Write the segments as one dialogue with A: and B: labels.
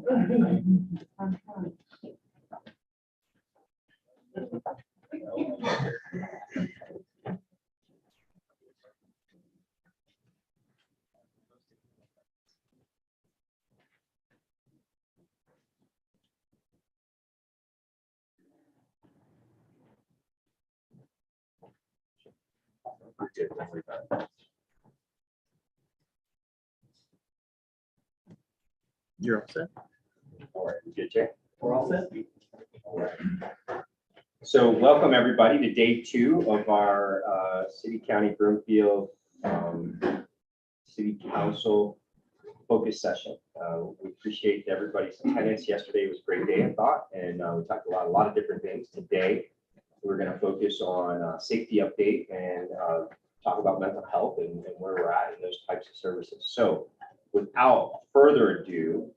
A: You're all set?
B: All right, good, Jay.
A: We're all set?
B: All right. So welcome everybody to day 2 of our City County Broomfield City Council focus session. We appreciate everybody's attendance. Yesterday was a great day, I thought, and we talked about a lot of different things. Today, we're going to focus on safety update and talk about mental health and where we're at in those types of services. So without further ado,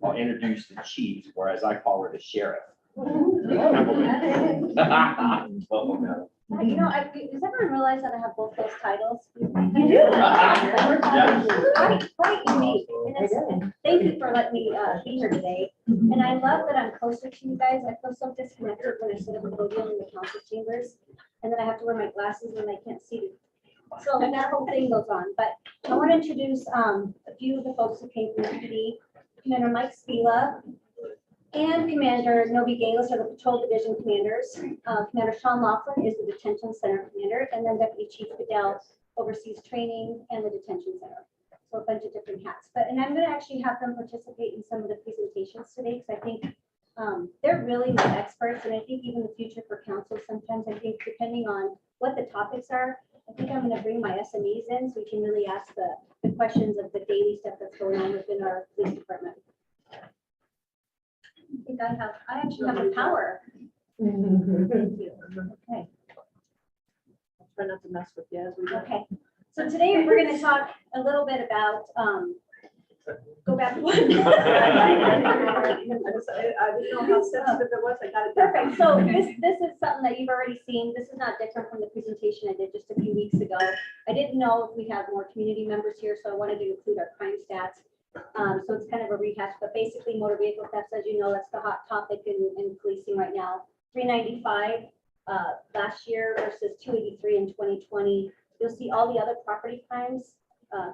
B: I'll introduce the chief, or as I call her, the sheriff. Welcome, Madam.
C: You know, does everyone realize that I have both those titles?
B: Yeah.
C: Quite unique. And thank you for letting me be here today. And I love that I'm closer to you guys. I feel so disconnected when I sit at the podium in the council chambers. And then I have to wear my glasses when I can't see. So that whole thing goes on. But I want to introduce a few of the folks who came from the PD. Commander Mike Spila and Commander Nobi Galis are the Patrol Division commanders. Commander Sean Laughlin is the Detention Center commander, and then Deputy Chief Goodell oversees training and the Detention Center. So a bunch of different hats. And I'm going to actually have them participate in some of the presentations today because I think they're really the experts, and I think even the future for council. Sometimes I think depending on what the topics are, I think I'm going to bring my SMEs in so we can really ask the questions of the daily stuff that's going on within our police department. I think I actually have the power. Thank you. Okay.
D: I'll try not to mess with you as we go.
C: Okay. So today we're going to talk a little bit about, go back to one.
D: I didn't know how sensitive it was. I got it.
C: Perfect. So this is something that you've already seen. This is not different from the presentation I did just a few weeks ago. I didn't know if we have more community members here, so I wanted to include our crime stats. So it's kind of a rehash, but basically motor vehicle thefts, as you know, that's the hot topic in policing right now. 395 last year versus 283 in 2020. You'll see all the other property crimes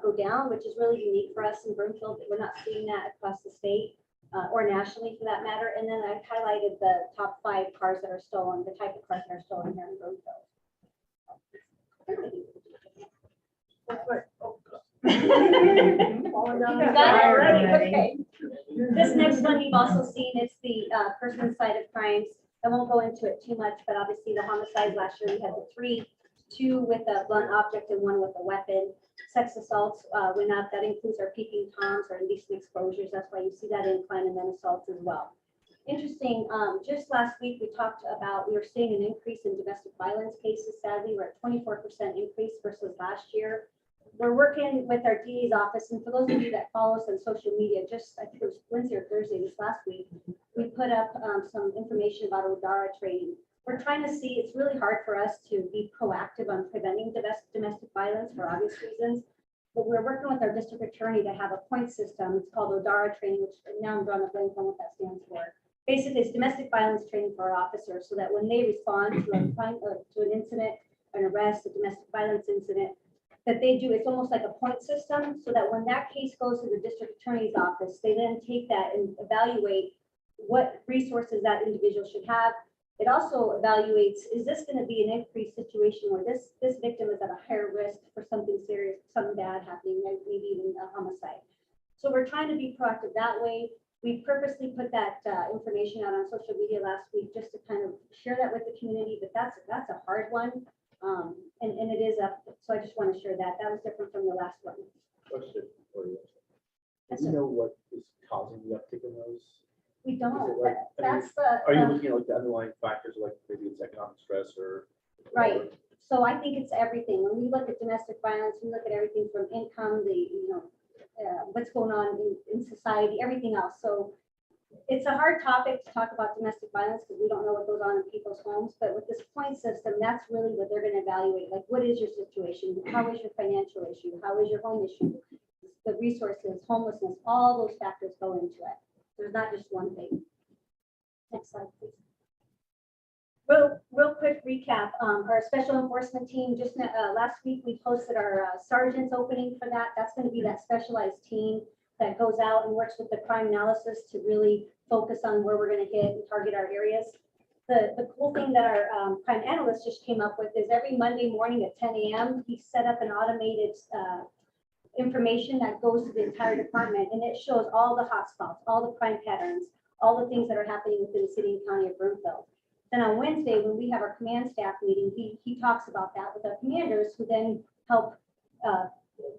C: go down, which is really unique for us in Broomfield. We're not seeing that across the state or nationally for that matter. And then I've highlighted the top 5 cars that are stolen, the type of cars that are stolen here in Broomfield. You got it already? Okay. This next one you've also seen is the person side of crimes. I won't go into it too much, but obviously the homicides last year, we had the 3, 2 with a blunt object and 1 with a weapon. Sex assaults went up. That includes our peeping toms or indecent exposures. That's why you see that incline, and then assaults as well. Interesting, just last week we talked about, we were seeing an increase in domestic violence cases. Sadly, we're at 24% increase versus last year. We're working with our DA's office, and for those of you that follow us on social media, just I think it was Wednesday or Thursday this last week, we put up some information about ODARA training. We're trying to see, it's really hard for us to be proactive on preventing domestic violence for obvious reasons, but we're working with our district attorney to have a point system. It's called ODARA training, which now I'm drawing a blank on what that stands for. Basically, it's domestic violence training for our officers so that when they respond to a crime, to an incident, an arrest, a domestic violence incident, that they do, it's almost like a point system, so that when that case goes to the district attorney's office, they then take that and evaluate what resources that individual should have. It also evaluates, is this going to be an increased situation where this victim is at a higher risk for something serious, something bad happening, maybe even a homicide. So we're trying to be proactive that way. We purposely put that information out on social media last week just to kind of share that with the community, but that's a hard one. And it is up, so I just want to share that. That was different from the last one.
A: Question for you.
C: Yes,
A: Do you
C: sir.
A: know what is causing the uptick in those?
C: We
A: Is
C: don't,
A: it like-
C: but
A: I mean,
C: that's the.
A: Are you looking at like the underlying factors, like maybe it's economic stress or?
C: Right. So I think it's everything. When we look at domestic violence, we look at everything from income, what's going on in society, everything else. So it's a hard topic to talk about domestic violence because we don't know what goes on in people's homes. But with this point system, that's really what they're going to evaluate. Like, what is your situation? How is your financial issue? How is your home issue? The resources, homelessness, all those factors go into it. There's not just one thing. Next slide, please. Real quick recap, our special enforcement team, just last week, we posted our sergeant's opening for that. That's going to be that specialized team that goes out and works with the crime analysis to really focus on where we're going to hit and target our areas. The cool thing that our crime analyst just came up with is every Monday morning at 10 a.m., he set up an automated information that goes to the entire department, and it shows all the hotspots, all the crime patterns, all the things that are happening within the city and county of Broomfield. Then on Wednesday, when we have our command staff meeting, he talks about that with our commanders, who then help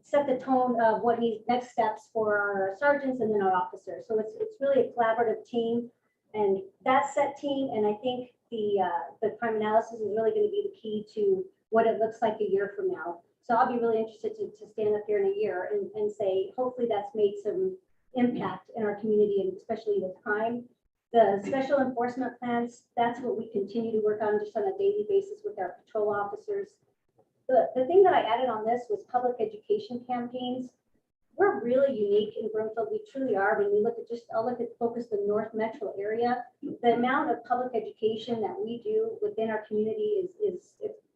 C: set the tone of what needs next steps for our sergeants and then our officers. So it's really a collaborative team, and that set team, and I think the crime analysis is really going to be the key to what it looks like a year from now. So I'll be really interested to stand up here in a year and say, hopefully that's made some impact in our community, and especially with crime. The special enforcement plans, that's what we continue to work on just on a daily basis with our patrol officers. The thing that I added on this was public education campaigns. We're really unique in Broomfield. We truly are. When we look at I'll focus the North Metro area. The amount of public education that we do within our community is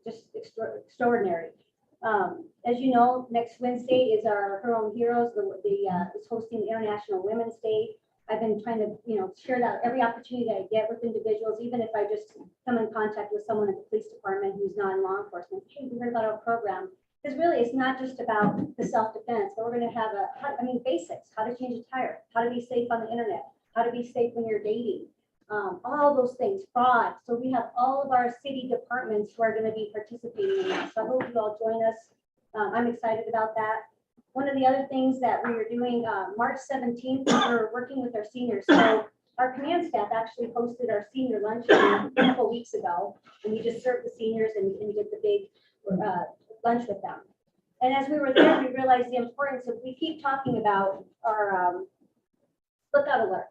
C: just extraordinary. As you know, next Wednesday is our Her Own Heroes. Is hosting International Women's Day. I've been trying to, share that every opportunity that I get with individuals, even if I just come in contact with someone at the police department who's not in law enforcement. Hey, we heard about our program. Because really, it's not just about the self-defense, but we're going to have basics, how to change a tire, how to be safe on the internet, how to be safe when you're dating, all those things, fraud. So we have all of our city departments who are going to be participating in that. So I hope you all join us. I'm excited about that. One of the other things that we are doing, March 17th, we're working with our seniors. So our command staff actually hosted our senior luncheon a couple weeks ago, and we just served the seniors and did the big lunch with them. And as we were there, we realized the importance of, we keep talking about our lookout alert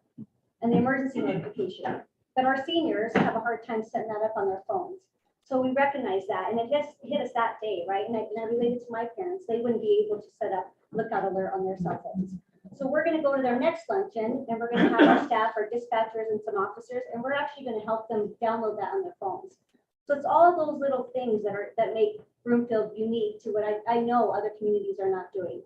C: and the emergency notification, but our seniors have a hard time setting that up on their phones. So we recognize that, and it hit us that day, right? And I related to my parents, they wouldn't be able to set up lookout alert on their cell phones. So we're going to go to their next luncheon, and we're going to have our staff, our dispatchers, and some officers, and we're actually going to help them download that on their phones. So it's all of those little things that make Broomfield unique to what I know other communities are not doing.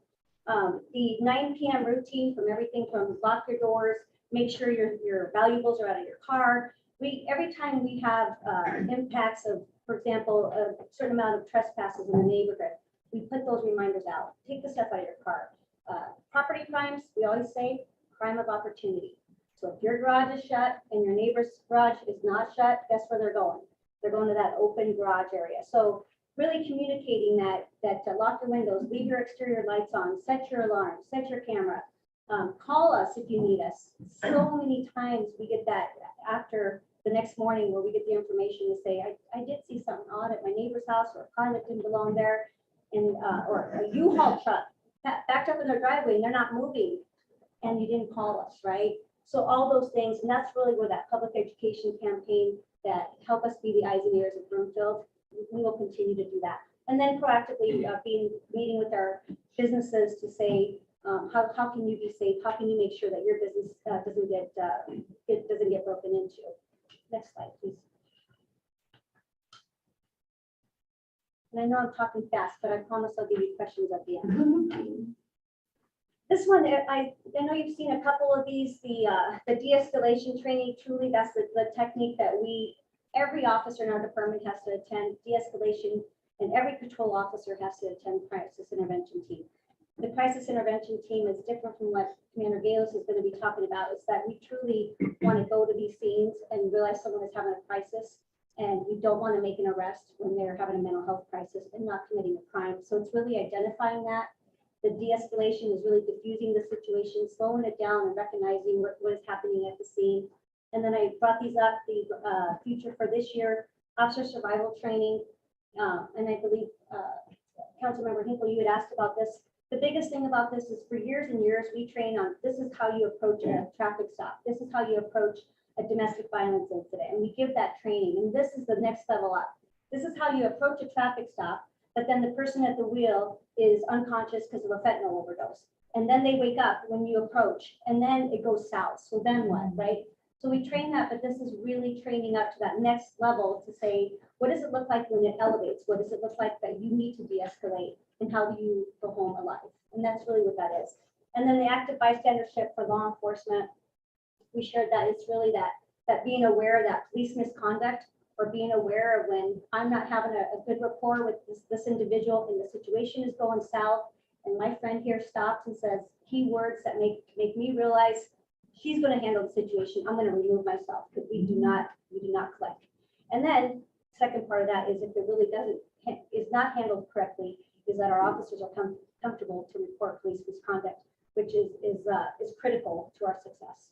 C: The 9 p.m. routine, from everything from lock your doors, make sure your valuables are out of your car. Every time we have impacts of, for example, a certain amount of trespasses in the neighborhood, we put those reminders out. Take the stuff out of your car. Property crimes, we always say, crime of opportunity. So if your garage is shut and your neighbor's garage is not shut, guess where they're going? They're going to that open garage area. So really communicating that lock your windows, leave your exterior lights on, set your alarm, set your camera. Call us if you need us. So many times we get that after the next morning where we get the information to say, I did see something odd at my neighbor's house, or a car that didn't belong there, and or a U-Haul truck backed up in their driveway and they're not moving, and you didn't call us, right? So all those things, and that's really where that public education campaign that help us be the eyes and ears of Broomfield, we will continue to do that. And then proactively meeting with our businesses to say, how can you be safe? How can you make sure that your business doesn't get broken into? Next slide, please. And I know I'm talking fast, but I promise I'll give you questions at the end. This one, I know you've seen a couple of these, the de-escalation training. Truly, that's the technique that every officer in our department has to attend de-escalation, and every patrol officer has to attend crisis intervention team. The crisis intervention team is different from what Commander Galos is going to be talking about. It's that we truly want to go to these scenes and realize someone is having a crisis, and we don't want to make an arrest when they're having a mental health crisis and not committing a crime. So it's really identifying that. The de-escalation is really diffusing the situation, slowing it down, and recognizing what is happening at the scene. And then I brought these up, the future for this year, officer survival training. And I believe Councilmember Hinkle, you had asked about this. The biggest thing about this is for years and years, we train on, this is how you approach a traffic stop. This is how you approach a domestic violence incident. And we give that training. And this is the next level up. This is how you approach a traffic stop, but then the person at the wheel is unconscious because of a fentanyl overdose. And then they wake up when you approach, and then it goes south. So then what, right? So we train that, but this is really training up to that next level to say, what does it look like when it elevates? What does it look like that you need to de-escalate? And how do you go home alive? And that's really what that is. And then the active bystandership for law enforcement, we shared that it's really that being aware of that police misconduct, or being aware of when I'm not having a good rapport with this individual and the situation is going south, and my friend here stops and says key words that make me realize she's going to handle the situation. I'm going to remove myself because we do not click. And then second part of that is if it really is not handled correctly, is that our officers are comfortable to report police misconduct, which is critical to our success.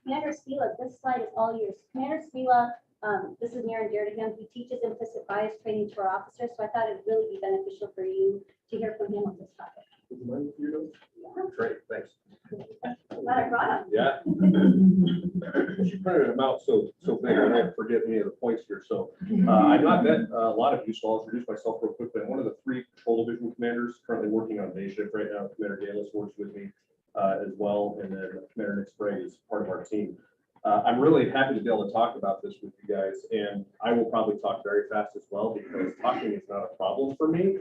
C: Commander Spila, this slide is all yours. Commander Spila, this is near and dear to him. He teaches implicit bias training to our officers, so I thought it'd really be beneficial for you to hear from him on this topic.
A: Great, thanks.
C: Glad I brought him.
A: Yeah. She printed them out so big, I won't forget any of the points here. So I've not met a lot of you, so I'll introduce myself real quickly. I'm one of the 3 patrol division commanders currently working on day shift right now. Commander Galis works with me as well, and then Commander Nick Sprague is part of our team. I'm really happy to be able to talk about this with you guys, and I will probably talk very fast as well because talking is not a problem for me.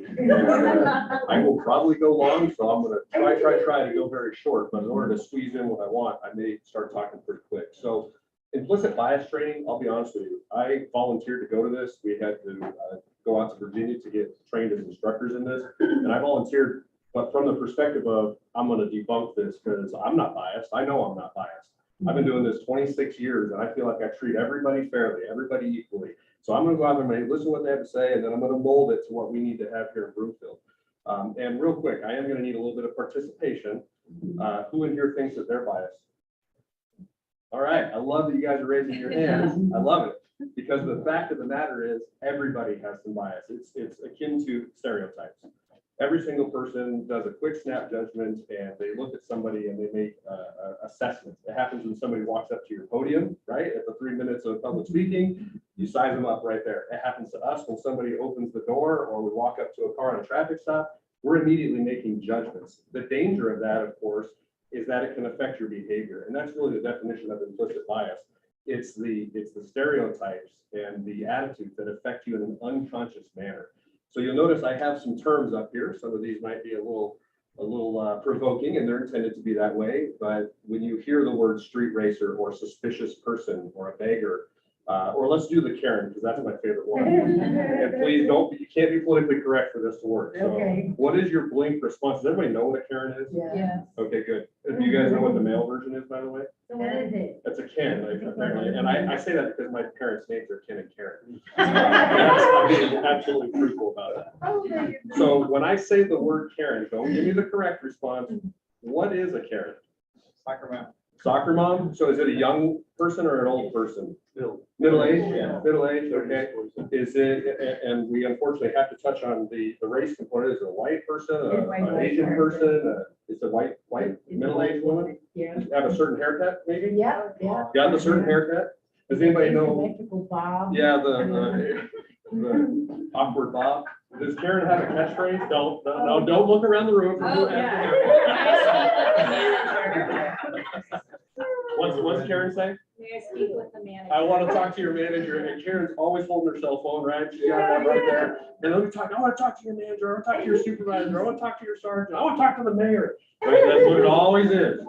A: I will probably go long, so I'm going to try to go very short, but in order to squeeze in what I want, I may start talking pretty quick. So implicit bias training, I'll be honest with you, I volunteered to go to this. We had to go out to Virginia to get trained as instructors in this, and I volunteered, but from the perspective of I'm going to debunk this because I'm not biased. I know I'm not biased. I've been doing this 26 years and I feel like I treat everybody fairly, everybody equally. So I'm going to go out there and listen to what they have to say, and then I'm going to mold it to what we need to have here in Broomfield. And real quick, I am going to need a little bit of participation. Who in here thinks that they're biased? All right, I love that you guys are raising your hands. I love it because the fact of the matter is everybody has some bias. It's akin to stereotypes. Every single person does a quick snap judgment and they look at somebody and they make assessments. It happens when somebody walks up to your podium, right? At the 3 minutes of public speaking, you size them up right there. It happens to us when somebody opens the door or we walk up to a car on a traffic stop, we're immediately making judgments. The danger of that, of course, is that it can affect your behavior. And that's really the definition of implicit bias. It's the stereotypes and the attitudes that affect you in an unconscious manner. So you'll notice I have some terms up here. Some of these might be a little provoking, and they're intended to be that way. But when you hear the word street racer or suspicious person or a beggar, or let's do the Karen, because that's my favorite one. And please you can't be politically correct for this to work. So
E: Okay.
A: what is your blink response? Does everybody know what a Karen is?
E: Yeah.
A: Okay, good. Do you guys know what the male version is, by the way?
E: So what is it?
A: That's a Ken, like, apparently. And I say that because my parents' names are Ken and Karen. I'm being absolutely truthful about that.
E: Oh, my
A: So when I say the word Karen, don't give me the correct response. What is a Karen?
F: Soccer mom.
A: Soccer mom? So is it a young person or an old person? Middle age?
F: Yeah.
A: Middle age, okay. Is it, and we unfortunately have to touch on the race component. Is it a white person, an Asian person? It's a white, middle-aged woman?
E: Yeah.
A: Have a certain haircut, maybe?
E: Yeah, yeah.
A: Got a certain haircut? Does anybody know?
E: Electrical Bob.
A: Yeah, the awkward Bob. Does Karen have a catchphrase? Don't look around the room.
D: Oh,
A: What's Karen say?
D: May I speak with the manager?
A: I want to talk to your manager, and Karen's always holding her cell phone, right? She's got that right there. And I want to talk to your manager, I want to talk to your supervisor, I want to talk to your sergeant, I want to talk to the mayor. Right? That's what it always is,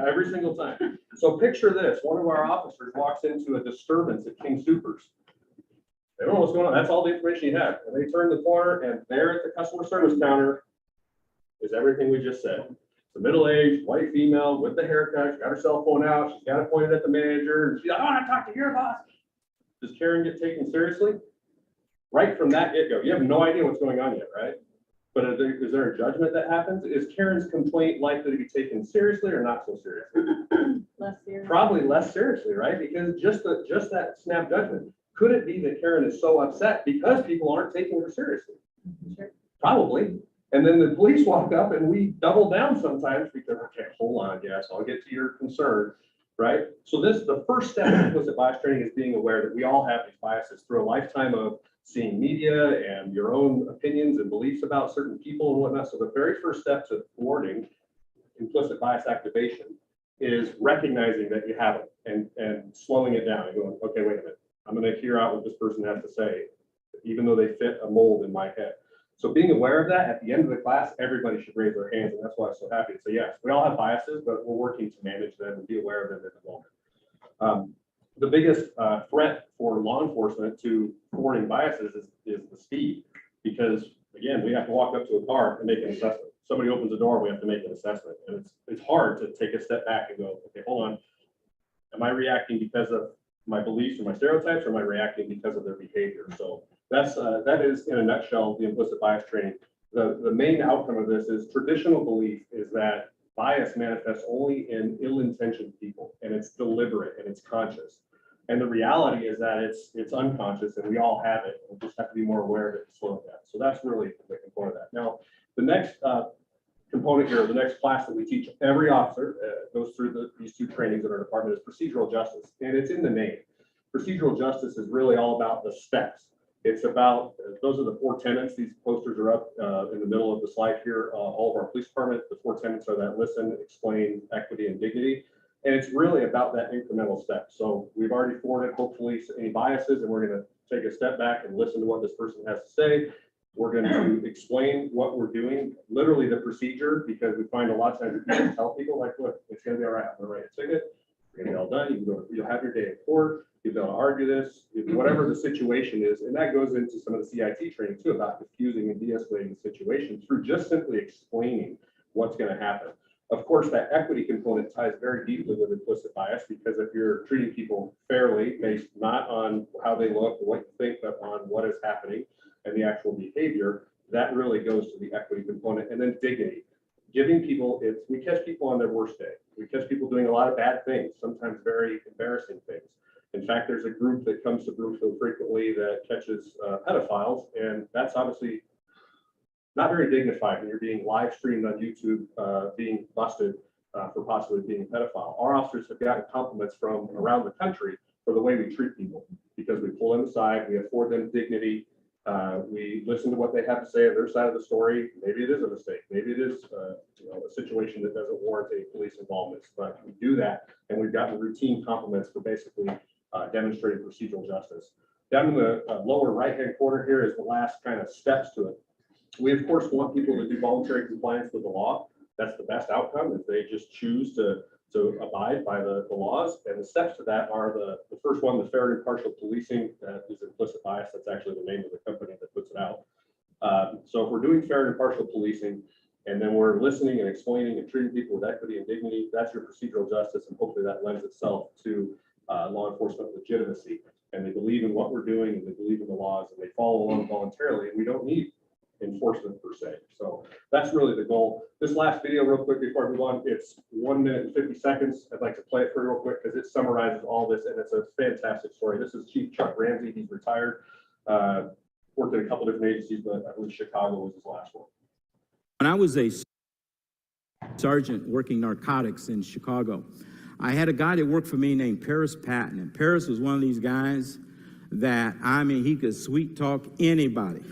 A: every single time. So picture this, one of our officers walks into a disturbance at King Soopers. They don't know what's going on, that's all the information you have. And they turn the corner, and there at the customer service counter is everything we just said. The middle-aged white female with the haircut, she's got her cell phone out, she's got it pointed at the manager, and she's like, I want to talk to your boss. Does Karen get taken seriously? Right from that get-go, you have no idea what's going on yet, right? But is there a judgment that happens? Is Karen's complaint likely to be taken seriously or not so seriously?
D: Less serious.
A: Probably less seriously, right? Because just that snap judgment. Could it be that Karen is so upset because people aren't taking her seriously?
D: Sure.
A: Probably. And then the police walk up and we double down sometimes because, okay, hold on, yes, I'll get to your concern, right? So the first step in implicit bias training is being aware that we all have these biases through a lifetime of seeing media and your own opinions and beliefs about certain people and whatnot. So the very first step to thwarting implicit bias activation is recognizing that you have it and slowing it down and going, okay, wait a minute, I'm going to hear out what this person has to say, even though they fit a mold in my head. So being aware of that at the end of the class, everybody should raise their hands, and that's why I'm so happy to say, yes, we all have biases, but we're working to manage them and be aware of them in the moment. The biggest threat for law enforcement to thwarting biases is the speed, because again, we have to walk up to a car and make an assessment. Somebody opens the door, we have to make an assessment, and it's hard to take a step back and go, okay, hold on, am I reacting because of my beliefs or my stereotypes, or am I reacting because of their behavior? So that is in a nutshell the implicit bias training. The main outcome of this is traditional belief is that bias manifests only in ill-intentioned people, and it's deliberate and it's conscious. And the reality is that it's unconscious, and we all have it. We just have to be more aware of it and slow it down. So that's really the component of that. Now, the next component here, the next class that we teach every officer goes through these two trainings in our department is procedural justice, and it's in the name. Procedural justice is really all about the steps. It's about, those are the 4 tenets. These posters are up in the middle of the slide here. All of our police department, the 4 tenets are that listen, explain, equity, and dignity. And it's really about that incremental step. So we've already thwarted hopefully any biases, and we're going to take a step back and listen to what this person has to say. We're going to explain what we're doing, literally the procedure, because we find a lot of times we can tell people like, look, it's going to be all right. I'm going to write a ticket. You're going to be all done. You can go, you'll have your day in court. You'll be able to argue this, whatever the situation is. And that goes into some of the CIT training too, about diffusing and de-escalating the situation through just simply explaining what's going to happen. Of course, that equity component ties very deeply with implicit bias, because if you're treating people fairly, based not on how they look or what you think, but on what is happening and the actual behavior, that really goes to the equity component. And then dignity. Giving people, we catch people on their worst day. We catch people doing a lot of bad things, sometimes very embarrassing things. In fact, there's a group that comes to Broomfield frequently that catches pedophiles, and that's obviously not very dignified when you're being live streamed on YouTube, being busted for possibly being a pedophile. Our officers have gotten compliments from around the country for the way we treat people, because we pull them aside, we afford them dignity, we listen to what they have to say on their side of the story. Maybe it is a mistake, maybe it is a situation that doesn't warrant any police involvement, but we do that, and we've gotten routine compliments for basically demonstrating procedural justice. Down in the lower right-hand corner here is the last kind of steps to it. We, of course, want people to do voluntary compliance with the law. That's the best outcome, if they just choose to abide by the laws. And the steps to that are the first one, the fair and impartial policing. That is implicit bias. That's actually the name of the company that puts it out. So if we're doing fair and impartial policing, and then we're listening and explaining and treating people with equity and dignity, that's your procedural justice. And hopefully that lends itself to law enforcement legitimacy. And they believe in what we're doing, and they believe in the laws, and they follow along voluntarily. And we don't need enforcement per se. So that's really the goal. This last video, real quick before I move on, it's 1 minute and 50 seconds. I'd like to play it for you real quick because it summarizes all this, and it's a fantastic story. This is Chief Chuck Ramsey. He's retired, worked at a couple different agencies, but I believe Chicago was his last one.
F: When I was a sergeant working narcotics in Chicago, I had a guy that worked for me named Paris Patton, and Paris was one of these guys that, I mean, he could sweet talk anybody.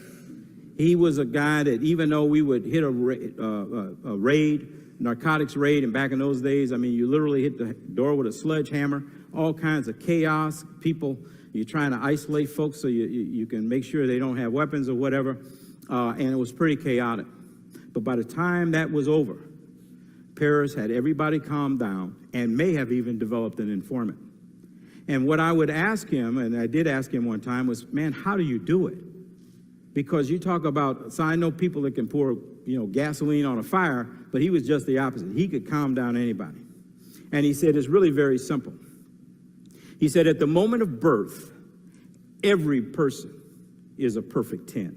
F: He was a guy that, even though we would hit a raid, narcotics raid, and back in those days, I mean, you literally hit the door with a sledgehammer, all kinds of chaos, people, you're trying to isolate folks so you can make sure they don't have weapons or whatever, and it was pretty chaotic. But by the time that was over, Paris had everybody calm down and may have even developed an informant. And what I would ask him, and I did ask him one time, was, man, how do you do it? Because you talk about, so I know people that can pour, gasoline on a fire, but he was just the opposite. He could calm down anybody. And he said, it's really very simple. He said, at the moment of birth, every person is a perfect 10.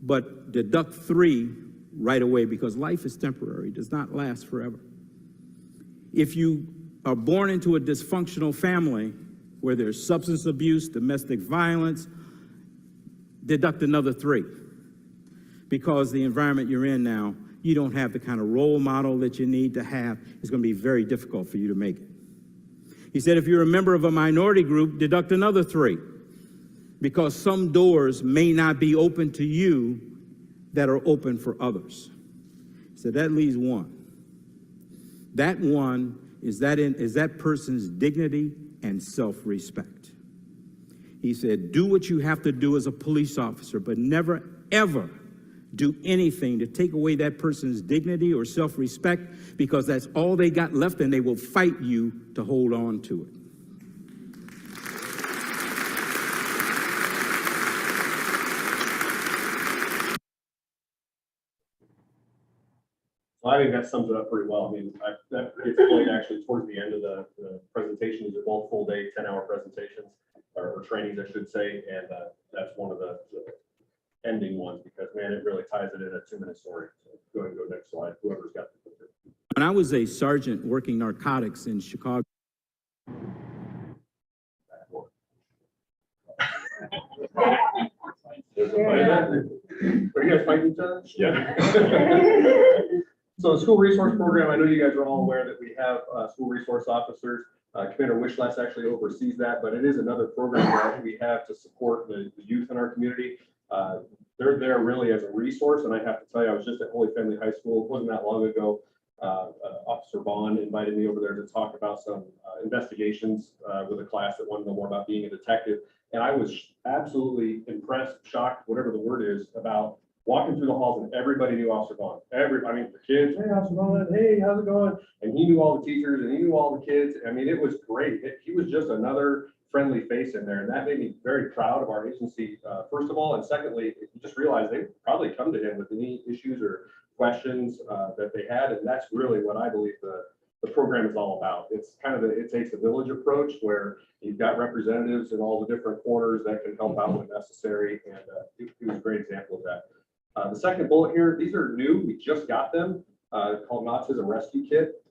F: But deduct 3 right away, because life is temporary, does not last forever. If you are born into a dysfunctional family where there's substance abuse, domestic violence, deduct another 3, because the environment you're in now, you don't have the kind of role model that you need to have. It's going to be very difficult for you to make it. He said, if you're a member of a minority group, deduct another 3, because some doors may not be open to you that are open for others. So that leaves one. That one is that person's dignity and self-respect. He said, do what you have to do as a police officer, but never, ever do anything to take away that person's dignity or self-respect, because that's all they got left, and they will fight you to hold on to it.
A: So I think that sums it up pretty well. I mean, that gets played actually towards the end of the presentation. These are both full day, 10-hour presentations, or trainings, I should say. And that's one of the ending ones, because man, it really ties it in a 2-minute story. So go ahead and go next slide, whoever's got the clicker.
F: When I was a sergeant working narcotics in Chicago,
A: Are you guys fighting each other?
B: Yeah.
A: So the school resource program, I know you guys are all aware that we have school resource officers. Commander Wishless actually oversees that, but it is another program that we have to support the youth in our community. They're there really as a resource, and I have to tell you, I was just at Holy Family High School, it wasn't that long ago. Officer Bond invited me over there to talk about some investigations with a class that wanted to know more about being a detective. And I was absolutely impressed, shocked, whatever the word is, about walking through the halls and everybody knew Officer Bond. The kids, hey, Officer Bond, hey, how's it going? And he knew all the teachers and he knew all the kids. I mean, it was great. He was just another friendly face in there. And that made me very proud of our agency, first of all. And secondly, you just realized they probably come to him with any issues or questions that they had. And that's really what I believe the program is all about. It's kind of it takes a village approach where you've got representatives in all the different corners that can help out when necessary. And he was a great example of that. The second bullet here, these are new. We just got them called an Autism Rescue Kit.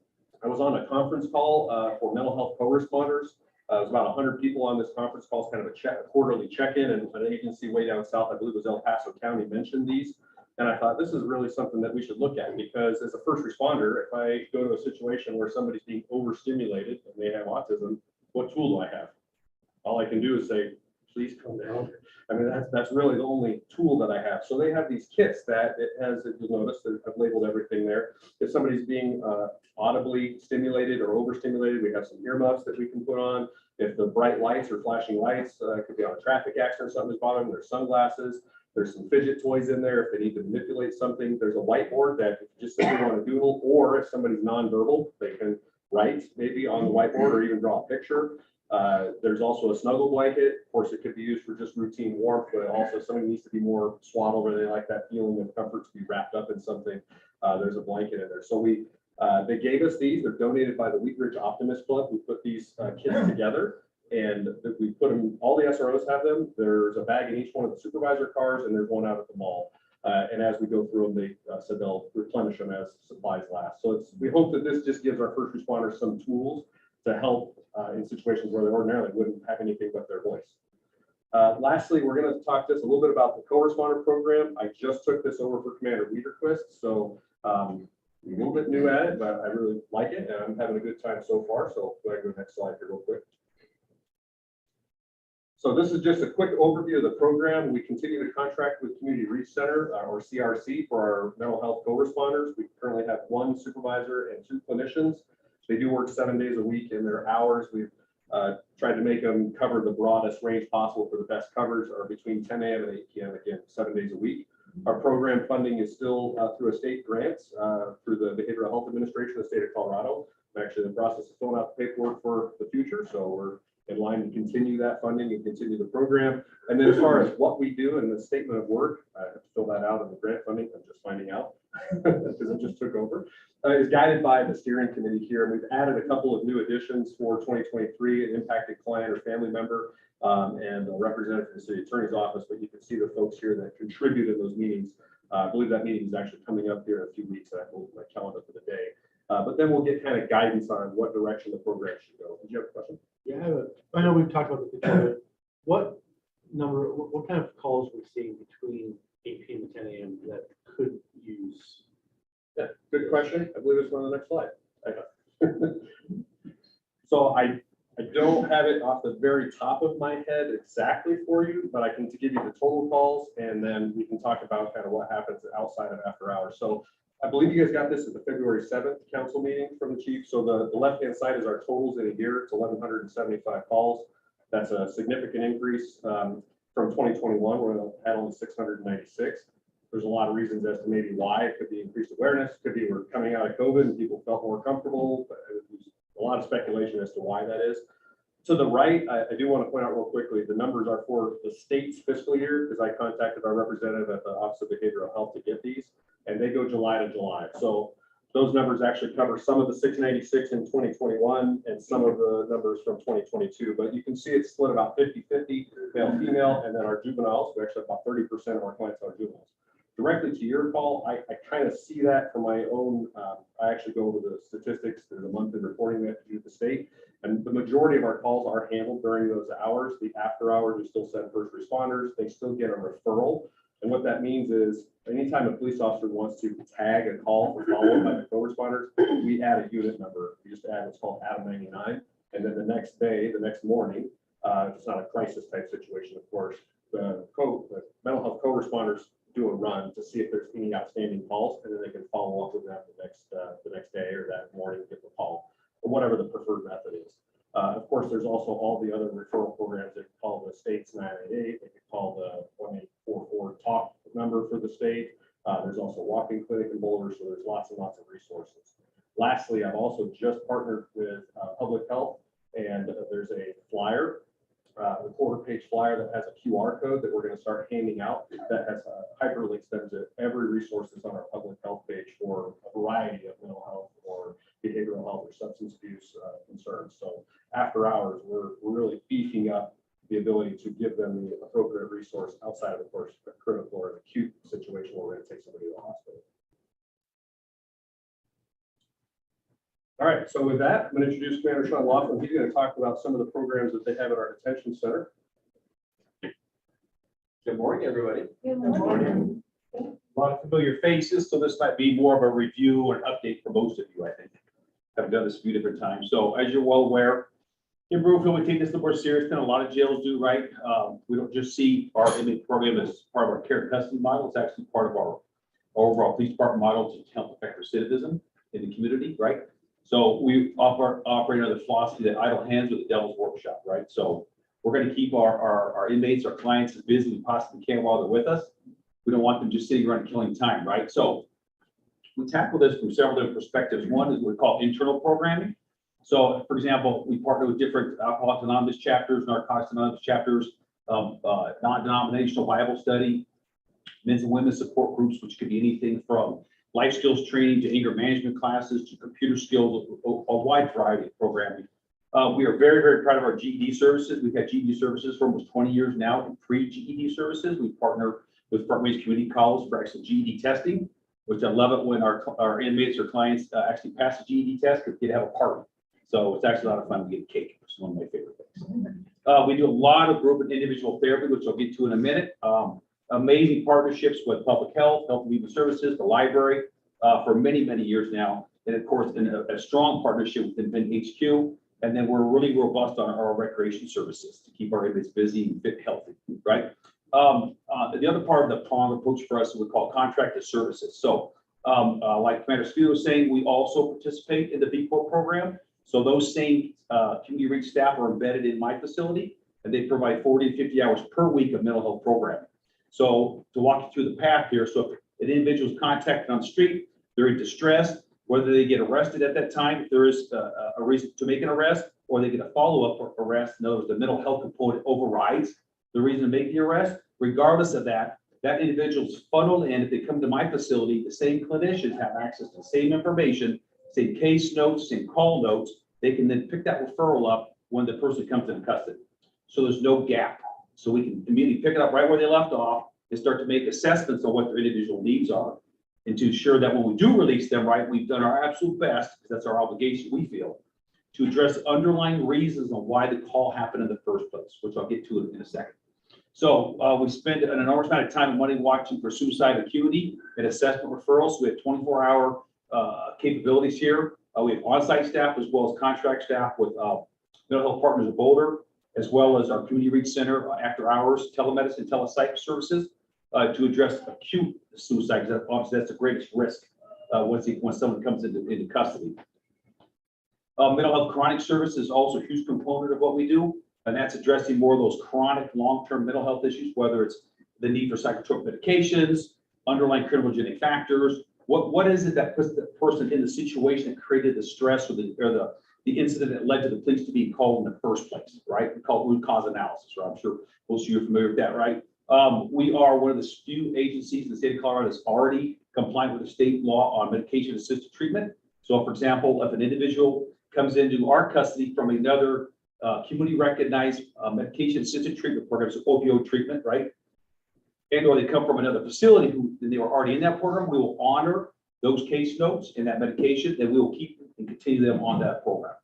A: I was on a conference call for mental health co-responders. It was about 100 people on this conference call. It's kind of a quarterly check-in, and an agency way down south, I believe it was El Paso County, mentioned these. And I thought this is really something that we should look at, because as a first responder, if I go to a situation where somebody's being overstimulated and they have autism, what tool do I have? All I can do is say, please calm down. I mean, that's really the only tool that I have. So they have these kits that it has, if you'll notice, I've labeled everything there. If somebody's being audibly stimulated or overstimulated, we have some earmuffs that we can put on. If the bright lights or flashing lights could be on a traffic accident or something's bothering them, there's sunglasses. There's some fidget toys in there if they need to manipulate something. There's a whiteboard that if you just simply want to doodle, or if somebody's nonverbal, they can write maybe on the whiteboard or even draw a picture. There's also a snuggle blanket. Of course, it could be used for just routine warmth, but also somebody needs to be more swaddled, or they like that feeling of comfort to be wrapped up in something. There's a blanket in there. So they gave us these. They're donated by the Wheat Ridge Optimist Club. We put these kits together, and we put them, all the SROs have them. There's a bag in each one of the supervisor cars, and there's one out at the mall. And as we go through them, they said they'll replenish them as supplies last. So we hope that this just gives our first responders some tools to help in situations where they ordinarily wouldn't have anything but their voice. Lastly, we're going to talk just a little bit about the co-responder program. I just took this over for Commander Wiederquist, so a little bit new at it, but I really like it, and I'm having a good time so far. So go ahead and go next slide here real quick. So this is just a quick overview of the program. We continue to contract with Community Reach Center, or CRC, for our mental health co-responders. We currently have 1 supervisor and 2 clinicians. They do work 7 days a week in their hours. We've tried to make them cover the broadest range possible for the best coverage, or between 10 a.m. and 8 p.m. again, 7 days a week. Our program funding is still through a state grants through the Behavioral Health Administration of the state of Colorado. I'm actually in the process of filling out the paperwork for the future, so we're in line to continue that funding and continue the program. And then as far as what we do in the statement of work, I have to fill that out in the grant funding. I'm just finding out because I just took over. Is guided by the steering committee here. And we've added a couple of new additions for 2023, an impacted client or family member, and a representative from the city attorney's office. But you can see the folks here that contribute in those meetings. I believe that meeting is actually coming up here in a few weeks. I hold my calendar for the day. But then we'll get kind of guidance on what direction the program should go. Did you have a question?
G: Yeah, I know we've talked about this before. What kind of calls we're seeing between 8 p.m. and 10 a.m. that could use?
A: Yeah, good question. I believe it's on the next slide. So I I don't have it off the very top of my head exactly for you, but I can give you the total calls and then we can talk about kind of what happens outside of after hours. So I believe you guys got this at the February 7th council meeting from the chief. So the left-hand side is our totals in a year. It's 1,175 calls. That's a significant increase from 2021, where we had only 696. There's a lot of reasons as to maybe why. It could be increased awareness, could be we're coming out of COVID and people felt more comfortable. But there's a lot of speculation as to why that is. To the right, I do want to point out real quickly, the numbers are for the state's fiscal year, because I contacted our representative at the Office of Behavioral Health to get these, and they go July to July. So those numbers actually cover some of the 696 in 2021 and some of the numbers from 2022. But you can see it's split about 50-50, male, female, and then our juveniles, we actually have about 30% of our clients are juveniles. Directly to your call, I kind of see that from my own, I actually go over the statistics, there's a monthly reporting we have to do with the state. And the majority of our calls are handled during those hours. The after hours, we still send first responders. They still get a referral. And what that means is anytime a police officer wants to tag a call for follow-up by the co-responders, we add a unit number. We just add what's called Adam 99. And then the next day, the next morning, if it's not a crisis type situation, of course, the mental health co-responders do a run to see if there's any outstanding calls, and then they can follow up with that the next day or that morning, get the call, or whatever the preferred method is. Of course, there's also all the other referral programs. They can call the state's 988. They can call the 1844 talk number for the state. There's also walking clinic in Boulder, so there's lots and lots of resources. Lastly, I've also just partnered with Public Health, and there's a flyer, the quarter-page flyer that has a QR code that we're going to start handing out that has hyperlinks them to every resource that's on our Public Health page for a variety of mental health or behavioral health or substance abuse concerns. So after hours, we're really beefing up the ability to give them the appropriate resource outside of, course, a critical or an acute situation where we're going to take somebody to the hospital. All right, so with that, I'm going to introduce Commander Sean Laughlin. He's going to talk about some of the programs that they have at our detention center.
H: Good morning, everybody.
E: Good morning.
H: A lot of familiar faces, so this might be more of a review or an update for most of you, I think. I've done this a few different times. So as you're well aware, in Brookfield, we take this a little more serious than a lot of jails do, right? We don't just see our inmate program as part of our care and custody model. It's actually part of our overall police department model to help affect recidivism in the community, right? So we operate under the philosophy that idle hands are the devil's workshop, right? So we're going to keep our inmates, our clients as busy as we possibly can while they're with us. We don't want them just sitting around killing time, right? So we tackle this from several different perspectives. One is what we call internal programming. So, for example, we partner with different Alcoholics Anonymous chapters, Narcotics Anonymous chapters, non-denominational Bible study, men's and women's support groups, which could be anything from life skills training to anger management classes to computer skills, a wide variety of programming. We are very, very proud of our GED services. We've had GED services for almost 20 years now, and pre-GED services. We partner with Front Range Community College for actual GED testing, which I love it when our inmates or clients actually pass the GED test because they have a party. So it's actually a lot of fun to get cake, which is one of my favorite things. We do a lot of group and individual therapy, which I'll get to in a minute. Amazing partnerships with Public Health, Health and Human Services, the library for many, many years now. And of course, a strong partnership with Invent HQ. And then we're really robust on our recreation services to keep our inmates busy and fit and healthy, right? The other part of the prong approach for us is what we call contracted services. So like Commander Speedo was saying, we also participate in the B-Corp program. So those same community reach staff are embedded in my facility, and they provide 40 to 50 hours per week of mental health programming. So to walk you through the path here, so if an individual is contacted on the street, they're in distress, whether they get arrested at that time, if there is a reason to make an arrest, or they get a follow-up arrest, in other words, the mental health component overrides the reason to make the arrest. Regardless of that, that individual's funneled in. If they come to my facility, the same clinicians have access to the same information, same case notes, same call notes. They can then pick that referral up when the person comes into custody. So there's no gap. So we can immediately pick it up right where they left off and start to make assessments on what their individual needs are. And to ensure that when we do release them, right, we've done our absolute best, because that's our obligation, we feel, to address underlying reasons on why the call happened in the first place, which I'll get to in a second. So we spend an enormous amount of time and money watching for suicide acuity and assessment referrals. So we have 24-hour capabilities here. We have on-site staff as well as contract staff with Mental Health Partners of Boulder, as well as our Community Reach Center, after hours, telemedicine, telepsych services, to address acute suicide, because obviously that's the greatest risk, once someone comes into custody. Mental health chronic service is also a huge component of what we do, and that's addressing more of those chronic, long-term mental health issues, whether it's the need for psychotropic medications, underlying criminogenic factors. What is it that puts the person in the situation that created the stress or the incident that led to the police to be called in the first place, right? We call it root cause analysis, right? I'm sure most of you are familiar with that, right? We are one of the few agencies in the state of Colorado that's already compliant with the state law on medication-assisted treatment. So, for example, if an individual comes into our custody from another community-recognized medication-assisted treatment program, so opioid treatment, right? And or they come from another facility who they were already in that program, we will honor those case notes and that medication, and we will keep and continue them on that program,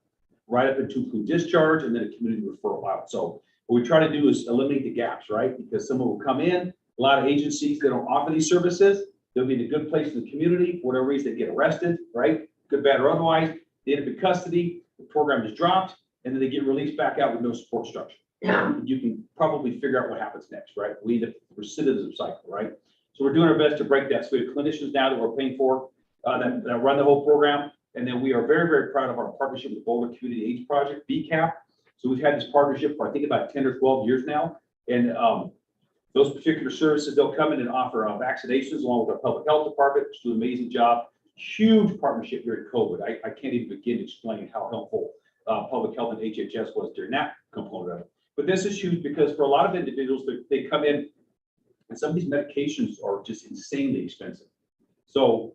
H: right up into include discharge and then a community referral out. So what we try to do is eliminate the gaps, right? Because someone will come in, a lot of agencies, they don't offer these services. They'll be in a good place in the community, for whatever reason, they get arrested, right? Good, bad, or otherwise. They end up in custody, the program is dropped, and then they get released back out with no support structure. You can probably figure out what happens next, right? We end up recidivism cycle, right? So we're doing our best to break that. So we have clinicians now that we're paying for that run the whole program. And then we are very, very proud of our partnership with Boulder Community AIDS Project, BCAP. So we've had this partnership for, I think, about 10 or 12 years now. And those particular services, they'll come in and offer vaccinations along with our public health department, which do an amazing job. Huge partnership during COVID. I can't even begin to explain how helpful public health and HHS was during that component of it. But this is huge because for a lot of individuals, they come in and some of these medications are just insanely expensive. So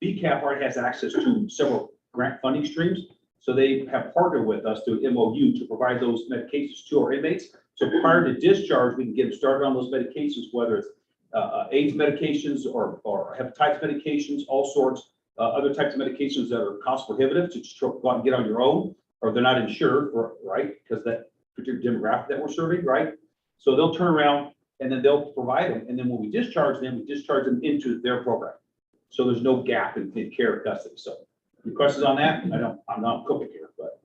H: BCAP already has access to several grant funding streams. So they have partnered with us through MOU to provide those medications to our inmates. So prior to discharge, we can get them started on those medications, whether it's AIDS medications or hepatitis medications, all sorts, other types of medications that are cost prohibitive to just go out and get on your own, or they're not insured, right? Because that particular demographic that we're serving, right? So they'll turn around and then they'll provide them. And then when we discharge them into their program. So there's no gap in care of custody. So any questions on that? I'm not cooking here, but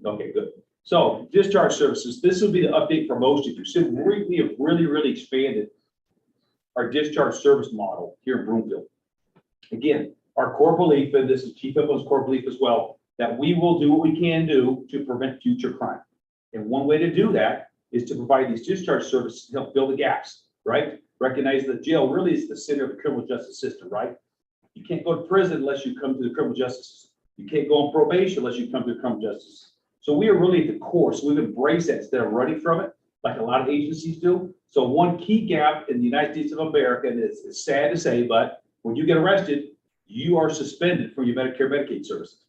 H: okay, good. So discharge services, this will be the update for most of you. So we have really expanded our discharge service model here in Broomfield. Again, our core belief, and this is Chief Hippo's core belief as well, that we will do what we can do to prevent future crime. And one way to do that is to provide these discharge services to help fill the gaps, right? Recognize that jail really is the center of the criminal justice system, right? You can't go to prison unless you come to the criminal justice system. You can't go on probation unless you come to the criminal justice. So we are really at the core. So we've embraced that instead of running from it, like a lot of agencies do. So one key gap in the United States of America, and it's sad to say, but when you get arrested, you are suspended from your Medicare, Medicaid services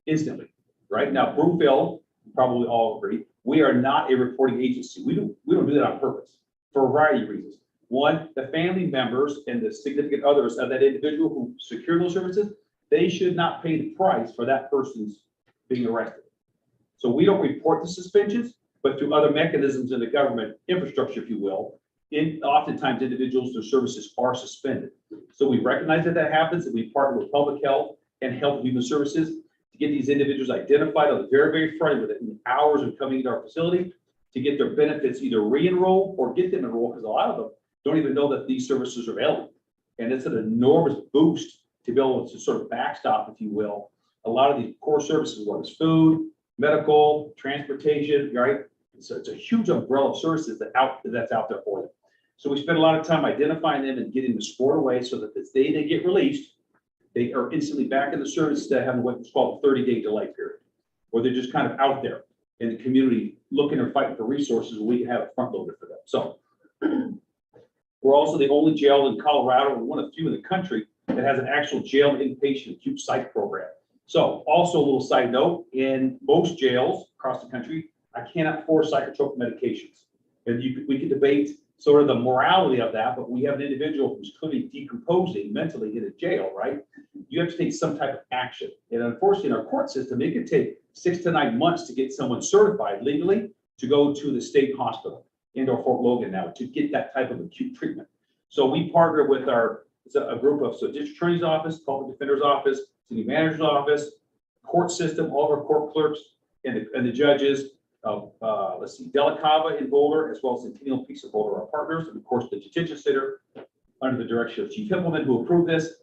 H: instantly, right? Now, Broomfield, probably all agree, we are not a reporting agency. We don't do that on purpose for a variety of reasons. One, the family members and the significant others of that individual who secure those services, they should not pay the price for that person's being arrested. So we don't report the suspensions, but through other mechanisms in the government infrastructure, if you will, oftentimes individuals, their services are suspended. So we recognize that happens, and we partner with public health and health and human services to get these individuals identified on the very front with it in hours of coming into our facility to get their benefits either re-enroll or get them enrolled, because a lot of them don't even know that these services are available. And it's an enormous boost to be able to sort of backstop, if you will, a lot of these core services, whether it's food, medical, transportation, right? So it's a huge umbrella of services that's out there for them. So we spend a lot of time identifying them and getting them scored away so that the day they get released, they are instantly back in the service instead of having what's called a 30-day delay period, where they're just kind of out there in the community looking and fighting for resources. We can have a front loader for them. So we're also the only jail in Colorado, and one of the few in the country, that has an actual jail inpatient acute psych program. So also a little side note, in most jails across the country, I cannot force psychotropic medications. And we can debate sort of the morality of that, but we have an individual who's clearly decomposing mentally in a jail, right? You have to take some type of action. And unfortunately, in our court system, it could take 6 to 9 months to get someone certified legally to go to the state hospital in or Fort Logan now to get that type of acute treatment. So we partner with a group of district attorney's office, public defender's office, city manager's office, court system, all of our court clerks, and the judges of, let's see, Delicava in Boulder, as well as Centennial Peace of Boulder are partners, and of course, the detention center, under the direction of Chief Hippelman, who approved this.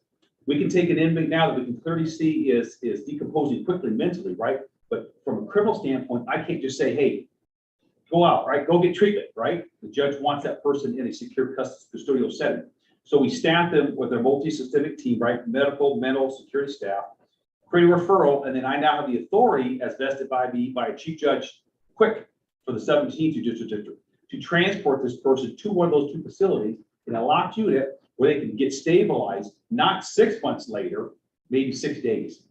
H: We can take an inmate now that we can clearly see is decomposing quickly mentally, right? But from a criminal standpoint, I can't just say, hey, go out, right? Go get treatment, right? The judge wants that person in a secure custodial setting. So we staff them with their multi-systemic team, right? Medical, mental, security staff, create a referral, and then I now have the authority as vested by me by Chief Judge Quick for the 17th Judicial District to transport this person to one of those two facilities in a locked unit where they can get stabilized, not 6 months later, maybe 6 days.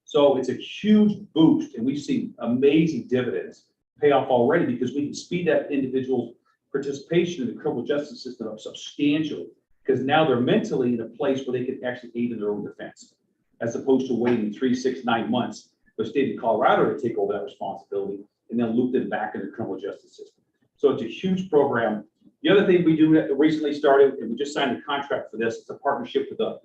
H: So it's a huge boost, and we've seen amazing dividends pay off already because we can speed that individual's participation in the criminal justice system up substantially, because now they're mentally in a place where they can actually aid in their own defense, as opposed to waiting 3, 6, 9 months for the state of Colorado to take over that responsibility and then loop them back into the criminal justice system. So it's a huge program. The other thing we do that recently started, and we just signed a contract for this, it's a partnership with the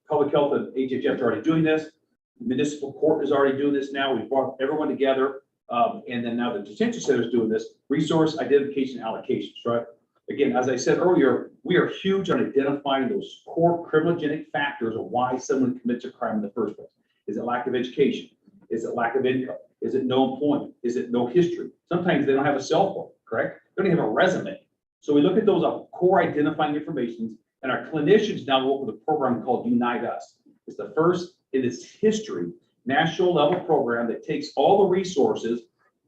H: public health and HHS are already doing this. The municipal court is already doing this now. We've brought everyone together. And then now the detention center is doing this, resource identification allocations, right? Again, as I said earlier, we are huge on identifying those core criminogenic factors of why someone commits a crime in the first place. Is it lack of education? Is it lack of income? Is it no employment? Is it no history? Sometimes they don't have a cell phone, correct? They don't even have a resume. So we look at those core identifying informations, and our clinicians now work with a program called Unite Us. It's the first in its history national level program that takes all the resources,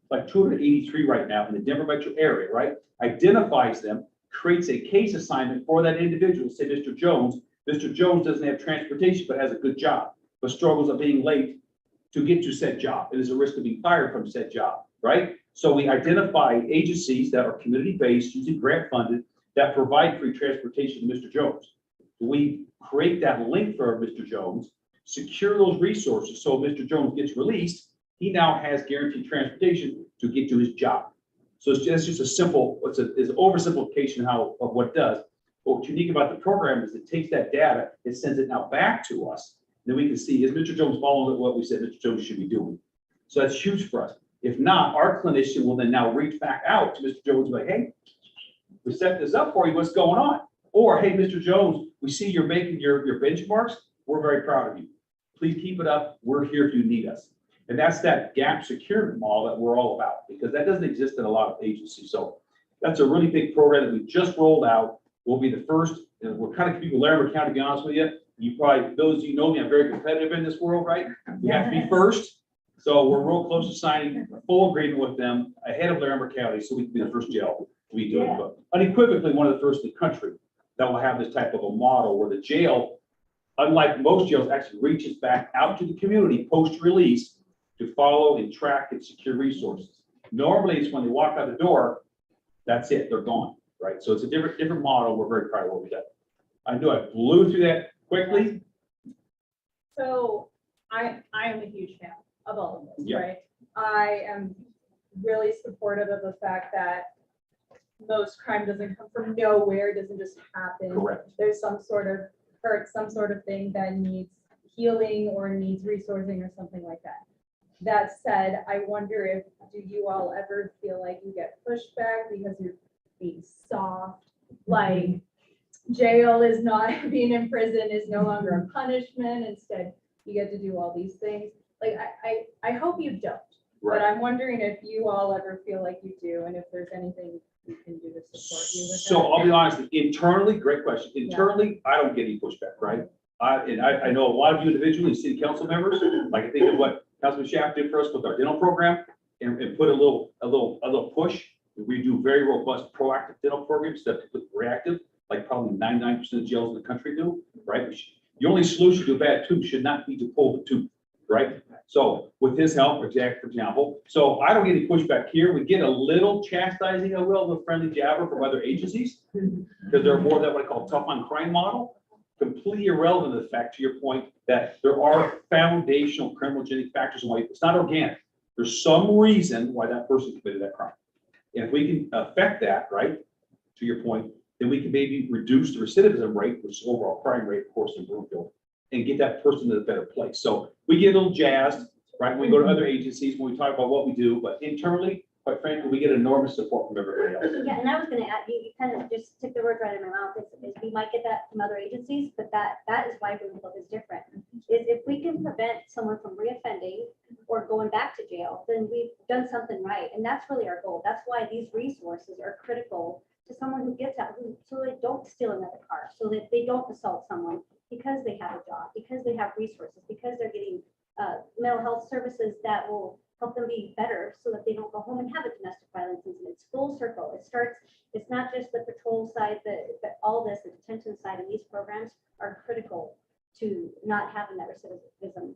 H: like 283 right now in the Denver metro area, right? Identifies them, creates a case assignment for that individual. Say, Mr. Jones doesn't have transportation, but has a good job, but struggles of being late to get to said job. It is a risk of being fired from said job, right? So we identify agencies that are community-based, usually grant-funded, that provide free transportation to Mr. Jones. We create that link for Mr. Jones, secure those resources, so Mr. Jones gets released, he now has guaranteed transportation to get to his job. So it's just a simple, it's an oversimplification of what it does. But what's unique about the program is it takes that data, it sends it now back to us. Then we can see, is Mr. Jones following what we said Mr. Jones should be doing? So that's huge for us. If not, our clinician will then now reach back out to Mr. Jones and be like, hey, we set this up for you, what's going on? Or, hey, Mr. Jones, we see you're making your benchmarks, we're very proud of you. Please keep it up, we're here if you need us. And that's that gap security model that we're all about, because that doesn't exist in a lot of agencies. So that's a really big program that we just rolled out. We'll be the first, and we're kind of keeping Larimer County, to be honest with you. You probably, those of you know me, I'm very competitive in this world, right? We have to be first. So we're real close to signing a full agreement with them ahead of Larimer County, so we can be the first jail to be doing it. But unequivocally, one of the first in the country that will have this type of a model where the jail, unlike most jails, actually reaches back out to the community post-release to follow and track and secure resources. Normally, it's when they walk out the door, that's it, they're gone, right? So it's a different model. We're very proud of what we did. I know I blew through that quickly.
I: So I am a huge fan of all of this,
H: Yeah.
I: right? I am really supportive of the fact that most crime doesn't come from nowhere, it doesn't just happen.
H: Correct.
I: There's some sort of hurt, some sort of thing that needs healing or needs resourcing or something like that. That said, I wonder if, do you all ever feel like you get pushback because you're being soft? Like jail is not, being in prison is no longer a punishment. Instead, you get to do all these things. Like, I hope you don't, but I'm wondering if you all ever feel like you do, and if there's anything we can do to support you with that.
H: So I'll be honest, internally, great question. Internally, I don't get any pushback, right? I know a lot of you individually, city council members, like I think of what Councilman Shaft did for us with our dental program and put a little push. We do very robust proactive dental programs that are reactive, like probably 99% of jails in the country do, right? The only solution to a bad tooth should not be to pull the tooth, right? So with his help, for example, so I don't get any pushback here. We get a little chastising, I will, a little friendly jabber from other agencies, because they're more that what I call tough on crime model. Completely irrelevant to the fact, to your point, that there are foundational criminogenic factors in why it's not organic. There's some reason why that person committed that crime. And if we can affect that, right, to your point, then we can maybe reduce the recidivism rate, which is overall crime rate, of course, in Broomfield, and get that person in a better place. So we get a little jazzed, right? We go to other agencies when we talk about what we do, but internally, quite frankly, we get enormous support from everybody else.
C: Yeah, and I was gonna add, you kind of just took the words right in my mouth, is we might get that from other agencies, but that is why Bloomfield is different. Is if we can prevent someone from reoffending or going back to jail, then we've done something right, and that's really our goal. That's why these resources are critical to someone who gets out, so they don't steal another car, so that they don't assault someone, because they have a job, because they have resources, because they're getting mental health services that will help them be better so that they don't go home and have a domestic violence incident. It's full circle. It starts, it's not just the patrol side, but all this, the detention side, and these programs are critical to not having that recidivism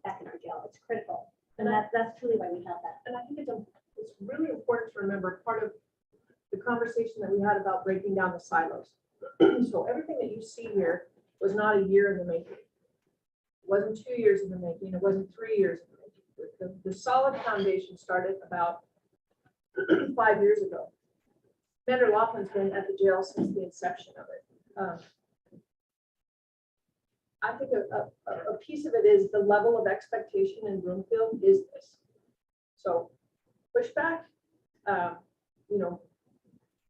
C: back in our jail. It's critical. And that's truly why we have that.
D: And I think it's really important to remember part of the conversation that we had about breaking down the silos. So everything that you see here was not a year in the making. It wasn't 2 years in the making. It wasn't 3 years in the making. The solid foundation started about 5 years ago. Commander Laughlin's been at the jail since the inception of it. I think a piece of it is the level of expectation in Broomfield is this. So pushback, you know,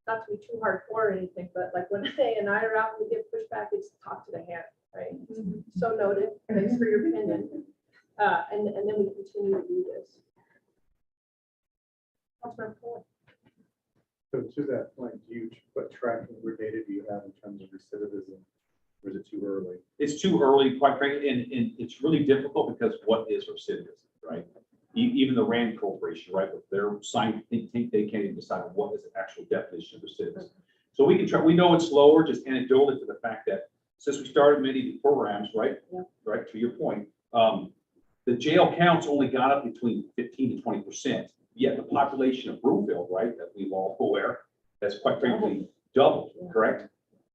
D: not to be too hardcore or anything, but like when Renee and I are out, we get pushback, it's talk to the hand, right? So noted, thanks for your opinion. And then we continue to do this. Councilmember Cohen.
J: So to that point, what tracking or data do you have in terms of recidivism? Or is it too early?
H: It's too early, quite frankly, and it's really difficult because what is recidivism, right? Even the RAND Corporation, right, with their science think tank, they can't even decide what is the actual definition of recidivism. So we can try, we know it's lower, just anecdotally to the fact that since we started many of these programs, right?
D: Yeah.
H: Right, to your point, the jail counts only got up between 15 to 20%. Yet the population of Broomfield, right, that we've all aware, has quite frankly doubled, correct?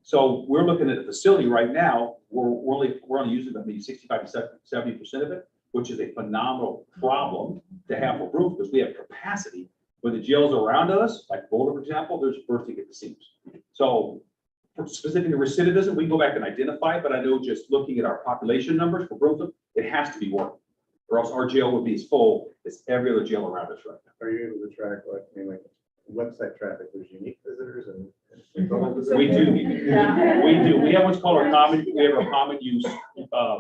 H: So we're looking at a facility right now, we're only using about maybe 65 to 70% of it, which is a phenomenal problem to have for Broomfield, because we have capacity. When the jails around us, like Boulder, for example, there's bursting at the seams. So for specifically recidivism, we can go back and identify, but I know just looking at our population numbers for Broomfield, it has to be working, or else our jail would be as full as every other jail around us right now.
J: Are you able to track, like, I mean, like website traffic, there's unique visitors and.
H: We do. We do. We have what's called our common, we have our common use,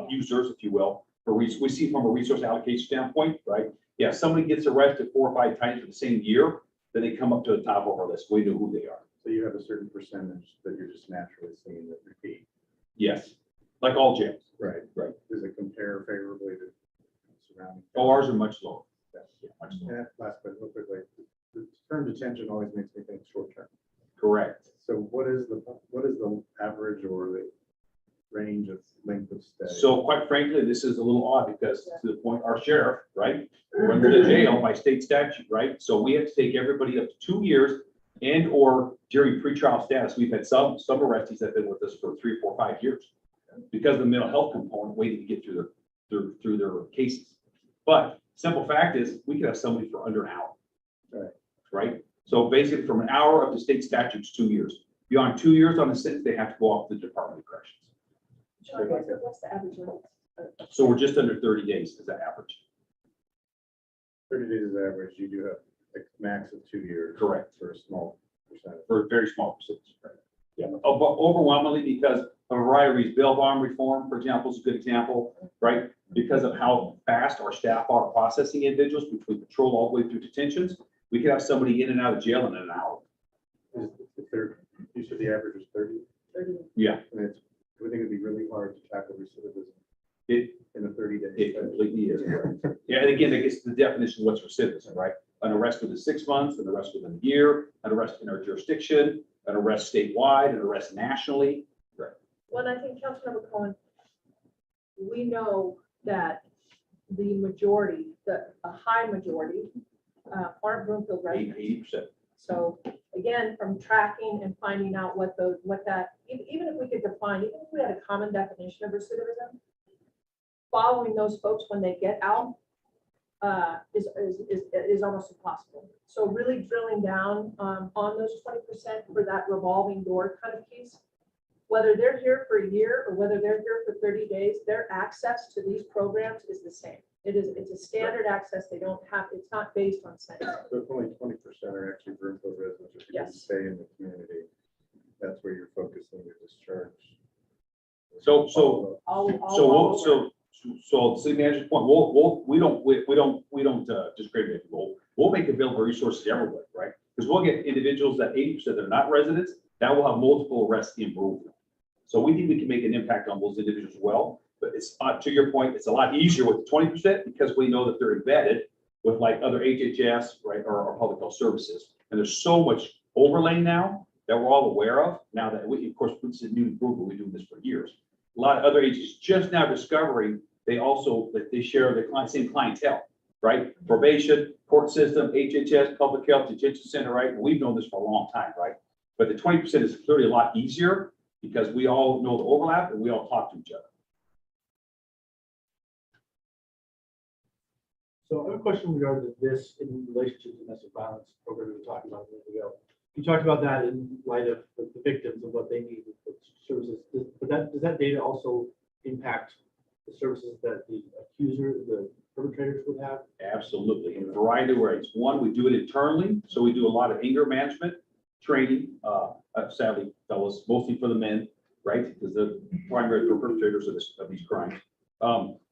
H: users, if you will, for we see from a resource allocation standpoint, right? Yeah, somebody gets arrested 4 or 5 times in the same year, then they come up to the top of our list. We know who they are.
J: So you have a certain percentage that you're just naturally seeing that repeat.
H: Yes, like all jails.
J: Right.
H: Right.
J: Does it compare favorably to surrounding?
H: Oh, ours are much lower. Yeah, much lower.
J: Yeah, last question, real quickly. The term detention always makes me think short term.
H: Correct.
J: So what is the average or the range of length of stay?
H: So quite frankly, this is a little odd because to the point, our sheriff, right, runs the jail by state statute, right? So we have to take everybody up to 2 years and or during pretrial status. We've had some arrestees that have been with us for 3, 4, 5 years because of the mental health component waiting to get through their cases. But simple fact is we could have somebody for under an hour.
J: Right.
H: Right? So basically from an hour up to state statutes, 2 years. Beyond 2 years on the sentence, they have to go off to the Department of Corrections.
D: John, what's the average length?
H: So we're just under 30 days is the average.
J: 30 days is average. You do have a max of 2 years.
H: Correct.
J: For a small percentage.
H: For a very small percentage. Yeah, but overwhelmingly because of a variety of reasons. Bail bond reform, for example, is a good example, right? Because of how fast our staff are processing individuals between patrol all the way through detentions, we could have somebody in and out of jail in an hour.
J: You said the average was 30?
D: 30.
H: Yeah,
J: And I think it'd be really hard to tackle recidivism
H: it
J: in a 30-day.
H: it completely is. Yeah, and again, that gets to the definition of what's recidivism, right? An arrest within 6 months, an arrest within a year, an arrest in our jurisdiction, an arrest statewide, an arrest nationally. Right.
D: Well, and I think Councilmember Cohen, we know that the majority, a high majority, aren't Broomfield residents.
H: 80%.
D: So again, from tracking and finding out what that, even if we could define, even if we had a common definition of recidivism, following those folks when they get out is almost impossible. So really drilling down on those 20% for that revolving door kind of piece whether they're here for a year or whether they're here for 30 days, their access to these programs is the same. It's a standard access. They don't have, it's not based on census.
J: So if only 20% are actually Broomfield residents, or people who
D: Yes.
J: stay in the community, that's where you're focusing your discharge.
H: So city manager's point, we don't discriminate. We'll make available resources to everybody, right? Because we'll get individuals that 80% that are not residents, that will have multiple arrests in Broomfield. So we think we can make an impact on those individuals as well. But it's, to your point, it's a lot easier with 20% because we know that they're embedded with like other HHS, right, or public health services. And there's so much overlay now that we're all aware of. Now that we, of course, this is new to Broomfield, we've been doing this for years. A lot of other agencies just now discovering they also, that they share the same clientele, right? Probation, court system, HHS, public health, detention center, right? And we've known this for a long time, right? But the 20% is clearly a lot easier because we all know the overlap and we all talk to each other.
G: So I have a question regarding this in relation to domestic violence program we were talking about a minute ago. You talked about that in light of the victims and what they need for services. But does that data also impact the services that the accuser, the perpetrators would have?
H: Absolutely, in a variety of ways. One, we do it internally, so we do a lot of anger management training. Sadly, fellas, mostly for the men, right? Because the primary perpetrators of these crimes.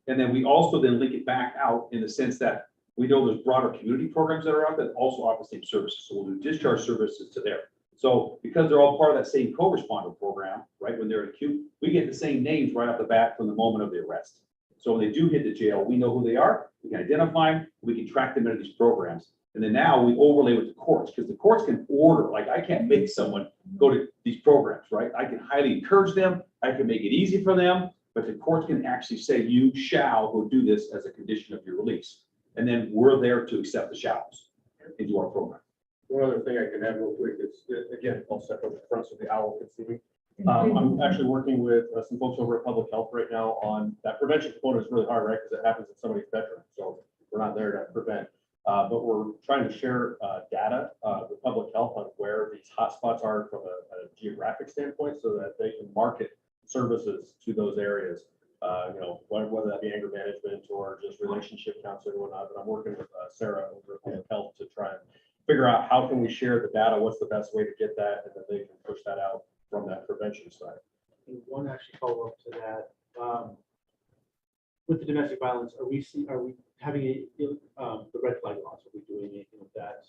H: And then we also then link it back out in the sense that we know there's broader community programs that are out that also offer the same services. So we'll do discharge services to there. So because they're all part of that same co-responder program, right? When they're acute, we get the same names right off the bat from the moment of the arrest. So when they do hit the jail, we know who they are, we can identify them, we can track them into these programs. And then now we overlay with the courts, because the courts can order, like I can't make someone go to these programs, right? I can highly encourage them, I can make it easy for them, but the courts can actually say, you shall go do this as a condition of your release. And then we're there to accept the shalls into our program.
A: One other thing I can add real quick is, again, I'll step up front so the owl can see me. I'm actually working with some folks over at Public Health right now on that prevention component is really hard, right? Because it happens at somebody's bedroom. So we're not there to prevent. But we're trying to share data with Public Health on where these hotspots are from a geographic standpoint so that they can market services to those areas. You know, whether that be anger management or just relationship counseling and whatnot. But I'm working with Sarah over at Public Health to try and figure out how can we share the data, what's the best way to get that, and then they can push that out from that prevention side.
G: And one actually follow up to that. With the domestic violence, are we having the red flag laws? Are we doing anything with that?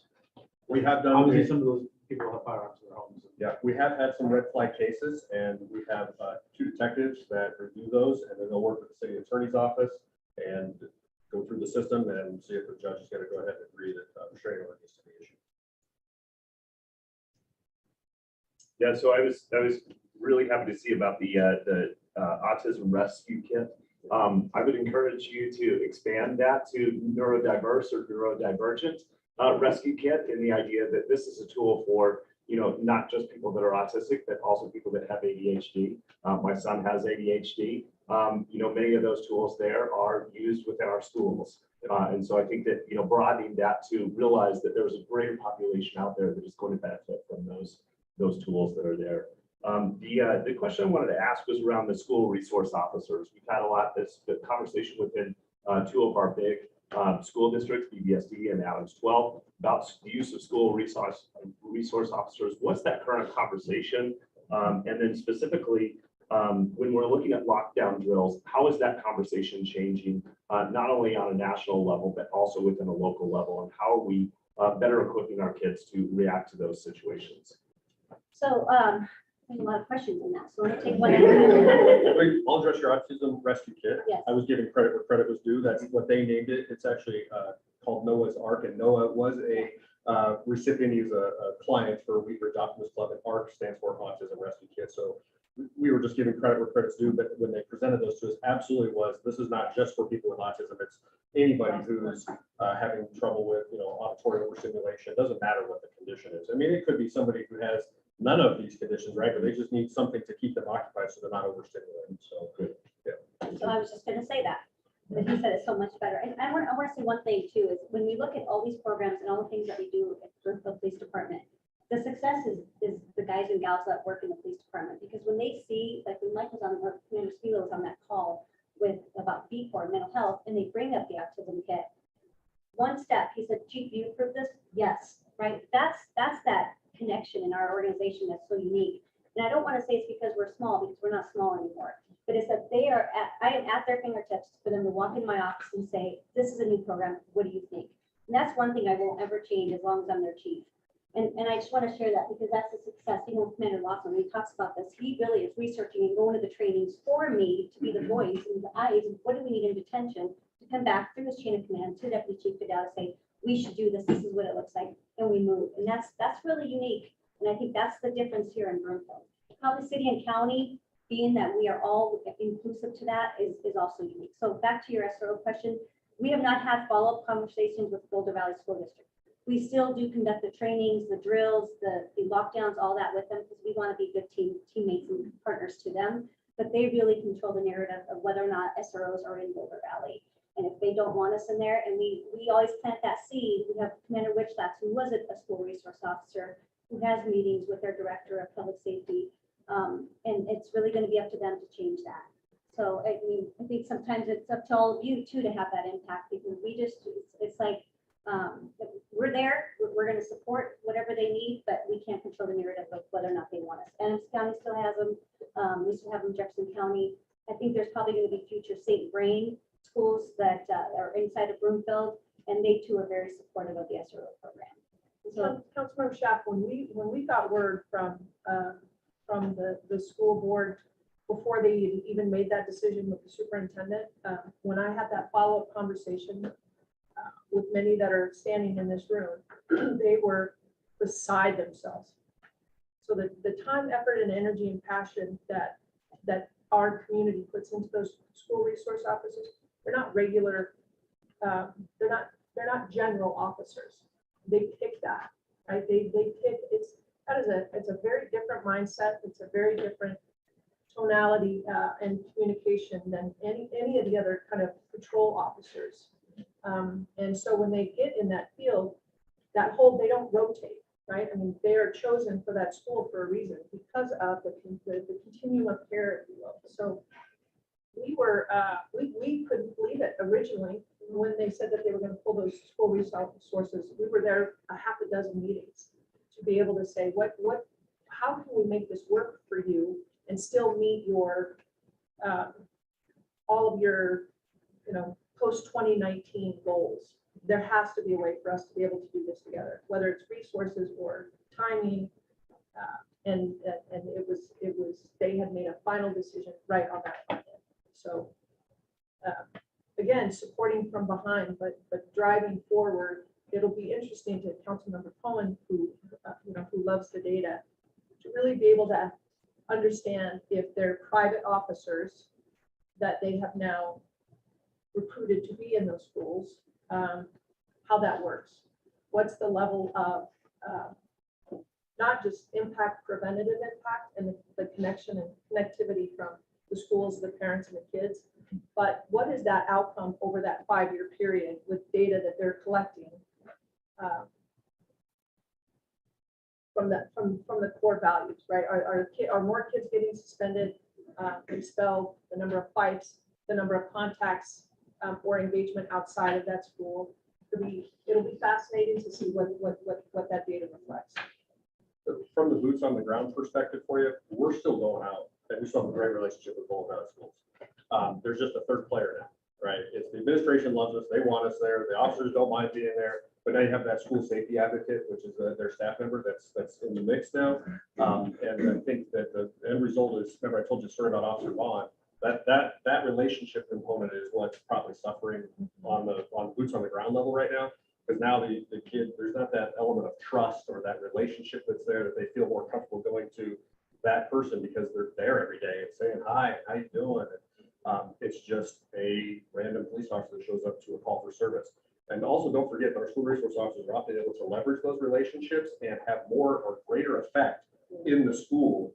A: We have done.
G: Obviously, some of those people have firearms in their homes.
A: Yeah, we have had some red flag cases, and we have 2 detectives that review those, and then they'll work with the city attorney's office and go through the system and see if the judge is going to go ahead and agree that restraining order needs to be issued.
K: Yeah, so I was really happy to see about the autism rescue kit. I would encourage you to expand that to neurodiverse or neurodivergent rescue kit, in the idea that this is a tool for, you know, not just people that are autistic, but also people that have ADHD. My son has ADHD. You know, many of those tools there are used within our schools. And so I think that, you know, broadening that to realize that there's a greater population out there that is going to benefit from those tools that are there. The question I wanted to ask was around the school resource officers. We've had a lot of the conversation within 2 of our big school districts, BBSD and Adams 12, about the use of school resource officers. What's that current conversation? And then specifically, when we're looking at lockdown drills, how is that conversation changing, not only on a national level, but also within a local level? And how are we better equipping our kids to react to those situations?
C: So, there's a lot of questions in that, so let me take one. at a time.
A: I'll address your autism rescue kit.
C: Yes.
A: I was giving credit where credit was due. That's what they named it. It's actually called Noah's Ark, and Noah was a recipient. He's a client for Weaver Optimist Club, and ARC stands for Autism Rescue Kit. So we were just giving credit where credit's due, but when they presented those to us, absolutely was, this is not just for people with autism. It's anybody who's having trouble with, you know, auditory overstimulation. It doesn't matter what the condition is. I mean, it could be somebody who has none of these conditions, right? But they just need something to keep them occupied so they're not overstimulated. So good. Yeah.
C: So I was just gonna say that, but he said it's so much better. And I want to say one thing too, is when we look at all these programs and all the things that we do at Broomfield Police Department, the success is the guys and gals that work in the police department, because when they see, like when Mike was on, or Commander Spilo was on that call with, about B4 mental health, and they bring up the autism kit, one step, he said, Chief, you approve this? Yes, right? That's that connection in our organization that's so unique. And I don't want to say it's because we're small, because we're not small anymore, but it's that they are I am at their fingertips for them to walk in my office and say, this is a new program, what do you think? And that's one thing I won't ever change as long as I'm their chief. And I just want to share that because that's a success. Even Commander Lawson, when he talks about this, he really is researching and going to the trainings for me to be the voice and the eyes of what do we need in detention to come back through this chain of command to Deputy Chief Fidel to say, we should do this, this is what it looks like, and we move. And that's really unique. And I think that's the difference here in Broomfield. Probably city and county, being that we are all inclusive to that is also unique. So back to your SRO question, we have not had follow-up conversations with Boulder Valley School District. We still do conduct the trainings, the drills, the lockdowns, all that with them, because we want to be good teammates and partners to them. But they really control the narrative of whether or not SROs are in Boulder Valley. And if they don't want us in there, and we always plant that seed, we have Commander Witchlax, who was a school resource officer, who has meetings with their director of public safety. And it's really going to be up to them to change that. So I mean, I think sometimes it's up to all of you too to have that impact, because we just, it's like, we're there, we're going to support whatever they need, but we can't control the narrative of whether or not they want us. Adams County still has them. We still have them in Jefferson County. I think there's probably going to be future St. Brain schools that are inside of Broomfield, and they too are very supportive of the SRO program. So,
D: Councilmember Schaaf, when we got word from the school board before they even made that decision with the superintendent, when I had that follow-up conversation with many that are standing in this room, they were beside themselves. So the time, effort, and energy and passion that our community puts into those school resource officers, they're not regular, they're not general officers. They pick that, right? They pick, it's a very different mindset. It's a very different tonality and communication than any of the other kind of patrol officers. And so when they get in that field, they don't rotate, right? I mean, they are chosen for that school for a reason, because of the continuum of care, if you will. So we couldn't believe it originally when they said that they were going to pull those school resources. We were there a half a dozen meetings to be able to say, how can we make this work for you and still meet your, all of your, post 2019 goals. There has to be a way for us to be able to do this together, whether it's resources or timing. And it was, they had made a final decision right on that front end. So again, supporting from behind, but driving forward. It'll be interesting to Councilmember Cohen, who loves the data, to really be able to understand if they're private officers that they have now recruited to be in those schools, how that works. What's the level of not just impact, preventative impact, and the connection and connectivity from the schools, the parents, and the kids, but what is that outcome over that 5-year period with data that they're collecting from the core values, right? Are more kids getting suspended, expelled, the number of fights, the number of contacts or engagement outside of that school? It'll be fascinating to see what that data reflects.
A: From the boots on the ground perspective for you, we're still going out, and we still have a great relationship with Boulder Valley Schools. There's just a third player now, right? It's the administration loves us, they want us there, the officers don't mind being there, but now you have that school safety advocate, which is their staff member that's in the mix now. And I think that the end result is, remember I told you a story about Officer Vaughn, that relationship component is what's probably suffering on boots on the ground level right now. Because now the kid, there's not that element of trust or that relationship that's there, that they feel more comfortable going to that person because they're there every day and saying, hi, how you doing? It's just a random police officer that shows up to a call for service. And also don't forget that our school resource officers are often able to leverage those relationships and have more or greater effect in the school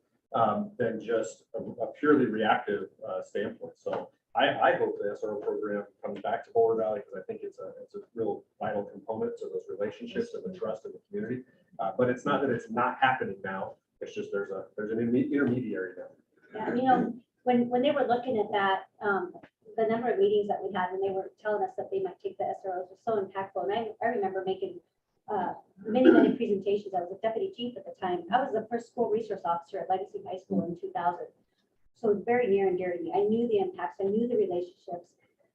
A: than just a purely reactive standpoint. So I hope the SRO program comes back to Boulder Valley because I think it's a real vital component to those relationships and the trust in the community. But it's not that it's not happening now. It's just there's an intermediary now.
C: Yeah, you know, when they were looking at that, the number of meetings that we had, when they were telling us that they might take the SROs was so impactful. And I remember making many presentations. I was a deputy chief at the time. I was the first school resource officer at Legacy High School in 2000. So it's very near and dear to me. I knew the impacts, I knew the relationships,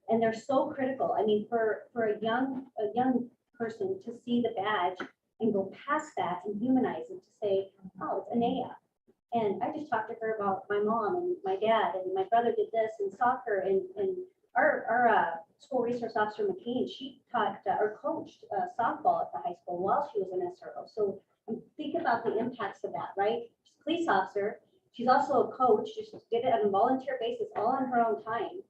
C: and they're so critical. I mean, for a young person to see the badge and go past that and humanize it to say, oh, it's Anea. And I just talked to her about my mom and my dad and my brother did this in soccer and our school resource officer McCain, she taught or coached softball at the high school while she was an SRO. So think about the impacts of that, right? She's a police officer. She's also a coach. She just did it on a volunteer basis, all on her own time.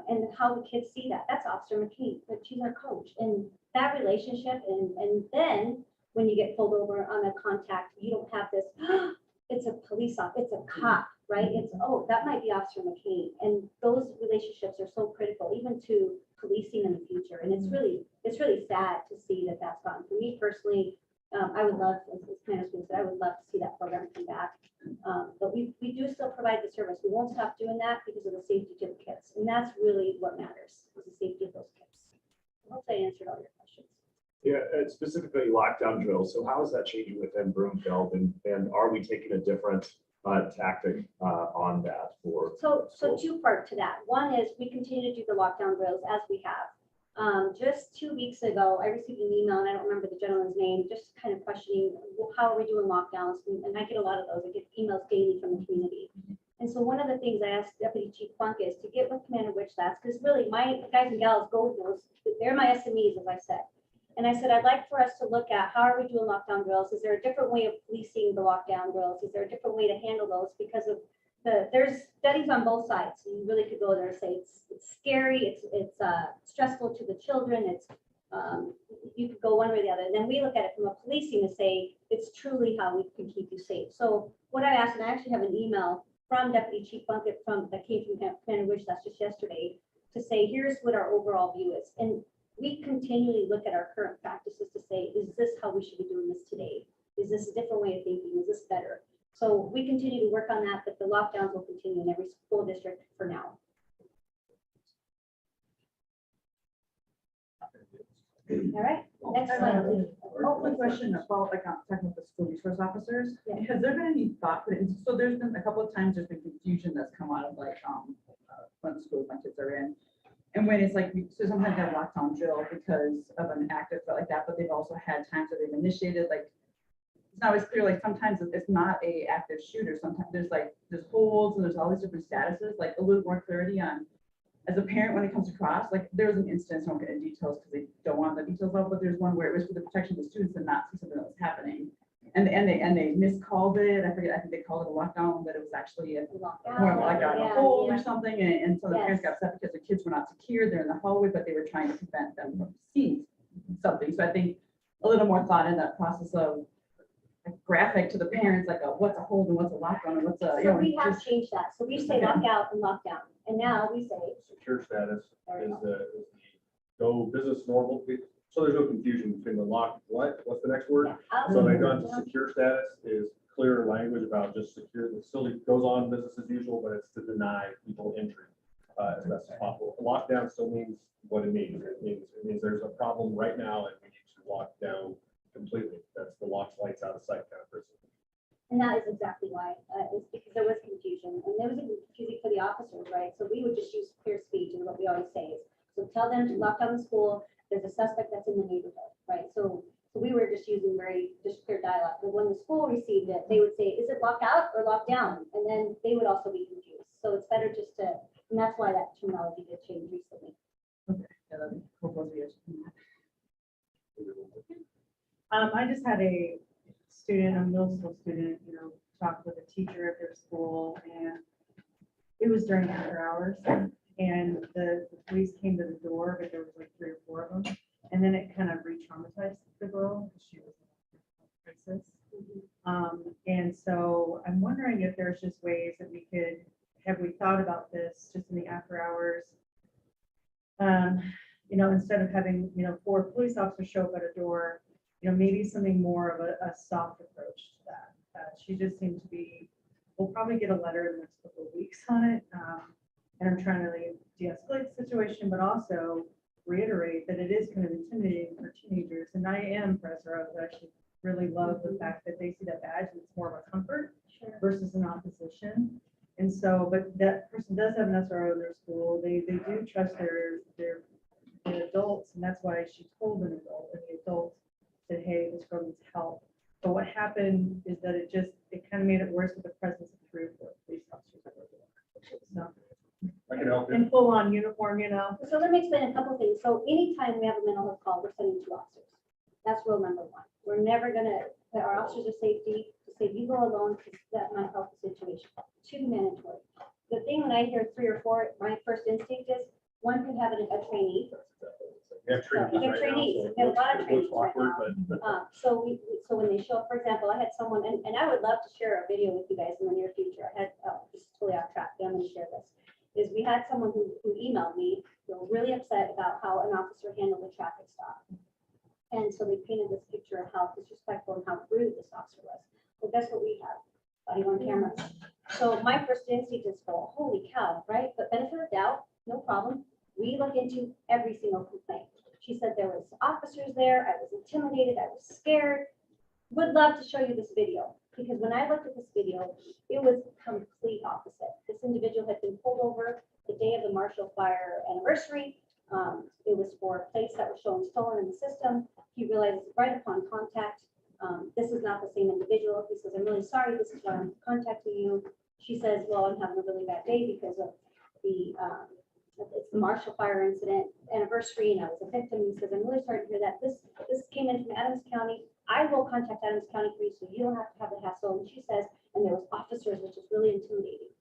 C: And how the kids see that. That's Officer McKee, but she's our coach. And that relationship, and then when you get pulled over on a contact, you don't have this, it's a police officer, it's a cop, right? It's, oh, that might be Officer McKee. And those relationships are so critical, even to policing in the future. And it's really sad to see that that's gone. For me personally, I would love, as Candace said, I would love to see that program come back. But we do still provide the service. We won't stop doing that because of the safety to the kids. And that's really what matters, is the safety of those kids. I hope I answered all your questions.
K: Yeah, specifically lockdown drills. So how is that changing within Broomfield and are we taking a different tactic on that for?
C: So two-part to that. One is we continue to do the lockdown drills as we have. Just 2 weeks ago, I received an email, and I don't remember the gentleman's name, just kind of questioning, well, how are we doing lockdowns? And I get a lot of those. I get emails daily from the community. And so one of the things I asked Deputy Chief Funk is to get with Commander Wichlast, because really my guys and gals go with those, they're my SMEs, as I said. And I said, I'd like for us to look at how are we doing lockdown drills? Is there a different way of policing the lockdown drills? Is there a different way to handle those? Because of there's studies on both sides. You really could go there and say it's scary, it's stressful to the children, it's you could go one way or the other. And then we look at it from a policing to say it's truly how we can keep you safe. So what I asked, and I actually have an email from Deputy Chief Bunkett that came from Commander Wichlast just yesterday to say here's what our overall view is. And we continually look at our current practices to say, is this how we should be doing this today? Is this a different way of thinking? Is this better? So we continue to work on that, but the lockdowns will continue in every school district for now. All right, next slide, please.
E: Oh, quick question about like talking with the school resource officers.
C: Yeah.
E: Has there been any thought put in? So there's been a couple of times there's been confusion that's come out of like when the schools my kids are in. And when it's like, so sometimes they have lockdown drill because of an active like that, but they've also had times where they've initiated like, it's not always clear, like sometimes it's not a active shooter. Sometimes there's holds and there's all these different statuses, like a little more clarity on, as a parent, when it comes across, like there was an instance, I won't get into details because they don't want the details of, but there's one where it was for the protection of the students and not see something that was happening. And they miscalled it. I think they called it a lockdown, but it was actually a more like a hold or something. And so the parents got upset because the kids were not secure. They're in the hallway, but they were trying to prevent them from seeing something. So I think a little more thought in that process of graphic to the parents, like what's a hold and what's a lockdown and what's a,
C: So we have changed that. So we say lockout and lockdown. And now we say.
A: Secure status is the go business normal. So there's no confusion between the lock, what's the next word? So they've gone to secure status is clear language about just secure, the facility goes on business as usual, but it's to deny people entry as best as possible. Lockdown still means what it means. It means there's a problem right now and we need to lock down completely. That's the locks, lights out of sight kind of person.
C: And that is exactly why, it's because there was confusion and there was confusing for the officers, right? So we would just use clear speech and what we always say is, so tell them to lock down the school. There's a suspect that's in the neighborhood, right? So we were just using just clear dialogue. But when the school received it, they would say, is it locked out or locked down? And then they would also be confused. So it's better just to, and that's why that terminology did change recently.
E: okay, yeah, that'd be helpful to
L: I just had a student, a middle school student, talk with a teacher at their school, and it was during after hours. And the police came to the door, but there was like 3 or 4 of them. And then it kind of re-traumatized the girl because she was in a crisis. And so I'm wondering if there's just ways that we could have we thought about this just in the after hours? You know, instead of having, you know, 4 police officers show up at a door, you know, maybe something more of a soft approach to that. She just seemed to be, we'll probably get a letter in the next couple of weeks on it. And I'm trying to like de-escalate the situation, but also reiterate that it is kind of intimidating for teenagers. And I am for SROs, I actually really love the fact that they see that badge and it's more of a comfort versus an opposition. And so, but that person does have an SRO in their school. They do trust their adults, and that's why she told an adult, and the adult said, hey, this girl needs help. But what happened is that it kind of made it worse with the presence of 3 or 4 police officers at the door. So,
A: I can help you.
L: in full on uniform, you know.
C: So let me explain a couple things. So anytime we have a mental health call, we're sending 2 officers. That's rule number 1. We're never gonna put our officers of safety to say you go alone because that might help the situation. 2 mandatory. The thing when I hear 3 or 4, my first instinct is one could have a trainee.
A: We have trainees
C: We have
A: right now,
C: trainees.
A: so
C: We have a lot of
A: it looks
C: trainees right
A: awkward,
C: now.
A: but
C: So when they show up, for example, I had someone, and I would love to share a video with you guys in the near future. I had, this is totally off track, but I'm gonna share this. Is we had someone who emailed me, they were really upset about how an officer handled the traffic stop. And so they painted this picture of how disrespectful and how rude this officer was. Well, guess what we have? Body worn cameras. So my first instinct is go, holy cow, right? But benefit of doubt, no problem. We look into every single complaint. She said there was officers there, I was intimidated, I was scared. Would love to show you this video, because when I looked at this video, it was complete opposite. This individual had been pulled over the day of the Marshall Fire anniversary. It was for plates that were showing stolen in the system. He realized right upon contact, this is not the same individual. He says, I'm really sorry, this is why I'm contacting you. She says, well, I'm having a really bad day because of it's the Marshall Fire incident anniversary, and I was a victim. He says, I'm really sorry to hear that. This came in from Adams County. I will contact Adams County for you, so you don't have to have the hassle. And she says, and there was officers, which is really intimidating.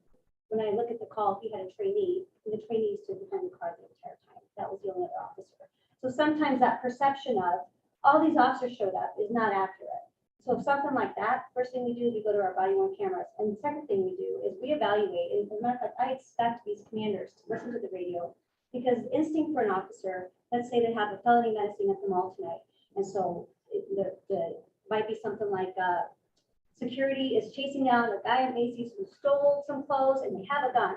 C: When I look at the call, he had a trainee, and the trainee stood behind the car the entire time. That was the only other officer. So sometimes that perception of all these officers showed up is not accurate. So if something like that, first thing we do, we go to our body worn cameras. And the second thing we do is we evaluate. And as a matter of fact, I expect these commanders to listen to the radio, because instinct for an officer, let's say they have a felony menacing at the mall tonight. And so the might be something like security is chasing down a guy at Macy's who stole some clothes, and they have a gun.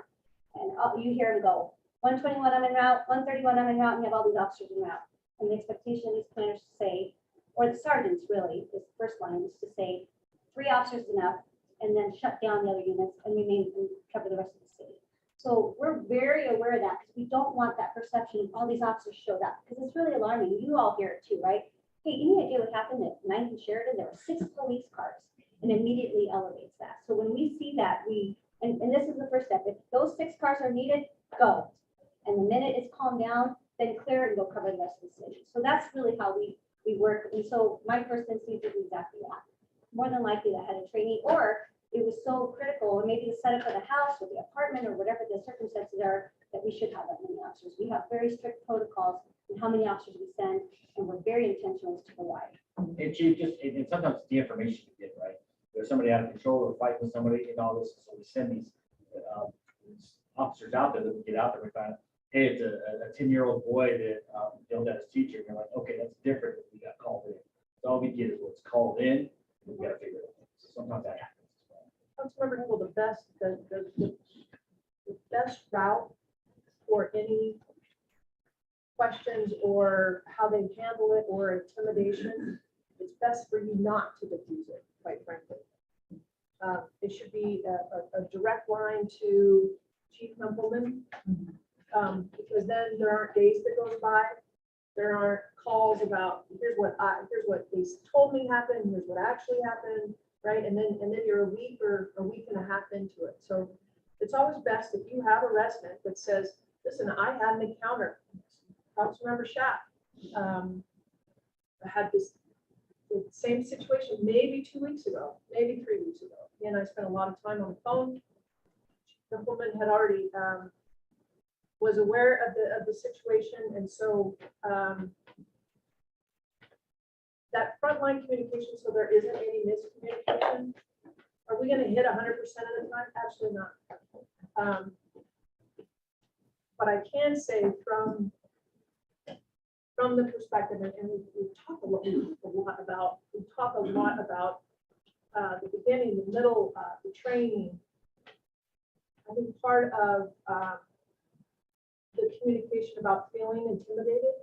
C: And you hear him go, 121, I'm en route, 131, I'm en route, and you have all these officers en route. And the expectation of these planners to say, or the sergeants really, this first line is to say, 3 officers is enough, and then shut down the other units and remain and cover the rest of the city. So we're very aware of that, because we don't want that perception of all these officers showed up, because it's really alarming. You all hear it too, right? Hey, any idea what happened at 9th and Sheridan? There were 6 police cars, and immediately elevates that. So when we see that, and this is the first step. If those 6 cars are needed, go. And the minute it's calmed down, then clear it and go cover the rest of the city. So that's really how we work. And so my first instinct is exactly that. More than likely that had a trainee, or it was so critical, and maybe the setup of the house or the apartment or whatever the circumstances are, that we should have that many officers. We have very strict protocols in how many officers we send, and we're very intentional as to why.
M: And Chief, and sometimes it's the information you get, right? There's somebody out of control or fighting with somebody and all this, so we send these officers out there that we get out there, we find, hey, it's a 10-year-old boy that yelled at his teacher, and you're like, okay, that's different than we got called in. So all we get is what's called in, and we gotta figure it out. So sometimes that happens as well.
D: Councilmember Hill, the best route for any questions or how they handle it or intimidation, it's best for you not to diffuse it, quite frankly. It should be a direct line to Chief Numpelman, because then there aren't days that goes by. There aren't calls about, here's what they told me happened, here's what actually happened, right? And then you're a week or a week and a half into it. So it's always best if you have a resident that says, listen, I had an encounter. Councilmember Schaaf had the same situation maybe 2 weeks ago, maybe 3 weeks ago. He and I spent a lot of time on the phone. The woman had already was aware of the situation, and so that frontline communication, so there isn't any miscommunication. Are we going to hit 100% of the time? Absolutely not. But I can say from the perspective, and we've talked a lot about, the beginning, the middle, the training. I think part of the communication about feeling intimidated,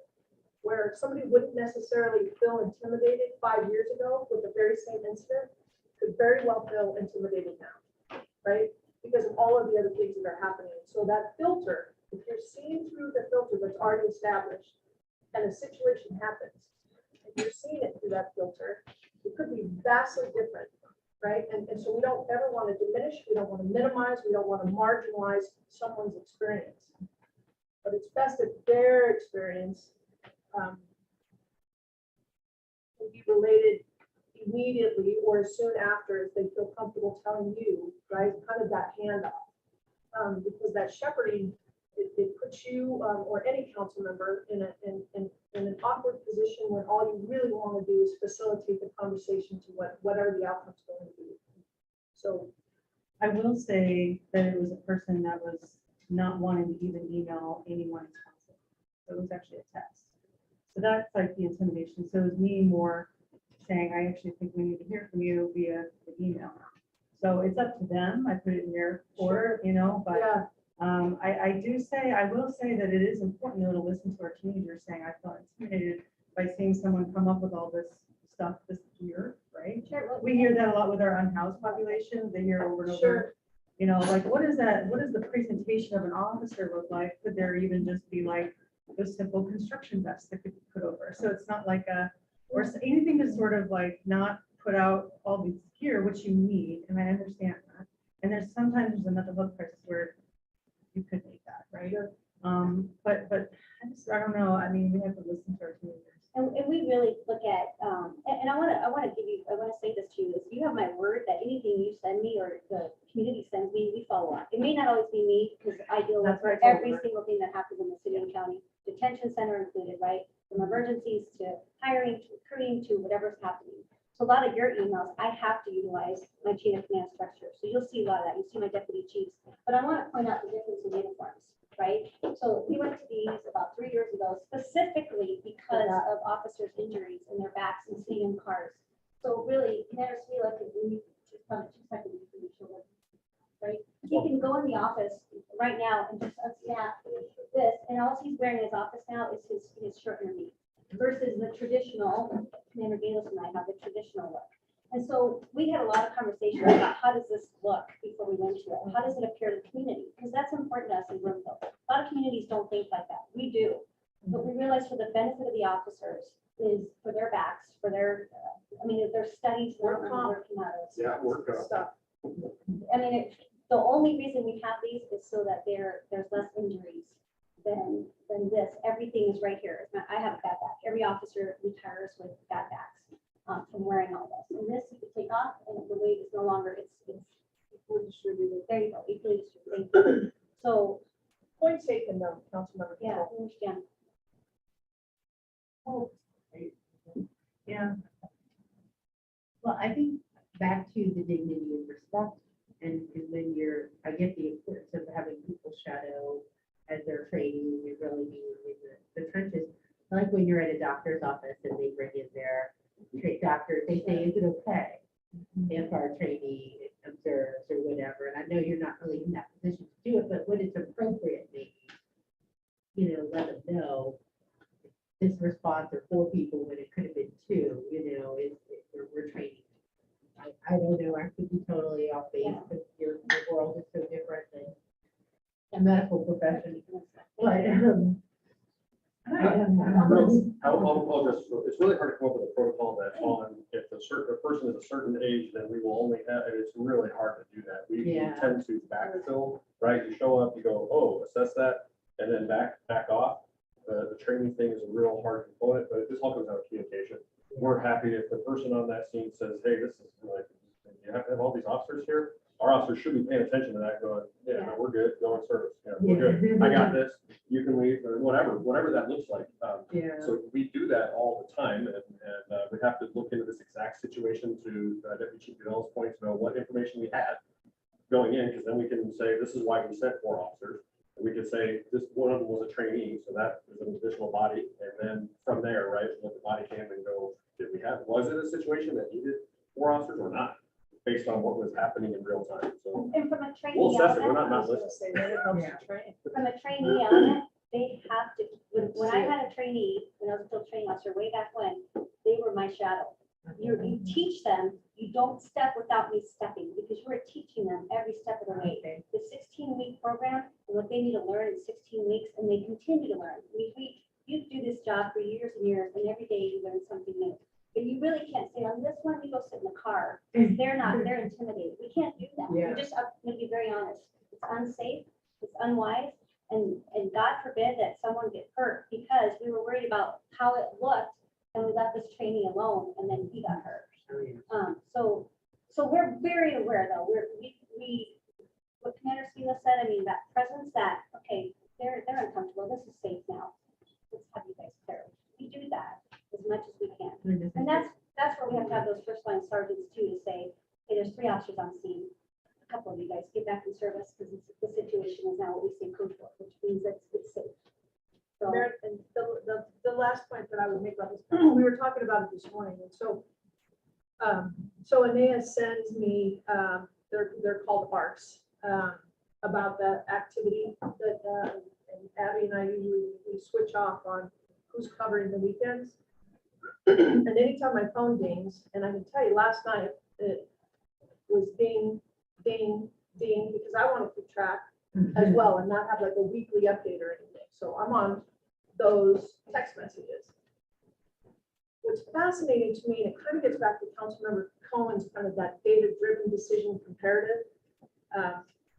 D: where somebody wouldn't necessarily feel intimidated 5 years ago with the very same incident, could very well feel intimidated now, right? Because of all of the other things that are happening. So that filter, if you're seeing through the filter that's already established, and a situation happens, and you're seeing it through that filter, it could be vastly different, right? And so we don't ever want to diminish, we don't want to minimize, we don't want to marginalize someone's experience. But it's best that their experience can be related immediately or as soon after as they feel comfortable telling you, right? Kind of that handoff. Because that shepherding, it puts you or any council member in an awkward position when all you really want to do is facilitate the conversation to whatever the outcome's going to be. So
L: I will say that it was a person that was not wanting to even email anyone in council. So it was actually a text. So that's like the intimidation. So it was me more saying, I actually think we need to hear from you via the email. So it's up to them. I put it in their order, but
D: yeah,
L: I will say that it is important though to listen to our teenagers saying, I felt intimidated by seeing someone come up with all this stuff this year, right?
C: Sure.
L: We hear that a lot with our unhoused population. They hear over and over,
D: sure.
L: like, what is that? What does the presentation of an officer look like? Could there even just be like the simple construction vest that could be put over? So it's not like anything to sort of like not put out all these gear, which you need, and I understand that. And sometimes a mental health crisis where you could make that, right? But I don't know. I mean, we have to listen to our teenagers.
C: And we really look at, and I want to say this to you, is you have my word that anything you send me or the community sends me, we follow up. It may not always be me, because I deal with
L: That's right, I told
C: every
L: her.
C: single thing that happens in the city and county, detention center included, right? From emergencies to hiring, to recruiting, to whatever's happening. So a lot of your emails, I have to utilize my chain of command structure. So you'll see a lot of that. You see my deputy chiefs, but I want to point out the difference in uniforms, right? So we went to these about 3 years ago, specifically because of officers' injuries in their backs and sitting in cars. So really, Commander Smila, could we just come 2 seconds for you, children, right? He can go in the office right now and just unsnap this, and all he's wearing in his office now is his shirt underneath, versus the traditional, Commander Galis and I have the traditional look. And so we had a lot of conversations about how does this look before we went to it? How does it appear to the community? Because that's important to us in Broomfield. A lot of communities don't think like that. We do. But we realize for the benefit of the officers is for their backs, for their, their studies.
D: Work comp.
A: Yeah, work on.
D: Stuff.
C: The only reason we have these is so that there's less injuries than this. Everything is right here. I have a bad back. Every officer retires with bad backs from wearing all this. And this you can take off, and the weight is no longer, it's equally distributed. There you go, equally distributed. Thank you. So,
D: Point taken though, Councilmember.
C: yeah, I understand.
L: Yeah.
N: Well, I think back to the dignity and respect, and when I get the importance of having people shadow as they're training, you're really being in the trenches. I like when you're at a doctor's office and they bring in their doctor, they say, is it okay if our trainee observes or whatever? And I know you're not really in that position to do it, but when it's appropriate, maybe, let them know this response of 4 people when it could have been 2, we're training. I don't know, I could be totally off base because your world is so different than a medical profession. But
A: It's really hard to come up with a protocol that if a person is a certain age, then we will only have, and it's really hard to do that. We tend to backfill, right? You show up, you go, oh, assess that, and then back off. The training thing is a real hard component, but this all comes out of communication. We're happy if the person on that scene says, hey, this is like, you have to have all these officers here. Our officers should be paying attention to that, going, yeah, no, we're good, go in service. We're good. I got this. You can leave, or whatever that looks like. So we do that all the time, and we have to look into this exact situation to Deputy Chief Goodell's point to know what information we had. going in, because then we can say, this is why we sent 4 officers. And we could say, this one of them was a trainee, so that is an additional body, and then from there, right, look at body cam and go, was it a situation that needed 4 officers or not? Based on what was happening in real time, so
C: And from a
A: we'll
C: trainee
A: assess it, we're
C: element,
A: not
D: I was gonna
A: listening.
D: say that it helps to train.
C: from a trainee element, they have to, when I had a trainee, when I was a field training officer way back when, they were my shadow. You teach them, you don't step without me stepping, because you are teaching them every step of the way. The 16-week program, and what they need to learn in 16 weeks, and they continue to learn. You do this job for years and years, and every day you learn something new. But you really can't say, on this one, we go sit in the car, because they're intimidated. We can't do that.
D: Yeah.
C: I'm gonna be very honest. It's unsafe, it's unwise, and God forbid that someone get hurt because we were worried about how it looked, and we left this trainee alone, and then he got hurt. So we're very aware, though, what Commander Stila said, I mean, that presence that, okay, they're uncomfortable, this is safe now. Let's have you guys clear. We do that as much as we can. And that's where we have to have those first line sergeants too, to say, hey, there's 3 officers on scene. A couple of you guys get back in service, because the situation is now what we say code for, which means that it's safe. So,
D: And the last point that I would make about this, we were talking about it this morning, and so Anea sends me, they're called ARCs, about the activity that, and Abby and I usually, we switch off on who's covering the weekends. And anytime my phone dings, and I can tell you, last night, it was ding, ding, ding, because I want to keep track as well and not have like a weekly update or anything. So I'm on those text messages. What's fascinating to me, and it kind of gets back to Councilmember Cohen's kind of that data-driven decision comparative.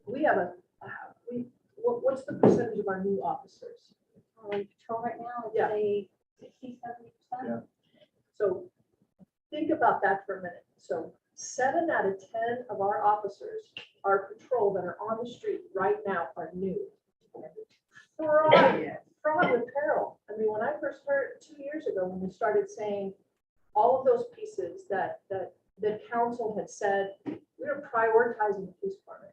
D: We have what's the percentage of our new officers?
C: patrol right now,
D: Yeah.
C: I'd say 60-70%.
D: So think about that for a minute. So 7 out of 10 of our officers are patrol that are on the street right now are new. Fraud with peril. I mean, when I first heard 2 years ago, when we started saying all of those pieces that the council had said, we are prioritizing the police department.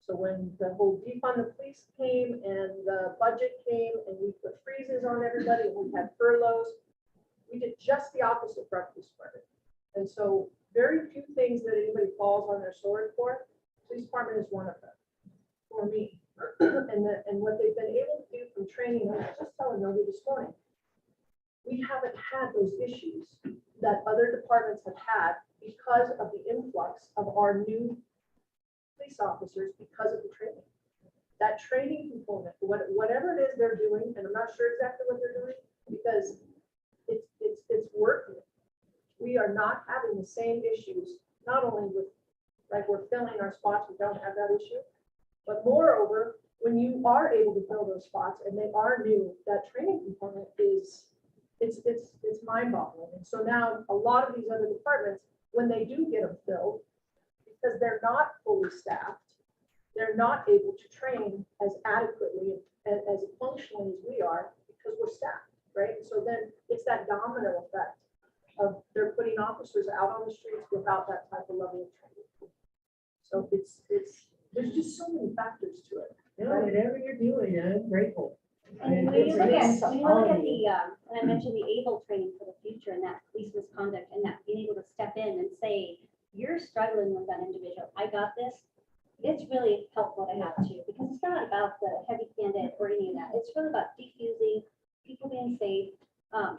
D: So when the whole defund the police came and the budget came and we put freezes on everybody and we had furloughs, we did just the opposite for our police department. And so very few things that anybody falls on their sword for, police department is one of them for me. And what they've been able to do from training, I was just telling Novi this morning, we haven't had those issues that other departments have had because of the influx of our new police officers because of the training. That training component, whatever it is they're doing, and I'm not sure exactly what they're doing, because it's working. We are not having the same issues, not only with, like, we're filling our spots, we don't have that issue, but moreover, when you are able to fill those spots and they are new, that training component is, it's mind-boggling. And so now a lot of these other departments, when they do get them filled, because they're not fully staffed, they're not able to train as adequately and as functionally as we are because we're staffed, right? So then it's that domino effect of they're putting officers out on the streets without that type of level of training. So there's just so many factors to it.
N: No, whatever you're doing, I'm grateful.
C: And when you
N: It's
C: look at,
N: amazing.
C: when you look at the, when I mentioned the ABLE training for the future and that police misconduct and that being able to step in and say, you're struggling with that individual, I got this. It's really helpful to have too, because it's not about the heavy handed or any of that. It's really about defusing, people being safe.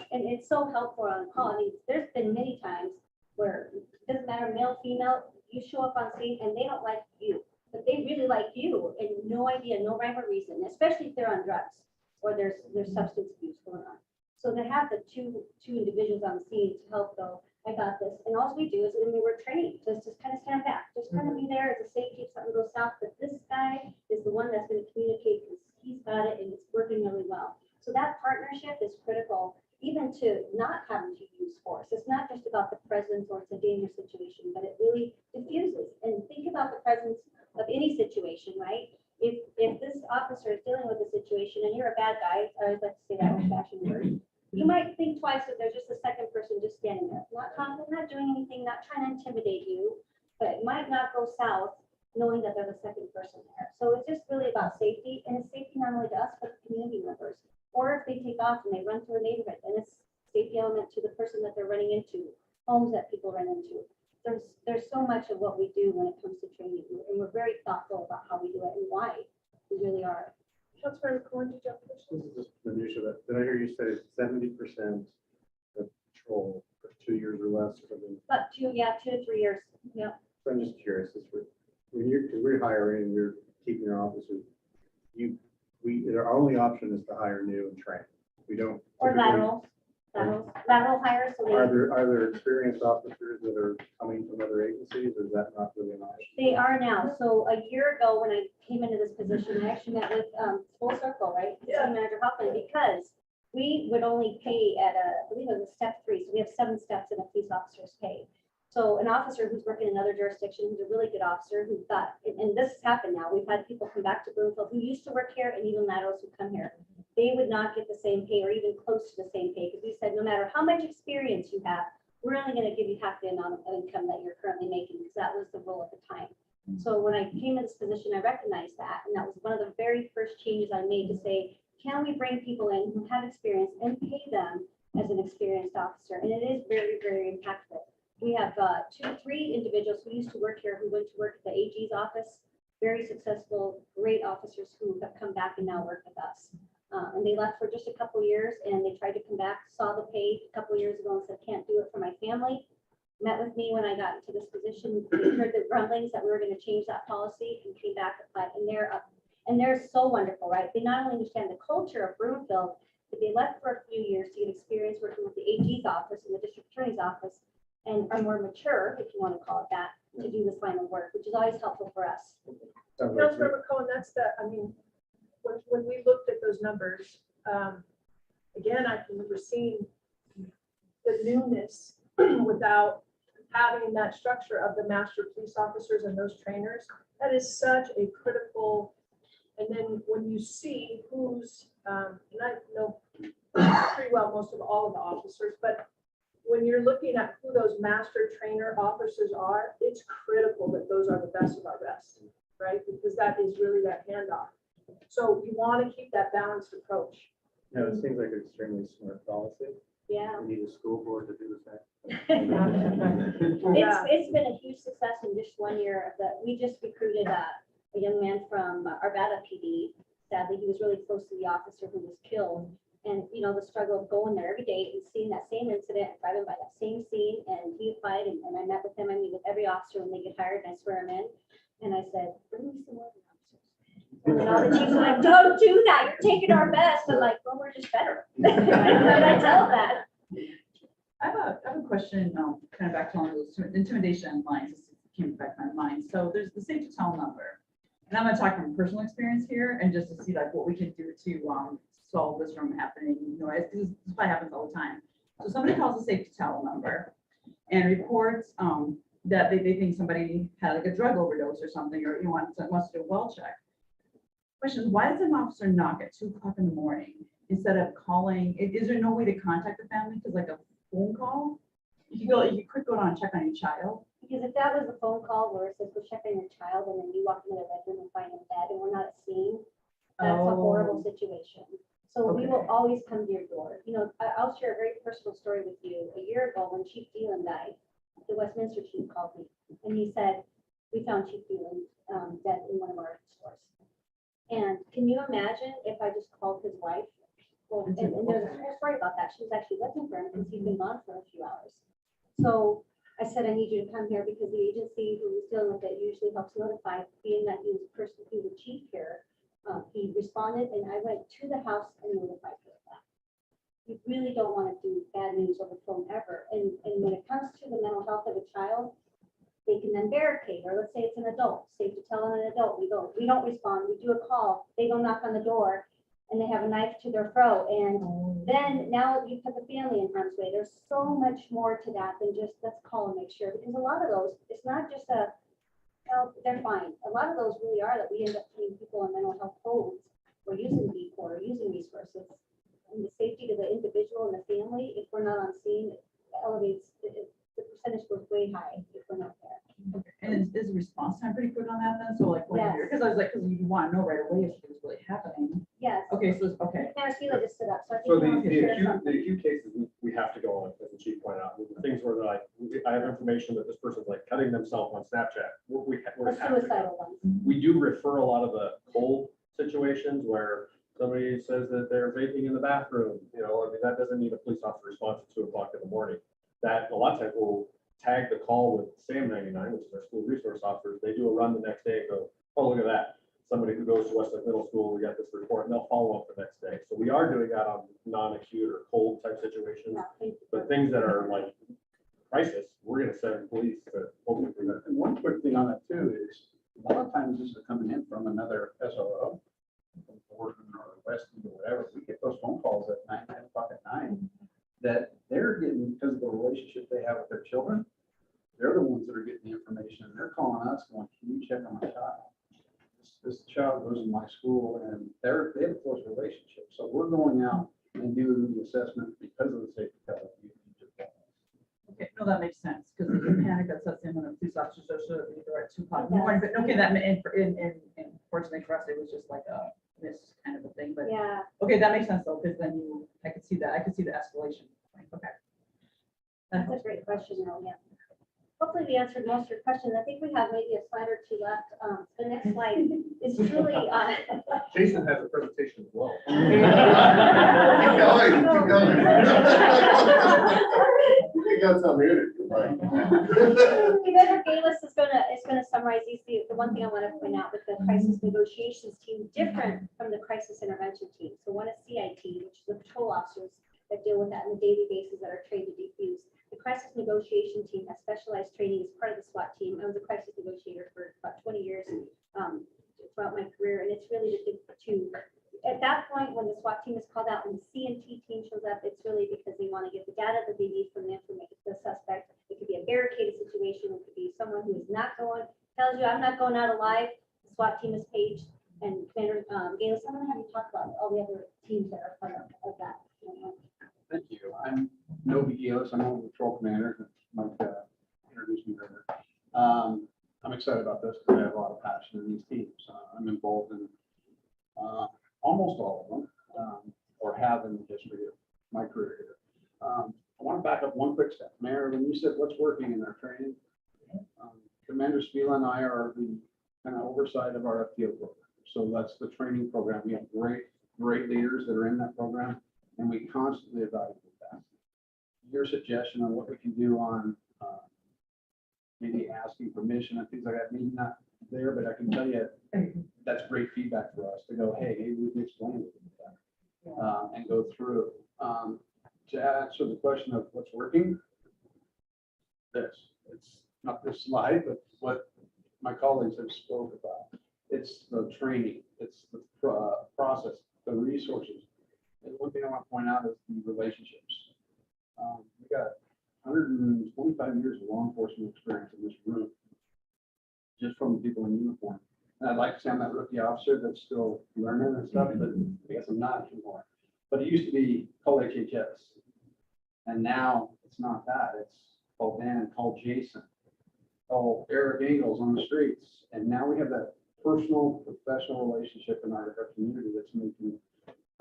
C: And it's so helpful on call. I mean, there's been many times where it doesn't matter, male, female, you show up on scene and they don't like you, but they really like you and no idea, no rhyme or reason, especially if they're on drugs or there's substance abuse going on. So to have the two individuals on the scene to help go, I got this. And all we do is when we were trained, just kind of stand back, just kind of be there as a safety if something goes south. But this guy is the one that's going to communicate because he's got it and it's working really well. So that partnership is critical, even to not having to use force. It's not just about the presence or it's a dangerous situation, but it really diffuses. And think about the presence of any situation, right? If this officer is dealing with a situation and you're a bad guy, I always like to say that old-fashioned word, you might think twice if there's just a second person just standing there, not talking, not doing anything, not trying to intimidate you, but it might not go south knowing that they're the second person there. So it's just really about safety, and it's safety not only to us, but the community members. Or if they take off and they run through a neighborhood, then it's safety element to the person that they're running into, homes that people run into. There's so much of what we do when it comes to training, and we're very thoughtful about how we do it and why we really are.
D: Councilmember Cohen, did you have a question?
J: This is just minutia, but did I hear you say 70% of patrol for 2 years or less or something?
C: But 2 to 3 years, yeah.
J: So I'm just curious, when you're, because we're hiring, we're keeping our officers, our only option is to hire new and train. We don't.
C: Or
J: typically-
C: lateral hires, so
J: Are
C: they,
J: there experienced officers that are coming from other agencies, or is that not really an option?
C: they are now. So a year ago, when I came into this position, I actually met with, Full Circle, right?
D: Yeah.
C: City Manager Hoffman, because we would only pay at I believe it was step 3, so we have 7 steps in a police officer's pay. So an officer who's working in another jurisdiction, who's a really good officer, who thought, and this has happened now, we've had people come back to Broomfield who used to work here, and even laterals who come here. They would not get the same pay or even close to the same pay, because we said, no matter how much experience you have, we're only gonna give you half the amount of income that you're currently making, because that was the rule at the time. So when I came in this position, I recognized that, and that was one of the very first changes I made to say, can we bring people in who have experience and pay them as an experienced officer? And it is very, very impactful. We have 3 individuals who used to work here, who went to work at the AG's office, very successful, great officers who have come back and now work with us. And they left for just a couple years, and they tried to come back, saw the pay a couple years ago and said, can't do it for my family. Met with me when I got into this position, they heard the rumblings that we were gonna change that policy, and came back, applied, and they're up. And they're so wonderful, right? They not only understand the culture of Broomfield, but they left for a few years to get experience working with the AG's office and the district attorney's office, and are more mature, if you want to call it that, to do this line of work, which is always helpful for us.
J: Sounds like we-
D: Councilmember Cohen, when we looked at those numbers, again, I can remember seeing the newness without having that structure of the master police officers and those trainers. That is such a critical, and then when you see who's, and I know pretty well most of all of the officers, but when you're looking at who those master trainer officers are, it's critical that those are the best of our best, right? Because that is really that handoff. So you want to keep that balanced approach.
J: Yeah, it seems like an extremely smart policy.
C: Yeah.
J: We need a school board to do the same.
C: It's been a huge success in just 1 year that we just recruited a young man from Arvada PD. Sadly, he was really close to the officer who was killed. And, you know, the struggle of going there every day and seeing that same incident, driving by that same scene, and he applied, and I met with him. I meet with every officer when they get hired, and I swear him in. And I said, bring me some more officers. And all the chiefs are like, don't do that, you're taking our best. I'm like, well, we're just better. And I tell them that.
E: I have a question, kind of back to one of those intimidation lines, this came back to my mind. So there's the safe to tell number. And I'm gonna talk from personal experience here and just to see like what we can do to solve this from happening, you know, this probably happens all the time. So somebody calls a safe to tell number and reports that they think somebody had like a drug overdose or something, or you wants to do a well check. Question is, why does an officer knock at 2 o'clock in the morning instead of calling? Is there no way to contact the family? Because like a phone call, you could go down and check on your child.
C: Because if that was a phone call where it says, go check on your child, and then you walk into their bedroom and find them dead, and we're not at scene, that's a horrible situation. So we will always come to your door. You know, I'll share a very personal story with you. A year ago, when Chief Phelan died, the Westminster chief called me, and he said, we found Chief Phelan dead in one of our stores. And can you imagine if I just called his wife? Well, and there's a whole story about that. She was actually looking for him because he'd been gone for a few hours. So I said, I need you to come here because the agency who was dealing with it usually helps notify, being that he was the chief here. He responded, and I went to the house and notified her of that. You really don't want to do bad news over the phone ever. And when it comes to the mental health of a child, they can then barricade, or let's say it's an adult, safe to tell an adult, we don't respond, we do a call, they go knock on the door, and they have a knife to their throat, and then now you put the family in harm's way. There's so much more to that than just let's call and make sure, because a lot of those, it's not just a, well, they're fine. A lot of those really are that we end up putting people in mental health holds or using VCOR or using resources. And the safety to the individual and the family, if we're not on scene, it elevates, the percentage goes way high if we're not there.
E: And is the response time pretty quick on that then, so like,
C: Yes.
E: because I was like, because you want to know right away if something's really happening.
C: Yes.
E: Okay, so, okay.
C: Commander Spila just stood up, so I think.
A: So
C: he wants to share something.
A: the acute cases, we have to go on, as the chief pointed out, the things where they're like, I have information that this person's like cutting themselves on Snapchat. We're
C: The
A: have to go.
C: suicidal ones.
A: We do refer a lot of the cold situations where somebody says that they're vaping in the bathroom, you know, I mean, that doesn't need a police officer response at 2 o'clock in the morning. That, a lot of times we'll tag the call with SAM 99, which is our school resource officers. They do a run the next day and go, oh, look at that. Somebody who goes to Westlake Middle School, we got this report, and they'll follow up the next day. So we are doing that on non-acute or cold type situations,
C: Yeah, thank you.
A: but things that are like crisis, we're gonna send police to hopefully prevent.
J: And one quick thing on that too is, a lot of times this is coming in from another SRO, from Borden or Weston or whatever, we get those phone calls at 9 o'clock at night, that they're getting, because of the relationship they have with their children, they're the ones that are getting the information, and they're calling us going, can you check on my child? This child goes in my school, and they have a close relationship, so we're going out and doing the assessment because of the safety of you.
E: Okay, no, that makes sense, because the panic that sets in when the police officers are sort of either at 2 o'clock in the morning, but okay, that, and fortunately for us, it was just like a this kind of a thing, but,
C: Yeah,
E: okay, that makes sense though, because then I could see that, I could see the escalation. Okay.
C: that's a great question, though, yeah. Hopefully we answered most of your questions. I think we have maybe a slide or two left. The next slide is truly,
A: Jason has a presentation as well.
J: Keep going, keep going. We got some here.
C: Commander Galis is gonna summarize these. The one thing I want to point out with the crisis negotiations team, different from the crisis intervention team. So one is CIT, which is the patrol officers that deal with that on a daily basis that are trained to defuse. The crisis negotiation team has specialized training as part of the SWAT team. I was a crisis negotiator for about 20 years throughout my career, and it's really at that point when the SWAT team is called out and the CNT team shows up, it's really because they want to get the data that they need from the information, the suspect. It could be a barricaded situation. It could be someone who is not tells you I'm not going out alive. The SWAT team is paged, and Commander Galis, I'm going to have you talk about all the other teams that are part of that.
J: Thank you. I'm Novi Gillis. I'm on the patrol commander. Mike introduced me earlier. I'm excited about this because I have a lot of passion in these teams. I'm involved in almost all of them, or have in the history of my career here. I want to back up one quick step. Mayor, when you said what's working in our training, Commander Spila and I are the kind of oversight of our FTO program. So that's the training program. We have great leaders that are in that program, and we constantly evaluate that. Your suggestion on what we can do on maybe asking permission and things like that, maybe not there, but I can tell you that's great feedback for us to go, hey, maybe we can explain it better, and go through. To answer the question of what's working, it's not this slide, but what my colleagues have spoke about. It's the training, it's the process, the resources. And one thing I want to point out is the relationships. We got 125 years of law enforcement experience in this room, just from the people in uniform. And I'd like to say I'm that rookie officer that's still learning and stuff, but I guess I'm not anymore. But it used to be called HHS. And now it's not that. It's called Dan, called Jason, called Eric Engels on the streets. And now we have that personal, professional relationship in our community that's making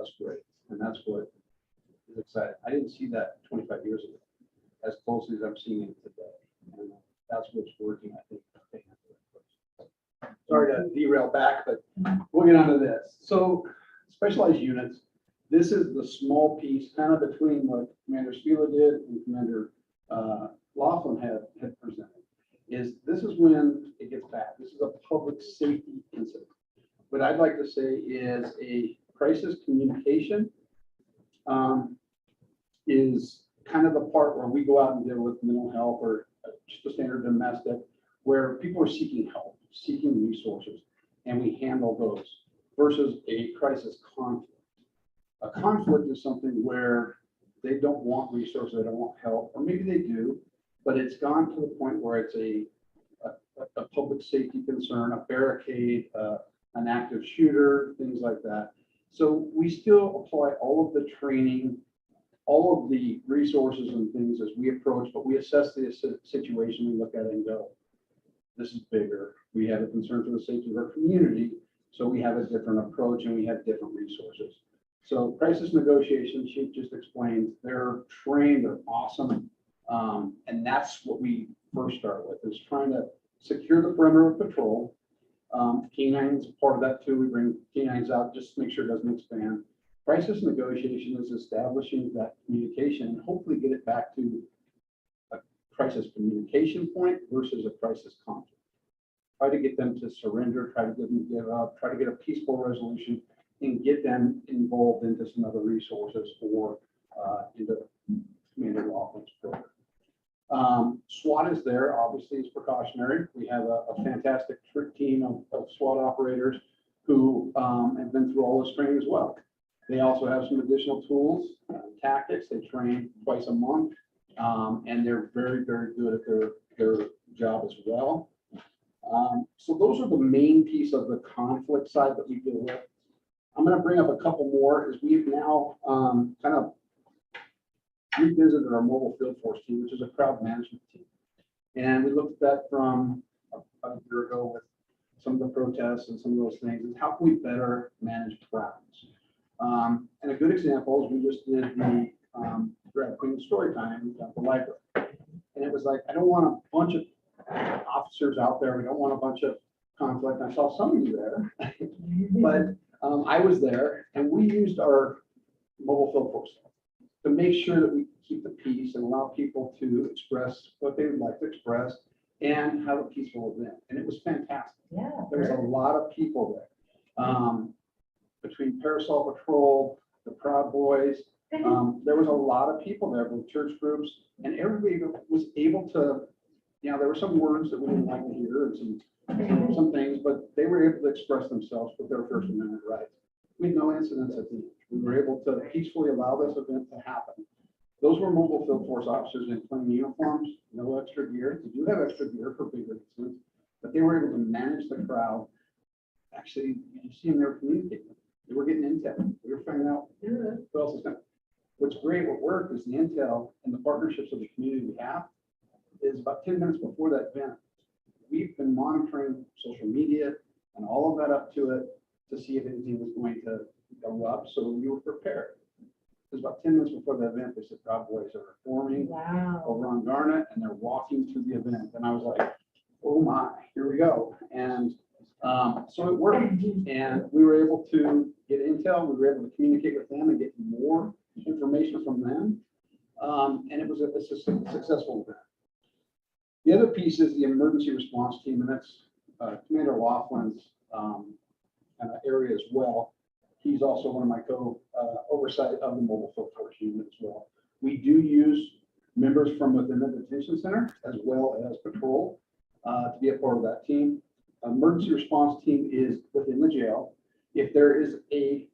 J: us great. And that's what is exciting. I didn't see that 25 years ago as closely as I'm seeing it today. And that's what's working, I think. Sorry to derail back, but we'll get onto this. So specialized units, this is the small piece kind of between what Commander Spila did and Commander Laughlin had presented. This is when it gets bad. This is a public safety incident. What I'd like to say is a crisis communication is kind of the part where we go out and deal with mental health or just a standard domestic, where people are seeking help, seeking resources, and we handle those versus a crisis conflict. A conflict is something where they don't want resources, they don't want help, or maybe they do, but it's gone to the point where it's a public safety concern, a barricade, an active shooter, things like that. So we still apply all of the training, all of the resources and things as we approach, but we assess the situation, we look at it and go, this is bigger. We have a concern for the safety of our community, so we have a different approach and we have different resources. So crisis negotiations, Chief just explained, they're trained, they're awesome. And that's what we first start with, is trying to secure the perimeter of patrol. Canines, part of that too, we bring canines out just to make sure it doesn't expand. Crisis negotiation is establishing that communication and hopefully get it back to a crisis communication point versus a crisis conflict. Try to get them to surrender, try to get them to give up, try to get a peaceful resolution and get them involved into some other resources or into Commander Laughlin's program. SWAT is there, obviously it's precautionary. We have a fantastic team of SWAT operators who have been through all this training as well. They also have some additional tools, tactics. They train twice a month, and they're very, very good at their job as well. So those are the main piece of the conflict side that we deal with. I'm going to bring up a couple more as we've now kind of revisited our mobile field force team, which is a crowd management team. And we looked at that from a year ago with some of the protests and some of those things, and how can we better manage crowds? And a good example is we just did the drag queen story time at the library. And it was like, I don't want a bunch of officers out there. We don't want a bunch of conflict. I saw some of you there, but I was there and we used our mobile field force to make sure that we keep the peace and allow people to express what they would like to express and have a peaceful event. And it was fantastic.
N: Yeah.
J: There was a lot of people there. Between Parasol Patrol, the Proud Boys, there was a lot of people there with church groups, and everybody was able to, there were some words that we didn't like to hear and some things, but they were able to express themselves with their First Amendment rights. We had no incidents at the end. We were able to peacefully allow this event to happen. Those were mobile field force officers in plain uniforms, no extra gear. They do have extra gear for bigger incidents, but they were able to manage the crowd. Actually, you see them there communicating. They were getting intel. We were finding out who else is going to. What's great, what worked is the intel and the partnerships of the community we have is about 10 minutes before that event. We've been monitoring social media and all of that up to it to see if anything was going to erupt, so we were prepared. It was about 10 minutes before the event, they said Proud Boys are forming over on Garnet, and they're walking to the event. And I was like, oh my, here we go. And so it worked. And we were able to get intel, we were able to communicate with them and get more information from them. And it was a successful event. The other piece is the emergency response team, and that's Commander Laughlin's kind of area as well. He's also one of my oversight of the mobile field force unit as well. We do use members from within the detention center as well as patrol to be a part of that team. Emergency response team is within the jail. If there is a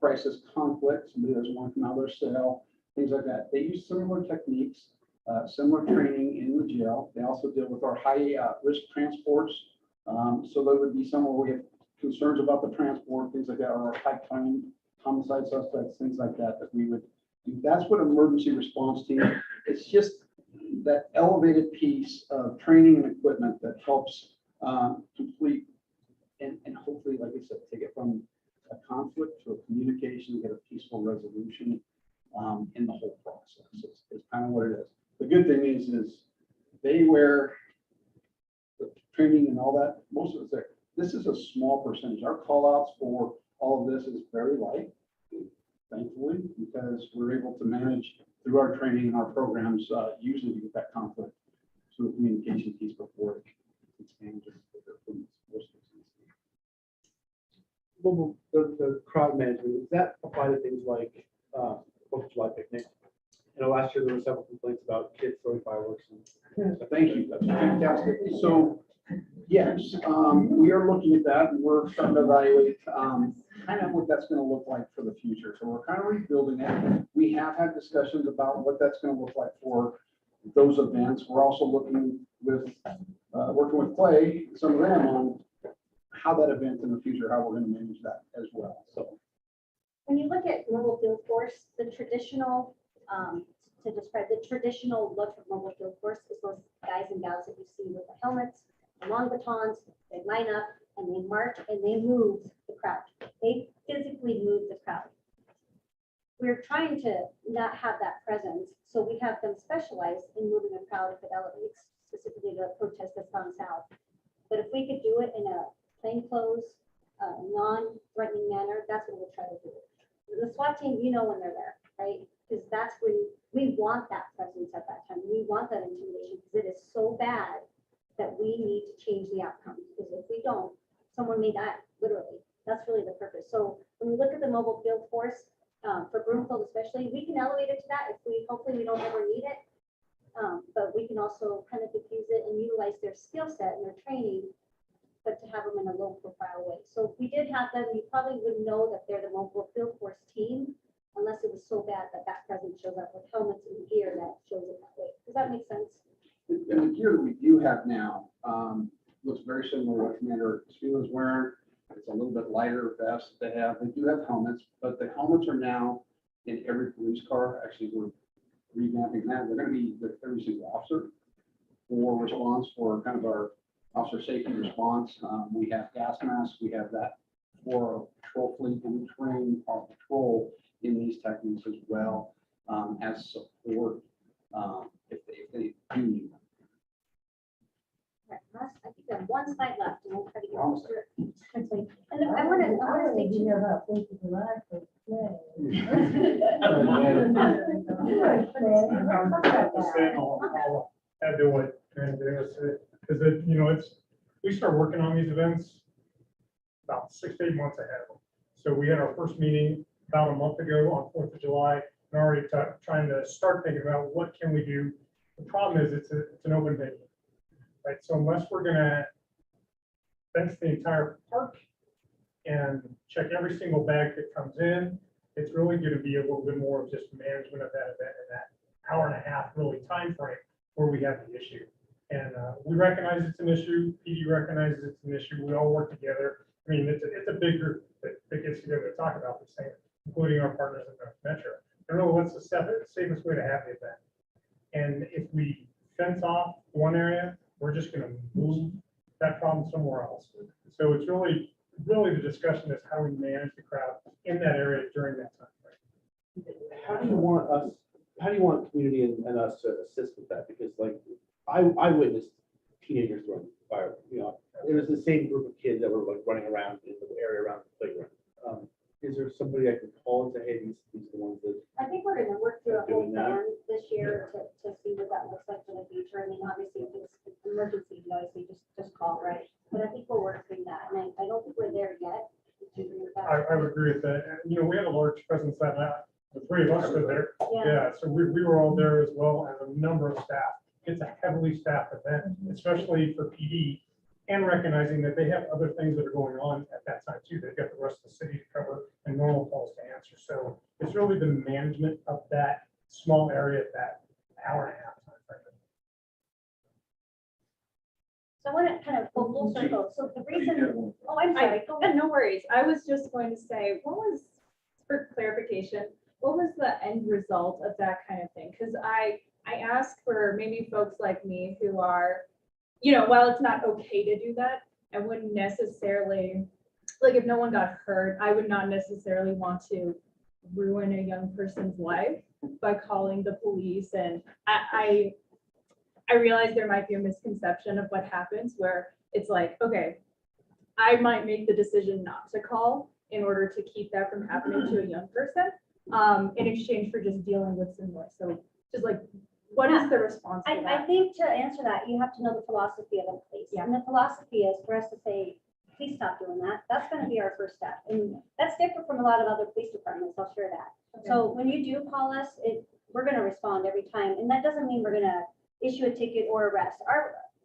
J: crisis conflict, somebody doesn't want to come out of their cell, things like that, they use similar techniques, similar training in the jail. They also deal with our high risk transports. So there would be somewhere we have concerns about the transport, things like that, or high crime, homicide suspects, things like that, that we would do. That's what emergency response team, it's just that elevated piece of training and equipment that helps complete and hopefully, like I said, take it from a conflict to a communication, get a peaceful resolution in the whole process. It's kind of what it is. The good thing is they wear the training and all that, most of it's there. This is a small percentage. Our call outs for all of this is very light, thankfully, because we're able to manage through our training and our programs, usually to get that conflict through a communication piece before it expands.
G: The crowd management, does that apply to things like Fourth of July picnic? Last year there were several complaints about kids throwing fireworks.
J: Thank you. That's fantastic. So, yes, we are looking at that, and we're starting to evaluate kind of what that's going to look like for the future. So we're kind of rebuilding it. We have had discussions about what that's going to look like for those events. We're also looking with working with Clay, some of them on how that event in the future, how we're going to manage that as well. So
C: When you look at mobile field force, the traditional, to describe the traditional look of mobile field force is those guys and gals that you see with the helmets long batons, they line up and they march and they move the crowd. They physically move the crowd. We're trying to not have that presence, so we have them specialize in moving the crowd if it elevates, specifically the protest that's gone south. But if we could do it in a plainclothes, non-threatening manner, that's what we'll try to do. The SWAT team, you know when they're there, right? Because that's when we want that presence at that time. We want that intimidation because it is so bad that we need to change the outcome. Because if we don't, someone may die, literally. That's really the purpose. So when we look at the mobile field force, for Broomfield especially, we can elevate it to that if we, hopefully we don't ever need it. But we can also kind of diffuse it and utilize their skill set and their training, but to have them in a low profile way. So if we did have them, you probably wouldn't know that they're the mobile field force team unless it was so bad that that presence shows up with helmets and gear that shows it that way. Does that make sense?
J: And the gear that we do have now, looks very similar to what Commander Steele is wearing. It's a little bit lighter vest they have. They do have helmets, but the helmets are now in every police car. Actually, we're revamping that. They're gonna be with every single officer for response, for kind of our officer safety response. We have gas masks, we have that for our patrol fleet, and we train our patrol in these techniques as well, as support, if they do need them.
C: Right, last, I think I have one slide left and we'll try to get
J: Almost
C: through it. quickly. And then I want to say to
N: about Fourth of July for
O: I'll add to what Aaron Davis said, because it, you know, we start working on these events about 6 to 8 months ahead of them. So we had our first meeting about a month ago on 4th of July, and already trying to start thinking about what can we do. The problem is it's an open venue, right? So unless we're gonna fence the entire park and check every single bag that comes in, it's really gonna be a little bit more of just management of that event in that hour and a half really time frame where we have the issue. And we recognize it's an issue, PD recognizes it's an issue, we all work together. I mean, it's a big group that gets together to talk about this thing, including our partners in North Metro. And really, what's the safest way to have the event? And if we fence off one area, we're just gonna move that problem somewhere else. So it's really the discussion is how we manage the crowd in that area during that time frame.
G: How do you want community and us to assist with that? Because like, I witnessed teenagers throwing fire, you know, it was the same group of kids that were like running around in the area around the playground. Is there somebody I can call and say, hey, these are the ones that?
C: I think we're gonna work through a whole
G: Doing that?
C: plan this year to see what that looks like for the future. I mean, obviously, if it's an emergency, you obviously just call, right? But I think we'll work through that, and I don't think we're there yet. Do you agree with that?
O: I would agree with that. And, you know, we have a large presence that night. The three of us were there.
C: Yeah.
O: Yeah, so we were all there as well as a number of staff. It's a heavily staffed event, especially for PD, and recognizing that they have other things that are going on at that time too. They've got the rest of the city to cover and normal calls to answer. So it's really the management of that small area at that hour and a half time frame.
C: So I want to kind of go full circle. So the reason, oh, I'm sorry, go ahead.
I: No worries. I was just going to say, what was, for clarification, what was the end result of that kind of thing? Because I ask for maybe folks like me who are, you know, while it's not okay to do that, I wouldn't necessarily, like if no one got hurt, I would not necessarily want to ruin a young person's life by calling the police. And I realize there might be a misconception of what happens where it's like, okay, I might make the decision not to call in order to keep that from happening to a young person, in exchange for just dealing with some more. So just like, what is the response to
C: I
I: that?
C: think to answer that, you have to know the philosophy of the police.
I: Yeah.
C: And the philosophy is for us to say, please stop doing that. That's gonna be our first step. And that's different from a lot of other police departments, I'll share that. So when you do call us, we're gonna respond every time. And that doesn't mean we're gonna issue a ticket or arrest.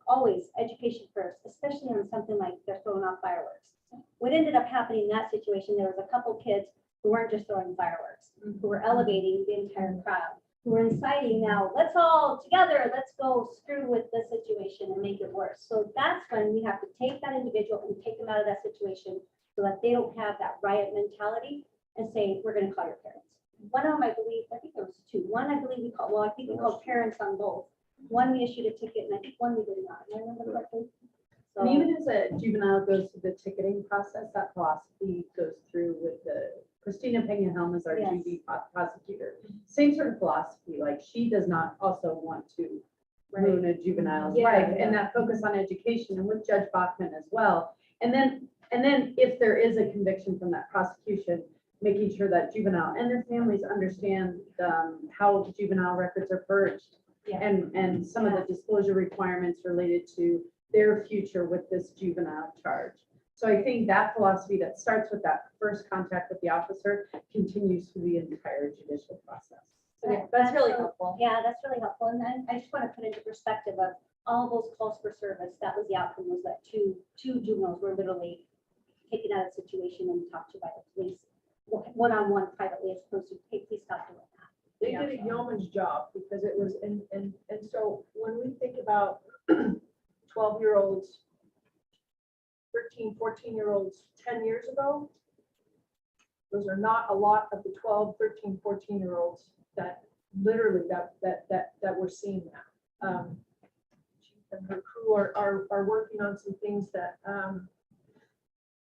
C: Always education first, especially on something like they're throwing off fireworks. What ended up happening in that situation, there was a couple kids who weren't just throwing fireworks, who were elevating the entire crowd, who were inciting now, let's all together, let's go screw with the situation and make it worse. So that's when we have to take that individual and take them out of that situation so that they don't have that riot mentality and say, we're gonna call your parents. One of them, I believe, I think there was two. One, I believe we called, well, I think we called parents on both. One, we issued a ticket, and I think one we did not. Am I remember correctly? So,
L: And even as a juvenile goes through the ticketing process, that philosophy goes through with Christina Pena-Helm is our
C: Yes.
L: GV prosecutor. Same sort of philosophy, like she does not also want to ruin a juvenile's
D: Yeah,
L: life,
D: yeah.
L: and that focus on education, and with Judge Bachman as well. And then if there is a conviction from that prosecution, making sure that juvenile and their families understand how juvenile records are purged.
C: Yeah.
L: And some of the disclosure requirements related to their future with this juvenile charge. So I think that philosophy that starts with that first contact with the officer continues through the entire judicial process.
C: so
I: That's really
C: so-
I: helpful.
C: Yeah, that's really helpful. And then I just want to put into perspective of all those calls for service, that was the outcome, was that two juveniles were literally taken out of the situation and talked to by the police, one-on-one privately, as opposed to, hey, please stop doing that.
D: They did a yeoman's job because it was, and so when we think about 12-year-olds, 13, 14-year-olds 10 years ago, those are not a lot of the 12, 13, 14-year-olds that literally that we're seeing now. And her crew are working on some things that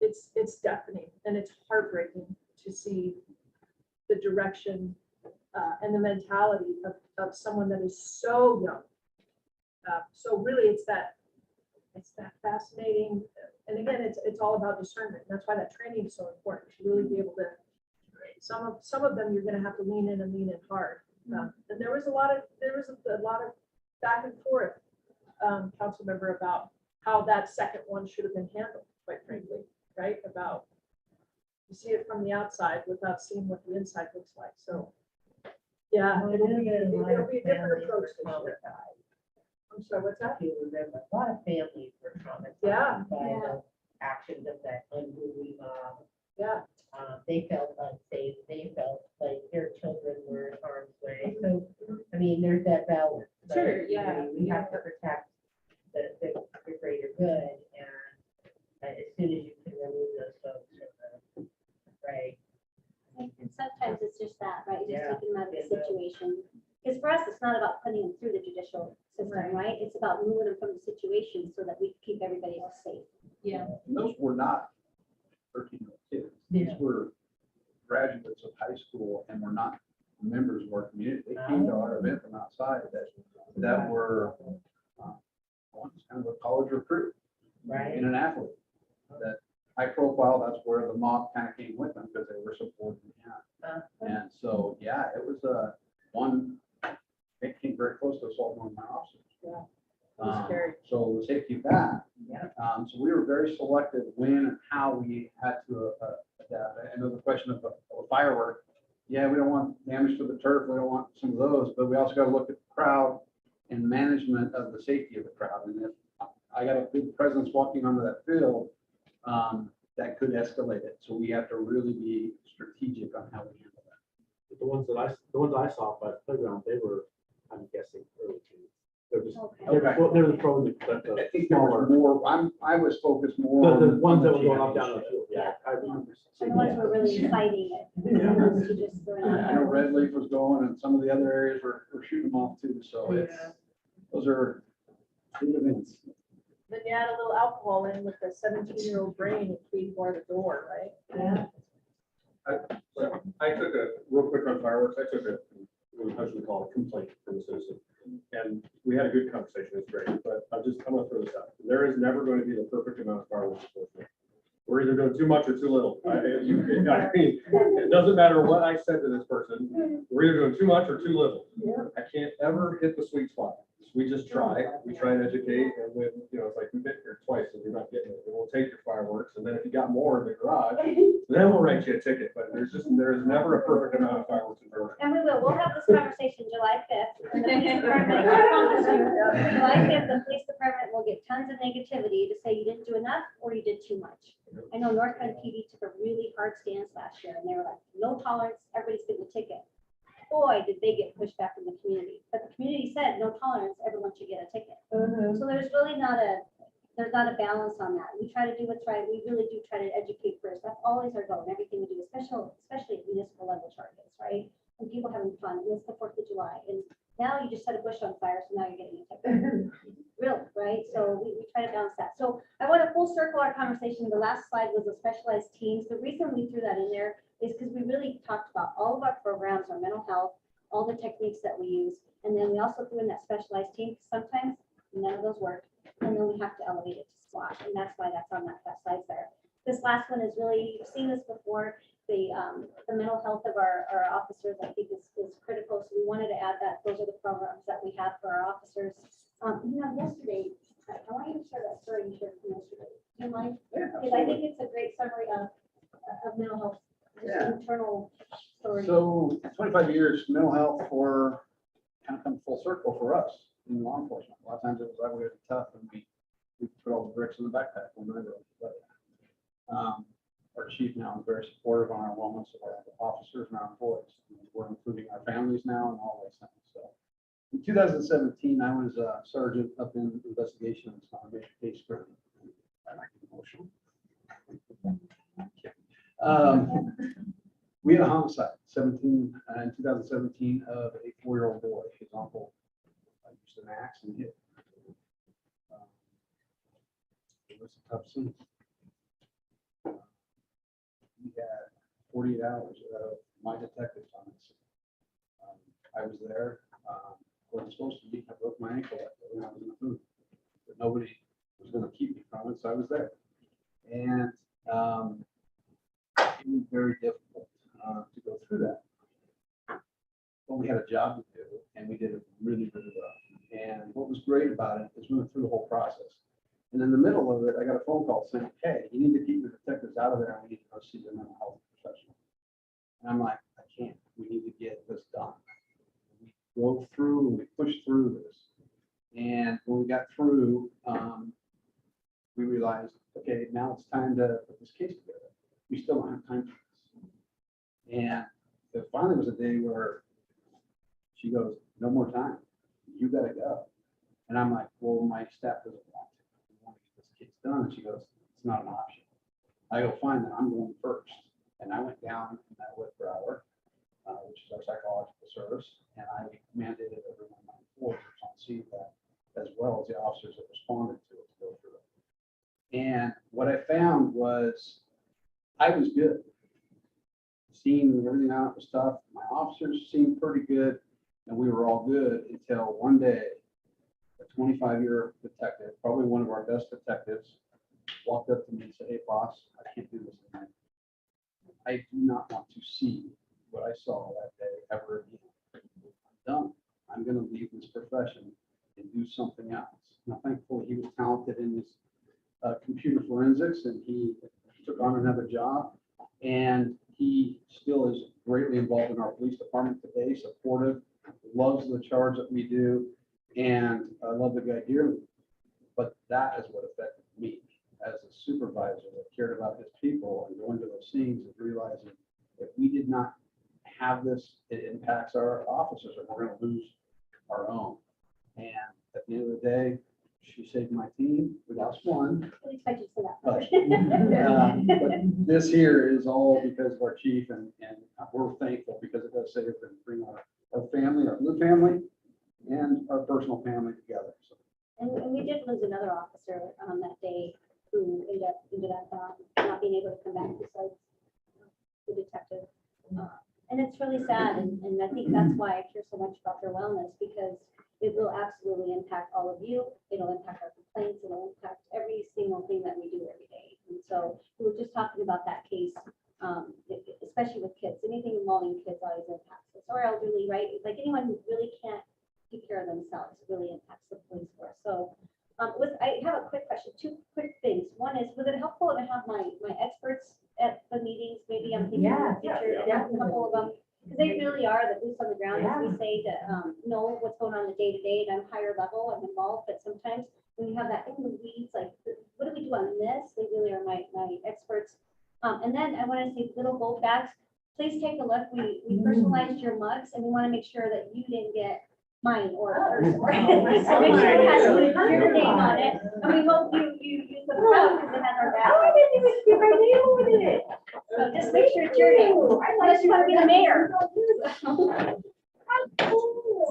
D: it's deafening and it's heartbreaking to see the direction and the mentality of someone that is so young. So really, it's that fascinating, and again, it's all about discernment. And that's why that training is so important, to really be able to, some of them, you're gonna have to lean in hard. And there was a lot of back and forth, council member, about how that second one should have been handled, quite frankly, right? About, you see it from the outside without seeing what the inside looks like, so. Yeah,
N: Well,
D: it'll
N: then
D: be
N: again, a lot of
D: a different
N: families
D: approach
N: were
D: this year.
N: traumatized.
D: I'm sorry, what's that?
N: If you remember, a lot of families were traumatized
D: Yeah,
N: by
C: yeah.
N: the actions of that unruly mob.
D: Yeah,
N: They felt unsafe. They felt like their children were in harm's way. So, I mean, there's that balance. right?
L: Sure,
N: I
L: yeah,
N: mean, We have to protect the greater good, and as soon as you can remove those folks from the fray.
C: And sometimes it's just that, right? You
N: Yeah.
C: just taking them out of the
N: Yeah.
C: situation. Because for us, it's not about putting them through the judicial system, right? It's about moving them from the situation so that we keep everybody else safe.
L: Yeah.
J: Those were not 13-year-old kids. These
N: Yeah.
J: were graduates of high school and were not members of our community. They came to our event from outside that were one's kind of a college recruit
N: Right.
J: and an athlete. That high profile, that's where the mob kind of came with them because they were supporting him. And so, yeah, it was one, it came very close to assault one of my officers.
D: Yeah. It was scary.
J: So the safety of that.
N: Yeah.
J: So we were very selective when and how we had to adapt. I know the question of a firework. Yeah, we don't want damage to the turf. We don't want some of those, but we also got to look at the crowd and management of the safety of the crowd. And if I got a big presence walking onto that field, that could escalate it. So we have to really be strategic on how we handle that.
G: The ones I saw by the playground, they were, I'm guessing, early teens. They're just,
C: Okay.
G: they were probably the
J: I think there was
G: smaller,
J: more, I was focused more.
G: the
J: on
G: ones that
J: the
G: were going up
J: GI
G: down the
J: issue.
G: field, yeah. I remember
C: And
G: seeing
C: the ones
G: that.
C: who were really fighting it.
G: Yeah.
C: Those who just throwing out
J: I know
C: there.
J: Red Leaf was going and some of the other areas were shooting them off too. So it's, those are good events.
D: then you add a little alcohol in with the 17-year-old brain and key for the door, right?
L: Yeah.
A: I took a, real quick on fireworks, I took a, how should we call it, complaint from a citizen. And we had a good conversation, it's great, but I'm gonna throw this out. There is never going to be the perfect amount of fireworks. We're either doing too much or too little. I mean, it doesn't matter what I said to this person, we're either doing too much or too little. I can't ever hit the sweet spot. We just try, we try and educate, and when, it's like, we've been here twice and you're not getting it, we'll take your fireworks, and then if you got more in the garage, then we'll write you a ticket, but there is never a perfect amount of fireworks in Georgia.
C: And we'll have this conversation July 5th. And the police department, I promise you, July 5th, the police department will get tons of negativity to say you didn't do enough or you did too much. I know North Bend PD took a really hard stance last year, and they were like, no tolerance, everybody's getting a ticket. Boy, did they get pushback from the community, but the community said, no tolerance, everyone should get a ticket. So there's really not a balance on that. We try to do what's right. We really do try to educate first. That's always our goal in everything we do, especially at municipal level charges, right? And people having fun, and it's the 4th of July, and now you just set a bush on fire, so now you're getting a ticket. Really, right? So we try to balance that. So I want to full circle our conversation. The last slide was the specialized teams. The reason we threw that in there is because we really talked about all of our programs, our mental health, all the techniques that we use. And then we also threw in that specialized team. Sometimes none of those work. And then we have to elevate it to SWAT. And that's why that's on that slide there. This last one is really, you've seen this before. The mental health of our officers, I think is critical. So we wanted to add that. Those are the programs that we have for our officers. Yesterday, I want you to share that story you shared from yesterday. Do you mind? Because I think it's a great summary of mental health, just
J: Yeah.
C: internal story.
J: So 25 years, mental health for kind of come full circle for us in law enforcement. A lot of times it was that way, it's tough, and we put all the bricks in the backpack when we were. But our chief now is very supportive on our wellness of our officers and our employees. We're including our families now and all those things. So in 2017, I was a sergeant up in investigations on a major case group. I like emotional. We had a homicide, in 2017 of a 4-year-old boy. His uncle used an axe and hit. It was a tough scene. We had 48 hours of my detectives on this. I was there, wasn't supposed to be. I broke my ankle that day when I was in the food, but nobody was going to keep me from it, so I was there. And it was very difficult to go through that. But we had a job to do, and we did it really, really well. And what was great about it is we went through the whole process. And in the middle of it, I got a phone call saying, hey, you need to keep the detectives out of there, and we need to go see the mental health professional. And I'm like, I can't. We need to get this done. We drove through and we pushed through this. And when we got through, we realized, okay, now it's time to put this case together. We still don't have time for this. And there finally was a day where she goes, no more time. You got to go. And I'm like, well, my staff doesn't want to. We want to get this case done. And she goes, it's not an option. I go, fine, then I'm going first. And I went down and met with Broward, which is our psychological service. And I mandated every one of my employees on scene that, as well as the officers that responded to it, to go through it. And what I found was I was good. Seeing everything out was tough. My officers seemed pretty good, and we were all good until one day, a 25-year detective, probably one of our best detectives, walked up to me and said, hey, boss, I can't do this anymore. I do not want to see what I saw that day ever again. I'm done. I'm going to leave this profession and do something else. Now, thankfully, he was talented in his computer forensics, and he took on another job. And he still is greatly involved in our police department today, supportive, loves the charge that we do, and I love the guy dearly. But that is what affected me as a supervisor that cared about his people and going to those scenes and realizing if we did not have this, it impacts our officers and we're going to lose our own. And at the end of the day, she saved my team. We lost one.
C: I expect you to say that.
J: But this here is all because of our chief, and we're thankful because it does save and bring our family, our blue family, and our personal family together. So.
C: And we did lose another officer on that day who ended up not being able to come back besides the detective. And it's really sad, and I think that's why I care so much about their wellness, because it will absolutely impact all of you. It'll impact our complaints. It'll impact every single thing that we do every day. And so we were just talking about that case, especially with kids. Anything involving kids always impacts us, or elderly, right? Like anyone who really can't take care of themselves really impacts the police force. So I have a quick question, 2 quick things. One is, was it helpful to have my experts at the meetings? Maybe I'm thinking in the future, a couple of them. Because they really are the boots on the ground, as we say, to know what's going on the day to day, and I'm higher level, I'm involved, but sometimes when you have that in the weeds, like, what do we do on this? They really are my experts. And then I want to say little gold bags, please take a look. We personalized your mugs, and we want to make sure that you didn't get mine or hers. So make sure it has your name on it, and we hope you use them proud because it has our back.
N: Oh, I didn't even get my name on it.
C: So just make sure it's your name, unless you want to be the mayor.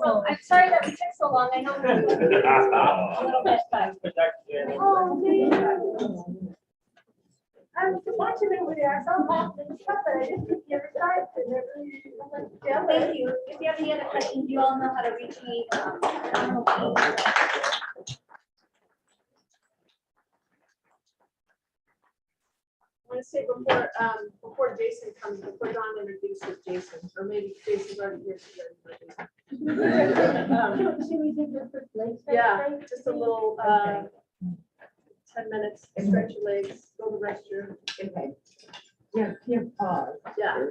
C: So Well, I'm sorry that we took so long. I know we were a little bit, but. Oh, man. I was watching it with you. I saw lots of stuff, but I didn't think you ever started. Yeah, thank you. If you have any other questions, you all know how to reach me.
D: I want to say before Jason comes, before Don introduces Jason, or maybe Jason's already here. so he already introduced him.
N: Should we take the first leg?
D: Yeah, just a little, 10 minutes, stretch your legs, go to the restroom.
N: Okay. Yeah, here, pause.
D: Yeah.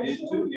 H: These two,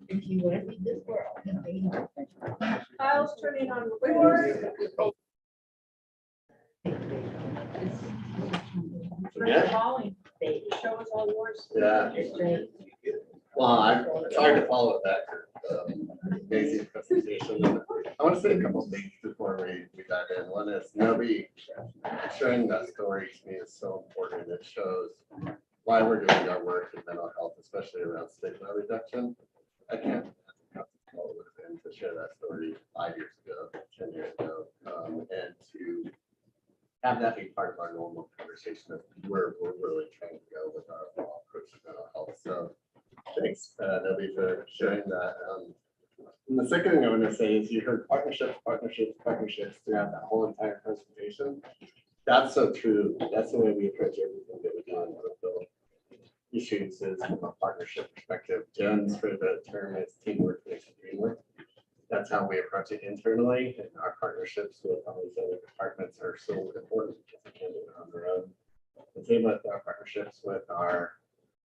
N: If you want to leave this world, then they know.
D: Kyle's turning on record. Mr. Holly,
N: They-
D: the show is all yours.
P: Yeah.
N: It's great.
P: Well, it's hard to follow that amazing presentation. I want to say a couple things before we dive in. One is Novi sharing that story to me is so important. It shows why we're doing our work in mental health, especially around stigma reduction. I can't follow with him to share that story 5 years ago, 10 years ago, and to have that be part of our normal conversation of where we're really trying to go with our overall approach to mental health. So thanks, Novi, for sharing that. And the second thing I want to say is you heard partnerships, partnerships, partnerships throughout that whole entire presentation. That's so true. That's the way we approach everything that we do in Brookville. Issues is from a partnership perspective. Jen's for the term is teamwork makes the dream work. That's how we approach it internally, and our partnerships with all these other departments are so important because they can't do it on their own. The same with our partnerships with our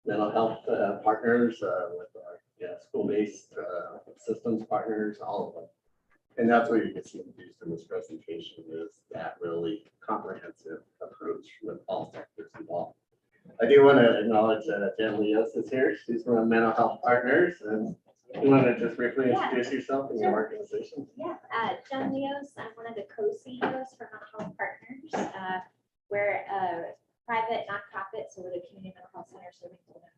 P: mental health partners, with our school-based systems partners, all of them. And that's what you can see used in this presentation is that really comprehensive approach with all sectors involved. I do want to acknowledge that Jen Leos is here. She's from Mental Health Partners, and you want to just briefly introduce yourself and your organization?
C: Yeah, Jen Leos, I'm one of the co-CEOs for Mental Health Partners. We're a private nonprofit, so we're the community mental health center serving 11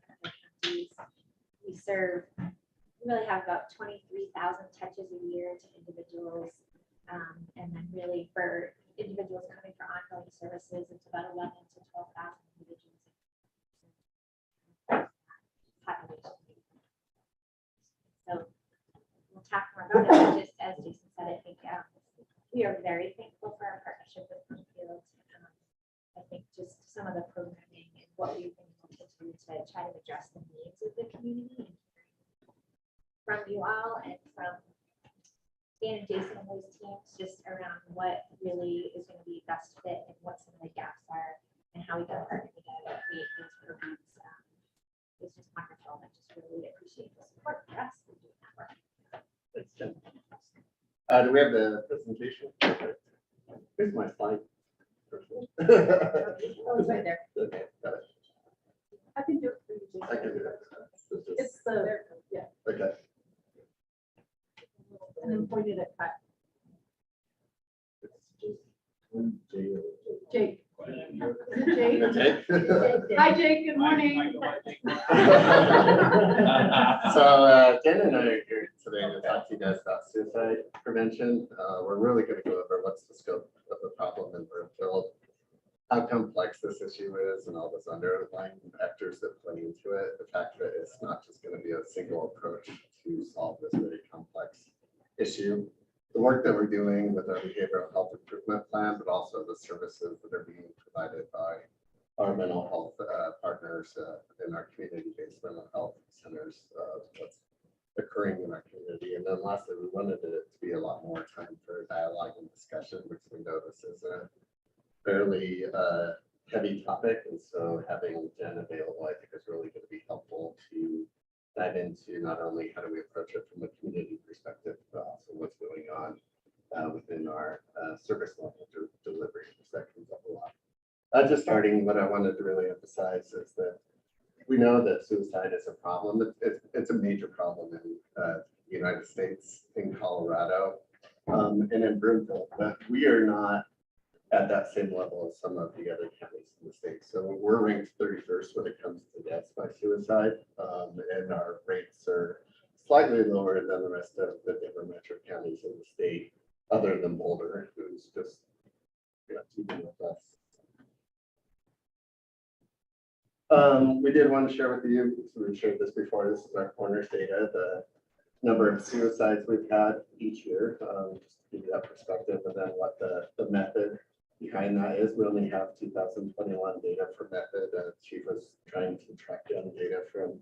C: counties. We serve, we really have about 23,000 touches a year to individuals. And then really for individuals coming for ongoing services, it's about 11 to 12,000 individuals. Population. So we'll talk more about it, but just as Jason said, I think we are very thankful for our partnership with Brookfield. I think just some of the programming and what we've been able to do to try to address the needs of the community and from you all and from Dan and Jason and those teams just around what really is going to be best fit and what some of the gaps are and how we can partner together to create those programs. It's just wonderful. I just really appreciate the support for us in doing that work.
P: Thanks, Jen. Do we have the presentation? Perfect. Here's my slide.
D: Oh, it's right there.
P: Okay, got it.
D: I can do it for you, Jason.
P: I can do that.
D: It's the, yeah,
P: Okay.
D: and then pointed at Pat. Jake. Is it Jake?
P: Okay.
D: Hi, Jake. Good morning.
P: So Jen and I are here today to talk to you guys about suicide prevention. We're really going to go over what's the scope of the problem in Brookfield, how complex this issue is, and all those underlying factors that play into it. The fact that it's not just going to be a single approach to solve this very complex issue. The work that we're doing with our behavioral health improvement plan, but also the services that are being provided by our mental health partners in our community-based mental health centers, what's occurring in our community. And then lastly, we wanted it to be a lot more time for dialogue and discussion, because we know this is a fairly heavy topic. And so having Jen available, I think is really going to be helpful to dive into not only how do we approach it from a community perspective, but also what's going on within our service level delivery, because that comes up a lot. Just starting, what I wanted to really emphasize is that we know that suicide is a problem. It's a major problem in the United States, in Colorado, and in Broomfield, but we are not at that same level as some of the other counties in the state. So we're ranked 31st when it comes to deaths by suicide, and our rates are slightly lower than the rest of the different metro counties in the state, other than Boulder, who's just keeping with us. We did want to share with you, so we've shared this before, this is our corners data, the number of suicides we've had each year, just to give you that perspective, and then what the method behind that is. We only have 2021 data for method. Chief was trying to track down data from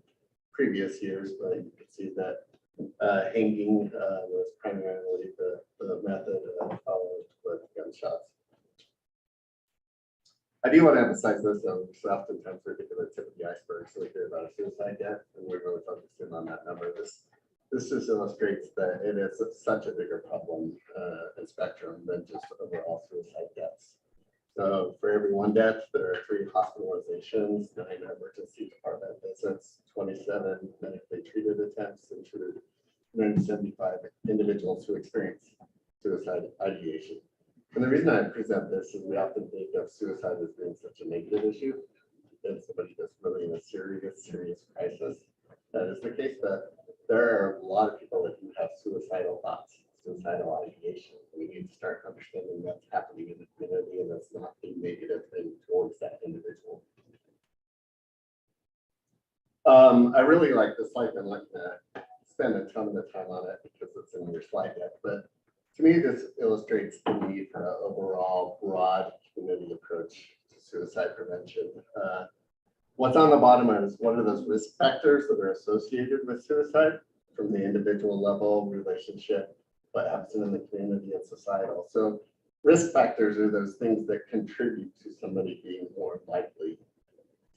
P: previous years, but you can see that hanging was primarily the method followed with gunshots. I do want to emphasize this, because oftentimes we get to the tip of the iceberg, so we hear about a suicide death, and we're really focusing on that number. This this just illustrates that it is such a bigger problem and spectrum than just overall suicide deaths. So for every one death, there are 3 hospitalizations, 9 emergency department visits, 27 medically treated attempts, and 275 individuals who experience suicide ideation. And the reason I present this is we often think of suicide as being such a negative issue. That somebody that's really in a serious crisis. That is the case, but there are a lot of people that do have suicidal thoughts, suicidal ideation. We need to start understanding that's happening in the community and that's not a negative thing towards that individual. I really like this slide. I'm not gonna spend a ton of time on it because it's in your slide deck, but to me, this illustrates the need for an overall broad community approach to suicide prevention. What's on the bottom is what are those risk factors that are associated with suicide from the individual level, relationship, what happens in the community and societal. So risk factors are those things that contribute to somebody being more likely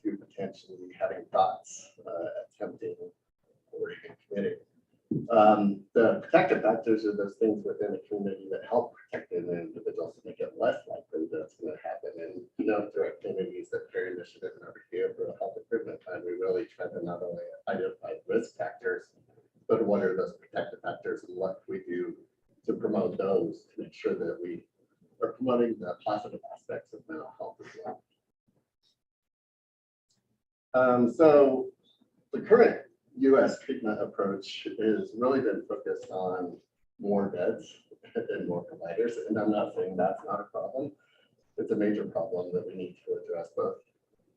P: to potentially having thoughts, attempting, or even committing. The protective factors are those things within a community that help protect an individual to make it less likely that's going to happen. And through our communities that Care Initiative and our behavioral health improvement plan, we really try to not only identify risk factors, but what are those protective factors and what we do to promote those to make sure that we are promoting the positive aspects of mental health as well. So the current U.S. treatment approach is really been focused on more beds and more providers. And I'm not saying that's not a problem. It's a major problem that we need to address both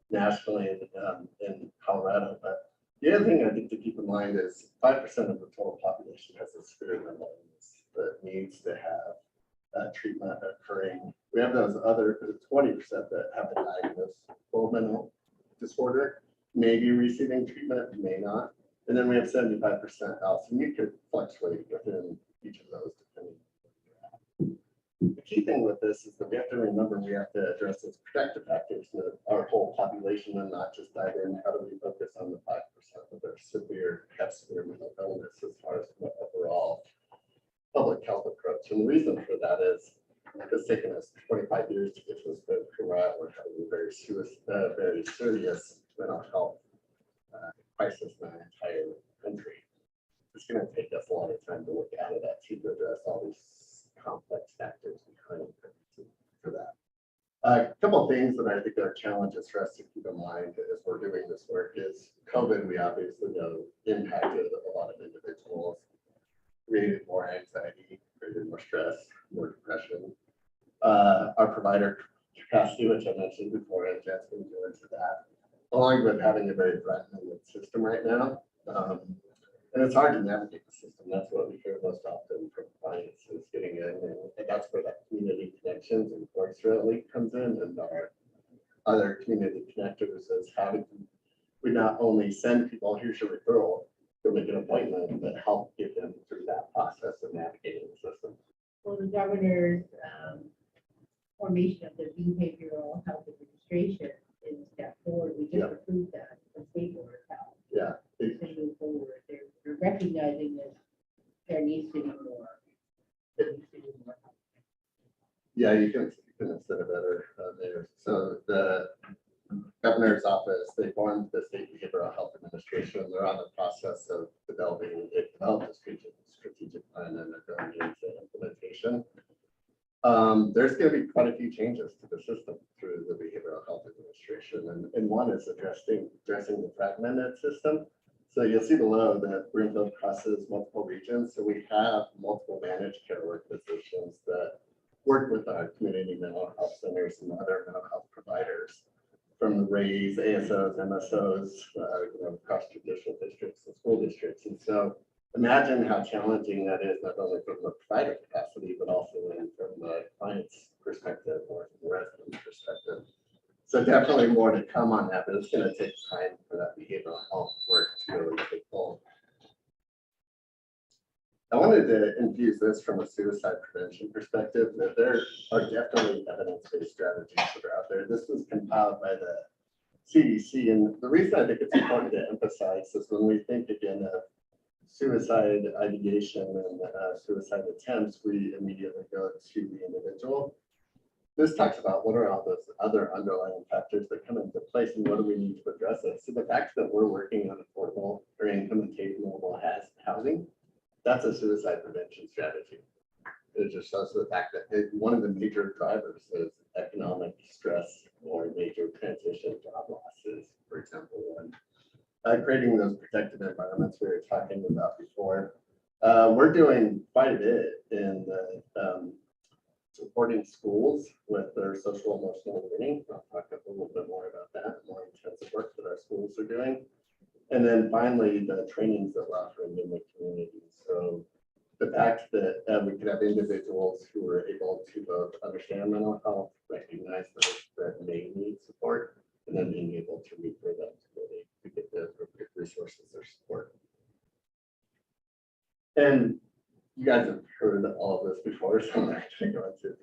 P: nationally and in Colorado. But the other thing I think to keep in mind is 5% of the total population has a severe mental illness that needs to have treatment occurring. We have those other 20% that have a diagnosed full mental disorder, may be receiving treatment, may not. And then we have 75% else, and you could fluctuate within each of those depending. The key thing with this is that we have to remember we have to address those protective factors in our whole population and not just dive in. How do we focus on the 5% that are have severe mental illness as far as the overall public health approach? And the reason for that is it's taken us 25 years to get to this point where we're at. We're having a very serious mental health crisis in our entire country. It's going to take us a lot of time to look out of that to address all these complex factors behind for that. A couple of things that I think are challenges for us to keep in mind as we're doing this work is COVID, we obviously know impacted a lot of individuals, created more anxiety, created more stress, more depression. Our provider capacity, which I mentioned before, and Jen's going to go into that, along with having a very fragmented system right now. And it's hard to navigate the system. That's what we hear most often from clients is getting in, and that's where that community connections and Forks really comes in, and our other community connectors is how do we not only send people, here's your referral, to make an appointment, but help get them through that process of navigating the system.
N: Well, the governor's formation of the Behavioral Health Administration is step forward. We just approved that, the state board of health.
P: Yeah.
N: To move forward, they're recognizing that there needs to be more. There needs to be more.
P: Yeah, you can have said it better there. So the governor's office, they formed the State Behavioral Health Administration. They're on the process of developing a strategic plan, and they're going into implementation. There's going to be quite a few changes to the system through the Behavioral Health Administration, and one is addressing the fragmented system. So you'll see below that Broomfield crosses multiple regions. So we have multiple managed care organizations that work with our community mental health centers and other mental health providers, from the RAIs, ASOs, MSOs, across judicial districts and school districts. And so imagine how challenging that is, not only from the provider capacity, but also from the client's perspective or from the resident's perspective. So definitely more to come on that, but it's going to take time for that behavioral health work to really take hold. I wanted to infuse this from a suicide prevention perspective, that there are definitely evidence-based strategies that are out there. This was compiled by the CDC, and the reason I think it's important to emphasize is when we think again of suicide ideation and suicide attempts, we immediately go to the individual. This talks about what are all those other underlying factors that come into place and what do we need to address it. So the fact that we're working on affordable or income attainable housing, that's a suicide prevention strategy. It just shows the fact that one of the major drivers is economic stress or major transition job losses, for example, and creating those protected environments we were talking about before. We're doing quite a bit in the supporting schools with their social emotional learning. I'll talk a little bit more about that, more intensive work that our schools are doing. And then finally, the trainings that we're offering in the community. So the fact that we could have individuals who are able to both understand mental health, recognize those that may need support, and then being able to refer them to get the appropriate resources or support. And you guys have heard all of this before, so I'm not going to go into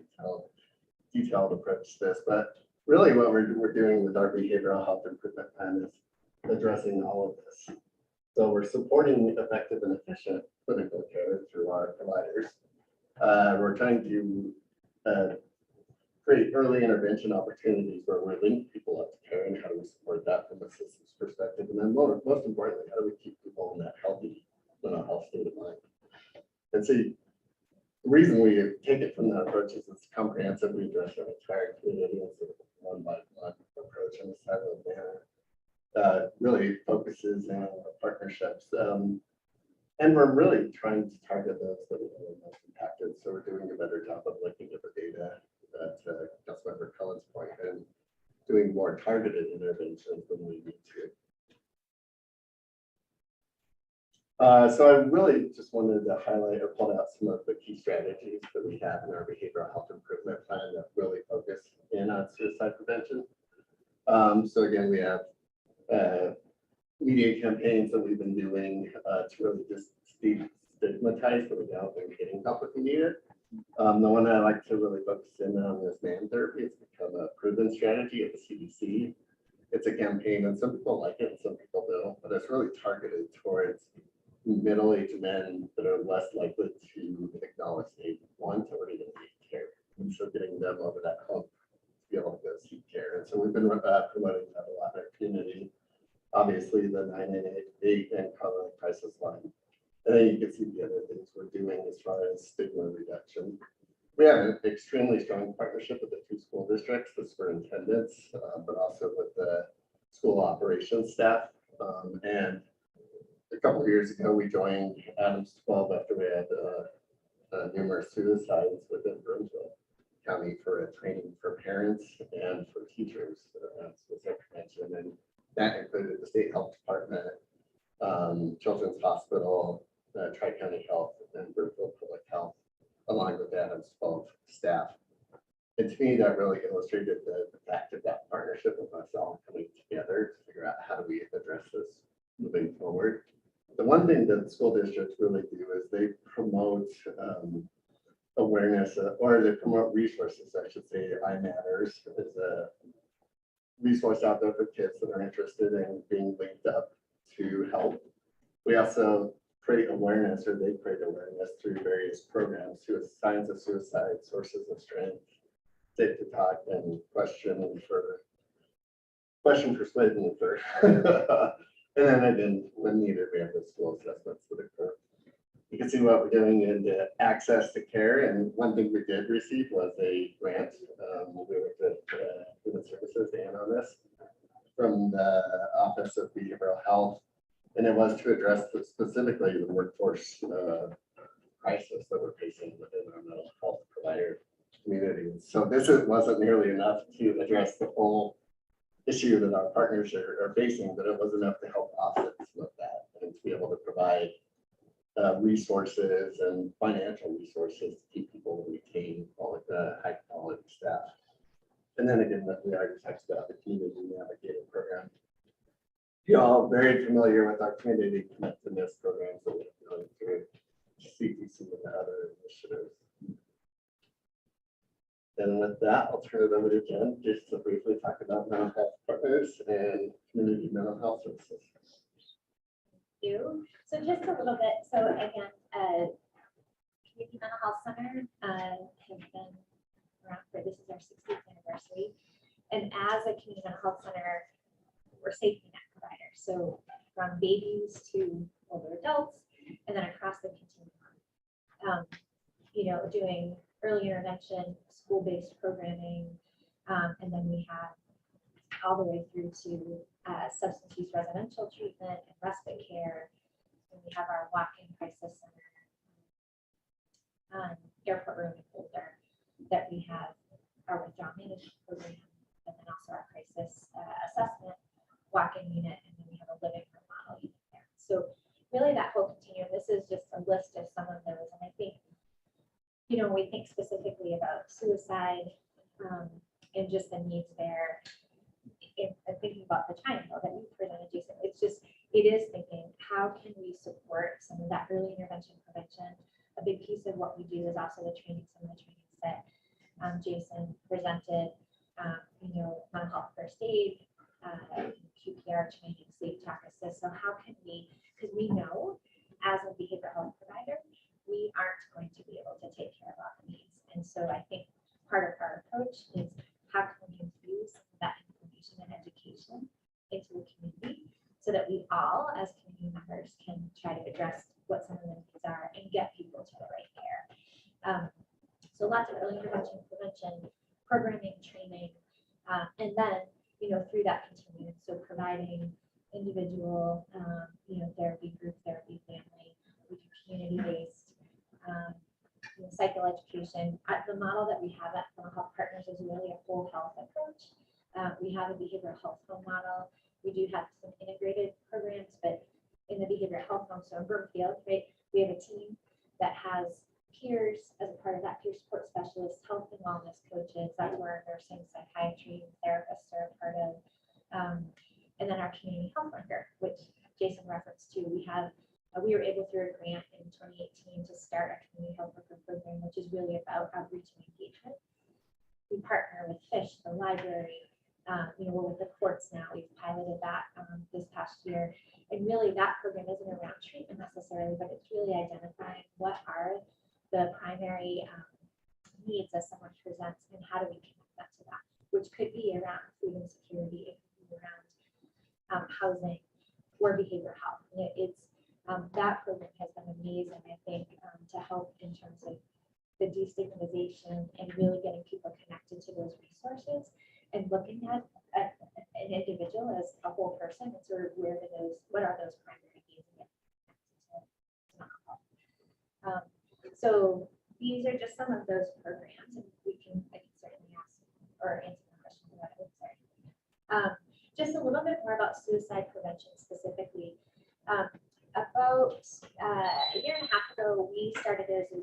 P: detailed approach to this, but really what we're doing with our behavioral health improvement plan is addressing all of this. So we're supporting effective and efficient clinical care through our providers. We're trying to create early intervention opportunities where we link people up to care and how do we support that from a systems perspective. And then most importantly, how do we keep people in that healthy mental health state of mind? And so the reason we take it from that approach is it's comprehensive. We address our entire community instead of one by one approach in a siloed manner. Really focuses on our partnerships. And we're really trying to target those that are the most impacted. So we're doing a better job of looking at the data that Councilmember Cullen's point and doing more targeted interventions when we need to. So I really just wanted to highlight or pull out some of the key strategies that we have in our behavioral health improvement plan that really focus in on suicide prevention. So again, we have media campaigns that we've been doing to really just stigmatize that we don't think we're getting help if we need it. The one I like to really focus in on is man therapy. It's become a proven strategy at the CDC. It's a campaign and some people like it and some people don't, but it's really targeted towards middle-aged men that are less likely to acknowledge they want or even need care. And so getting them over that hump to be able to go seek care. And so we've been promoting that a lot in our community. Obviously, the 988 and Colorado Crisis Line. And then you can see the other things we're doing as far as stigma reduction. We have an extremely strong partnership with the two school districts, the superintendents, but also with the school operations staff. And a couple of years ago, we joined Adams 12 after we had numerous suicides within Burnsville County for a training for parents and for teachers, suicide prevention. And that included the state health department, Children's Hospital, Tri-County Health, and Burnsville Public Health, along with Adams 12 staff. And to me, that really illustrated the fact of that partnership of us all coming together to figure out how do we address this moving forward. The one thing that the school districts really do is they promote awareness, or they promote resources, I should say. iMatters is a resource out there for kids that are interested in being linked up to help. We also create awareness, or they create awareness through various programs, through signs of suicide, sources of strength, safe to talk, and question for persuasion for. And then again, when needed, we have the school assessments that occur. You can see what we're doing in the access to care. And one thing we did receive was a grant. We worked with Human Services and on this from the Office of Behavioral Health. And it was to address specifically the workforce crisis that we're facing within our mental health provider community. So this wasn't nearly enough to address the whole issue that our partners are facing, but it was enough to help offset some of that and to be able to provide resources and financial resources to keep people retain all of the high quality staff. And then again, we already talked about the community navigator program. You're all very familiar with our community connectedness programs that we're going through CTC and other initiatives. And with that, I'll turn it over to Jen just to briefly talk about mental health partners and community mental health services.
C: you. So just a little bit, so again, Community Mental Health Center has been around for, this is our 60th anniversary. And as a community mental health center, we're safety net provider. So from babies to older adults, and then across the continuum. Doing early intervention, school-based programming, and then we have all the way through to substance use residential treatment and respite care. And we have our walk-in crisis center, airport room in Boulder, that we have our withdrawal management program, and then also our crisis assessment walk-in unit, and then we have a living room model unit there. So really that whole continuum, this is just a list of some of those. And I think, when we think specifically about suicide and just the needs there, and thinking about the triangle that you presented, Jason, it is thinking, how can we support some of that early intervention prevention? A big piece of what we do is also the training, some of the trainings that Jason presented, mental health first aid, QPR training, safe talk assist. So how can we, because we know as a behavioral health provider, we aren't going to be able to take care of all the needs. And so I think part of our approach is how can we infuse that information and education into the community so that we all as community members can try to address what some of the needs are and get people to the right care. So lots of early intervention, prevention, programming, training, and then, through that continuum, so providing individual, therapy, group therapy, family, we do community-based, cycle education. The model that we have at Mental Health Partners is really a whole health approach. We have a behavioral health home model. We do have some integrated programs, but in the behavioral health home, so in Brookfield, right, we have a team that has peers as a part of that, peer support specialists, health and wellness coaches. That's where our nursing, psychiatry, and therapists are a part of. And then our community health worker, which Jason referenced to. We were able through a grant in 2018 to start a community health worker program, which is really about outreach and engagement. We partner with FISH, the library, we're with the courts now. We've piloted that this past year. And really that program isn't around treatment necessarily, but it's really identifying what are the primary needs as someone presents and how do we connect that to that, which could be around food insecurity, it could be around housing or behavioral health. That program has been amazing, I think, to help in terms of the destigmatization and really getting people connected to those resources and looking at an individual as a whole person and sort of what are those primary needs and get connected to mental health. So these are just some of those programs, and I can certainly ask or answer the questions about it. Sorry. Just a little bit more about suicide prevention specifically. About a year and a half ago, we started as a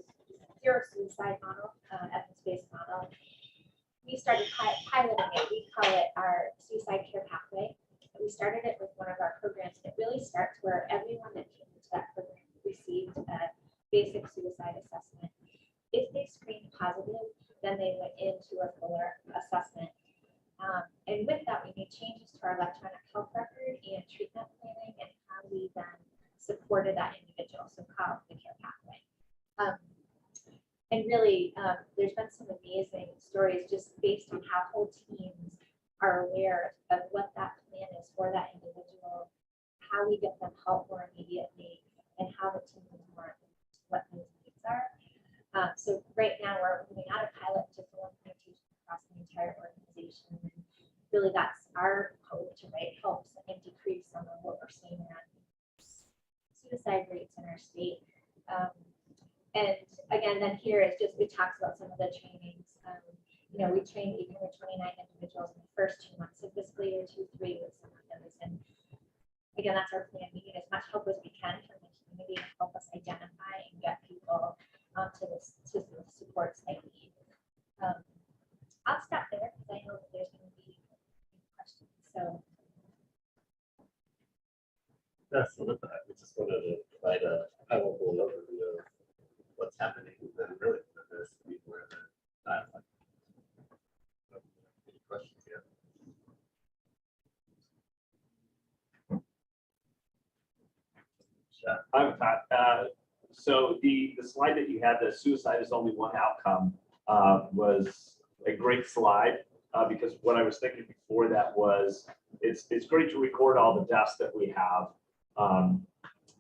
C: zero suicide model, evidence-based model. We started piloting it. We call it our suicide care pathway. We started it with one of our programs. It really starts where everyone that came into that program received a basic suicide assessment. If they screened positive, then they went into a fuller assessment. And with that, we made changes to our electronic health record and treatment planning and how we then supported that individual, so called the care pathway. And really, there's been some amazing stories just based on how whole teams are aware of what that plan is for that individual, how we get them help more immediately, and how the team is more what those needs are. So right now we're moving out of pilot to full implementation across the entire organization. And really that's our hope to help and decrease some of what we're seeing around suicide rates in our state. And again, then here is just, it talks about some of the trainings. We trained 829 individuals in the first 2 months of fiscal year 23 with some of those. And again, that's our plan. We need as much help as we can from the community to help us identify and get people to the supports they need. I'll stop there because I know that there's going to be questions. So.
P: Yes, so with that, we just wanted to provide a high-level overview of what's happening, and then really for this to be where the dialogue. Any questions yet?
K: So the slide that you had, that suicide is only one outcome, was a great slide. Because what I was thinking before that was, it's great to record all the deaths that we have.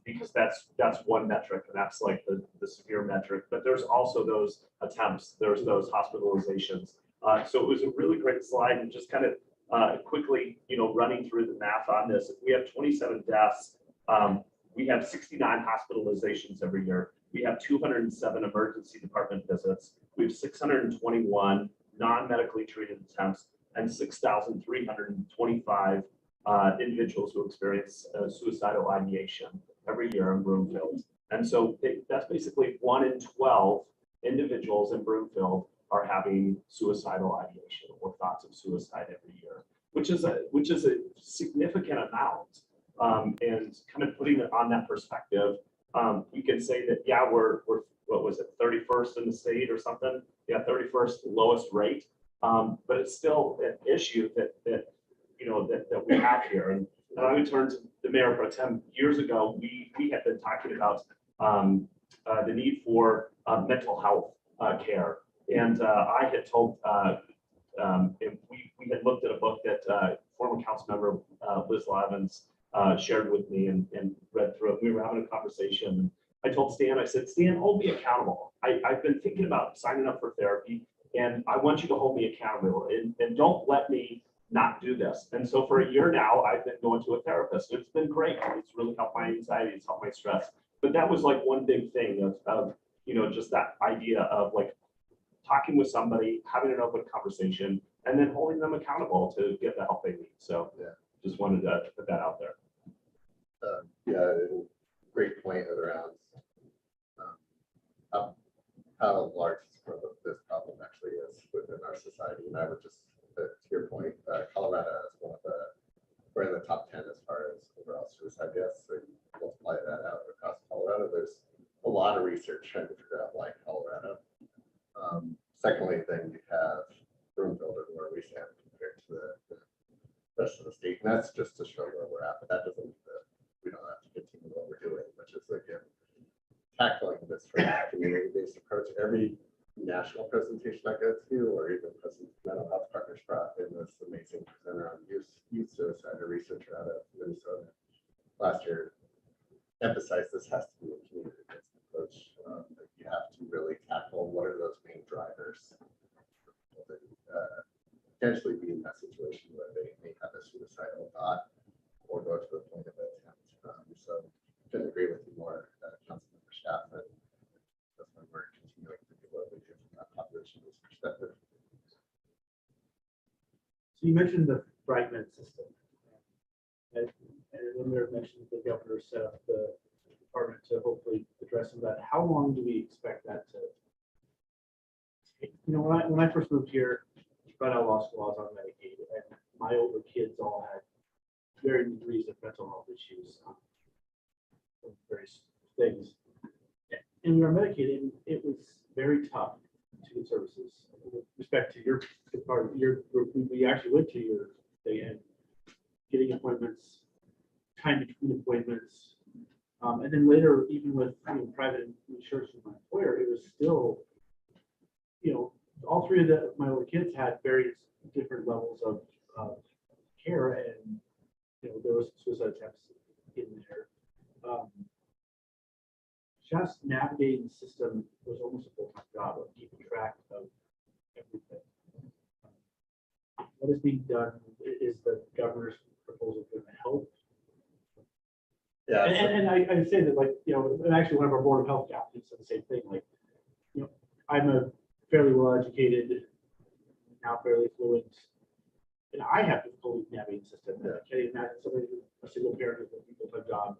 K: Because that's one metric, and that's like the severe metric, but there's also those attempts, there's those hospitalizations. So it was a really great slide, and just kind of quickly, running through the math on this. If we have 27 deaths, we have 69 hospitalizations every year. We have 207 emergency department visits. We have 621 non-medically treated attempts, and 6,325 individuals who experience suicidal ideation every year in Broomfield. And so that's basically 1 in 12 individuals in Broomfield are having suicidal ideation or thoughts of suicide every year, which is a significant amount. And kind of putting it on that perspective, we can say that, yeah, we're what was it, 31st in the state or something? Yeah, 31st lowest rate. But it's still an issue that we have here. And I would turn to the Mayor Pro Tem. Years ago, we had been talking about the need for mental health care. And I had told, we had looked at a book that former council member Liz Lavins shared with me and read through it. We were having a conversation. I told Stan, I said, Stan, hold me accountable. I've been thinking about signing up for therapy, and I want you to hold me accountable, and don't let me not do this. And so for a year now, I've been going to a therapist. It's been great. It's really helped my anxiety. It's helped my stress. But that was like one big thing of just that idea of like talking with somebody, having an open conversation, and then holding them accountable to get the help they need. So
P: Yeah.
K: just wanted to put that out there.
P: Yeah, great point around how large this problem actually is within our society. And I would just, to your point, Colorado is we're in the top 10 as far as overall suicide deaths. So you multiply that out across Colorado. There's a lot of research trying to figure out why Colorado. Secondly, then you have Broomfield and where we stand compared to the rest of the state. And that's just to show where we're at, but that doesn't mean that we don't have to continue what we're doing, which is again, tackling this from a community-based approach. Every national presentation I go to, or even mental health partners brought in this amazing presenter on youth suicide, a researcher out of Minnesota last year, emphasized this has to be a community-based approach. You have to really tackle what are those main drivers, potentially be in that situation where they may have a suicidal thought or go to the point of attempt. So couldn't agree with you more, Councilmember Schaaf, and that's why we're continuing to do what we do from that population-based perspective.
G: So you mentioned the fragment system. And the mayor mentioned the governor set up the department to hopefully address some of that. How long do we expect that to take? When I first moved here, right out of law school, I was on Medicaid, and my older kids all had varying degrees of mental health issues, various things. And we were medicated, and it was very tough to get services. With respect to your part of your group, we actually went to your thing and getting appointments, time between appointments. And then later, even with private insurance from my employer, it was still, all three of my older kids had various different levels of care, and there was suicide attempts in there. Just navigating the system was almost a full-time job of keeping track of everything. What is being done? Is the governor's proposal going to help?
P: Yeah.
G: And I say that, and actually one of our board of health captains said the same thing. I'm a fairly well-educated, now fairly fluent, and I have difficulty navigating the system. I can't imagine somebody, a single parent with a full-time job,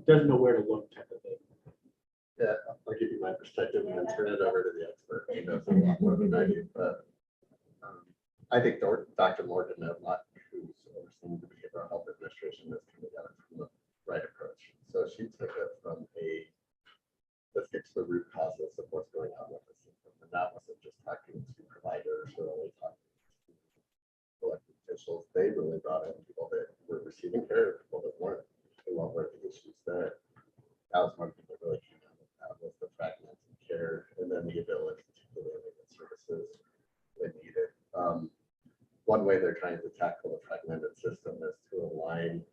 G: doesn't know where to look, type of thing.
P: Yeah, I'll give you my perspective and then turn it over to the expert. He knows a lot more than I do, but I think Dr. Morgan Medlock, who's overseeing the Behavioral Health Administration, is coming at it from the right approach. So she took it from let's get to the root causes of what's going on with the system. And that wasn't just talking to providers or only talking to elected officials. They really brought in people that were receiving care, people that weren't, and what were the issues there. That was one thing that really fragmented care, and then the ability to deliver the services when needed. One way they're trying to tackle the fragmented system is to align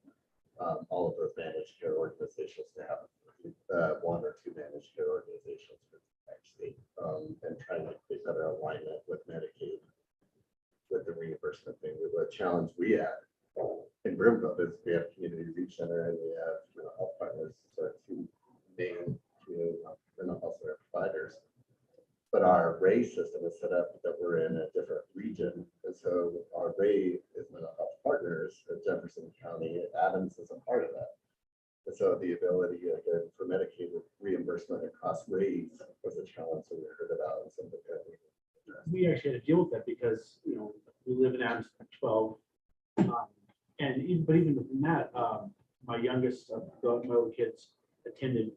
P: all of those managed care organizations to have one or two managed care organizations for the state, and trying to get better alignment with Medicaid with the reimbursement thing. The challenge we had in Broomfield is we have Community Reach Center and we have health partners, so two main community and also our providers. But our RAY system is set up that we're in a different region. And so our RAY is mental health partners at Jefferson County. Adams is a part of that. And so the ability again for Medicaid reimbursement across RAYs was a challenge that we heard about and something that
G: We actually had to deal with that because, we live in Adams 12. But even within that, my youngest, my little kids attended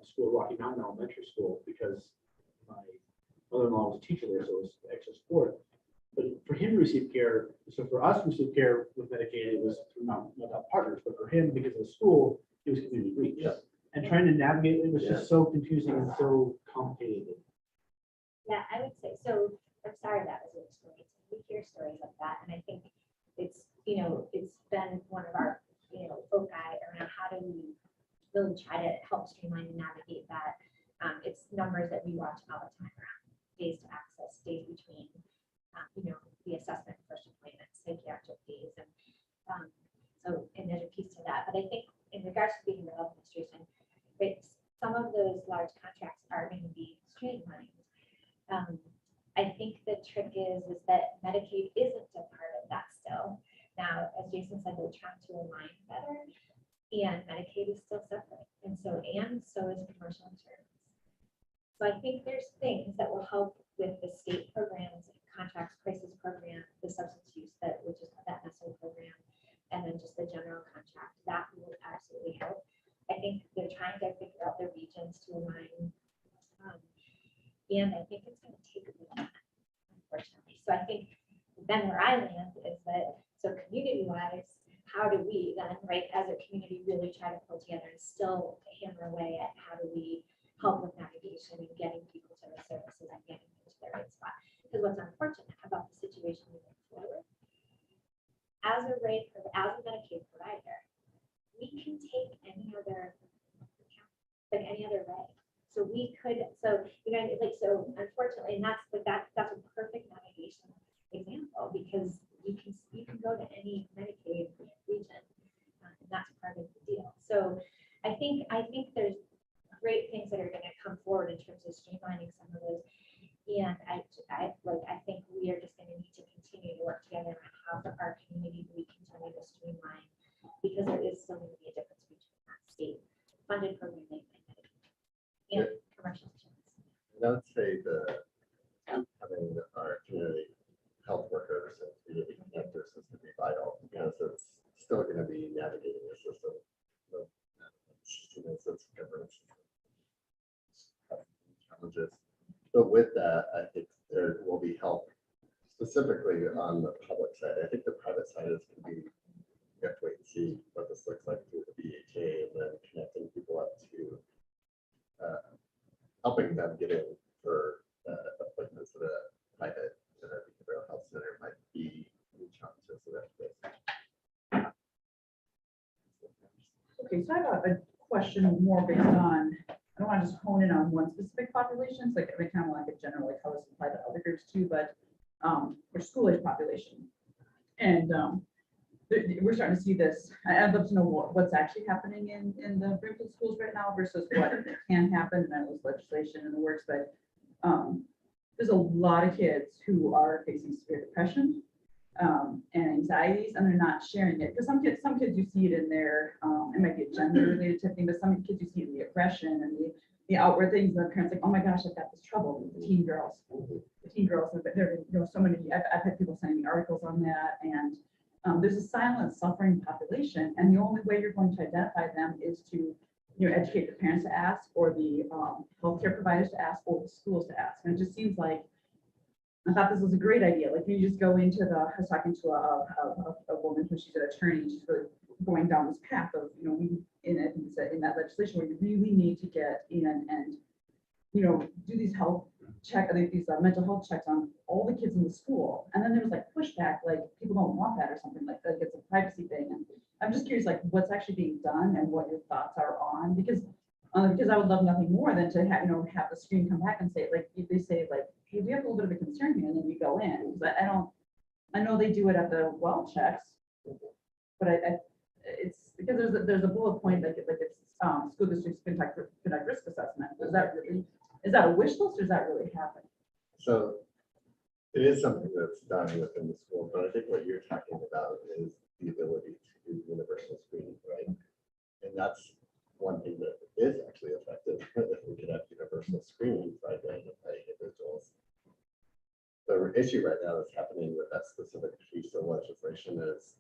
G: school at Rocky Mountain Elementary School because my mother-in-law was a teacher there, so it was extra support. But for him to receive care, so for us to receive care with Medicaid, it was through not partners, but for him, because of the school, it was Community Reach.
P: Yeah.
G: And trying to navigate it was just so confusing and so complicated.
C: Yeah, I would say, so I'm sorry that was an experience. We hear stories like that, and I think it's, it's been one of our, foci around how do we really try to help streamline and navigate that. It's numbers that we watch all the time around days to access, days between, the assessment, first appointment, psychiatric days. And and there's a piece to that. But I think in regards to being the health administration, right, some of those large contracts are going to be streamlined. I think the trick is that Medicaid isn't a part of that still. Now, as Jason said, they're trying to align better, and Medicaid is still separate. And so is commercial insurance. So I think there's things that will help with the state programs, contracts, crisis program, the substance use which is that MESO program, and then just the general contract. That will absolutely help. I think they're trying to figure out the regions to align. And I think it's going to take a little time, unfortunately. So I think then where I land is that, so community-wise, how do we then, right, as a community, really try to pull together and still hammer away at how do we help with navigation and getting people to the services and getting them to the right spot? Because what's unfortunate about the situation moving forward, as a Medicaid provider, we can take any other account, like any other way. So we could, so unfortunately, and that's a perfect navigation example because you can go to any Medicaid region, and that's part of the deal. So I think there's great things that are going to come forward in terms of streamlining some of those. And I think we are just going to need to continue to work together on how for our community we continue to streamline because there is still going to be a difference between that state funded program and and commercial insurance.
P: I would say having our community health workers and community connectors is going to be vital because it's still going to be navigating the system. It's governance challenges. But with that, I think there will be help specifically on the public side. I think the private side is going to be, we have to wait and see what this looks like through the BHA and then connecting people up to helping them get in for appointments at a private behavioral health center might be new challenges that they face.
E: Okay, so I have a question more based on, I don't want to just hone in on one specific population, it's like I kind of want like a general, like how this apply to other groups too, but for school age population. And we're starting to see this. I'd love to know what's actually happening in the Broomfield schools right now versus what can happen. And there's legislation in the works, but there's a lot of kids who are facing severe depression and anxieties, and they're not sharing it. Because some kids you see it in their, it might be a gender-related type thing, but some kids you see in the aggression and the outward things. And the parents like, oh my gosh, I've got this trouble with the teen girls. The teen girls, there so many. I've had people sending me articles on that, and there's a silent suffering population, and the only way you're going to identify them is to educate the parents to ask, or the healthcare providers to ask, or the schools to ask. And it just seems like I thought this was a great idea. Like you just go into I was talking to a woman who she's an attorney, and she's really going down this path of we in that legislation where you really need to get in and do these health these mental health checks on all the kids in the school. And then there was like pushback, like people don't want that or something like that. It's a privacy thing. And I'm just curious, like what's actually being done and what your thoughts are on, because I would love nothing more than to have, have the screen come back and say, like, if they say like, hey, we have a little bit of a concern here, and then you go in. But I know they do it at the well checks, but it's because there's a bullet point like it's school districts conduct risk assessment. Is that a wish list or is that really happening?
P: So it is something that's done within the school, but I think what you're talking about is the ability to do universal screening, right? And that's one thing that is actually effective. If we could have universal screening for identifying individuals. The issue right now that's happening with that specific piece of legislation is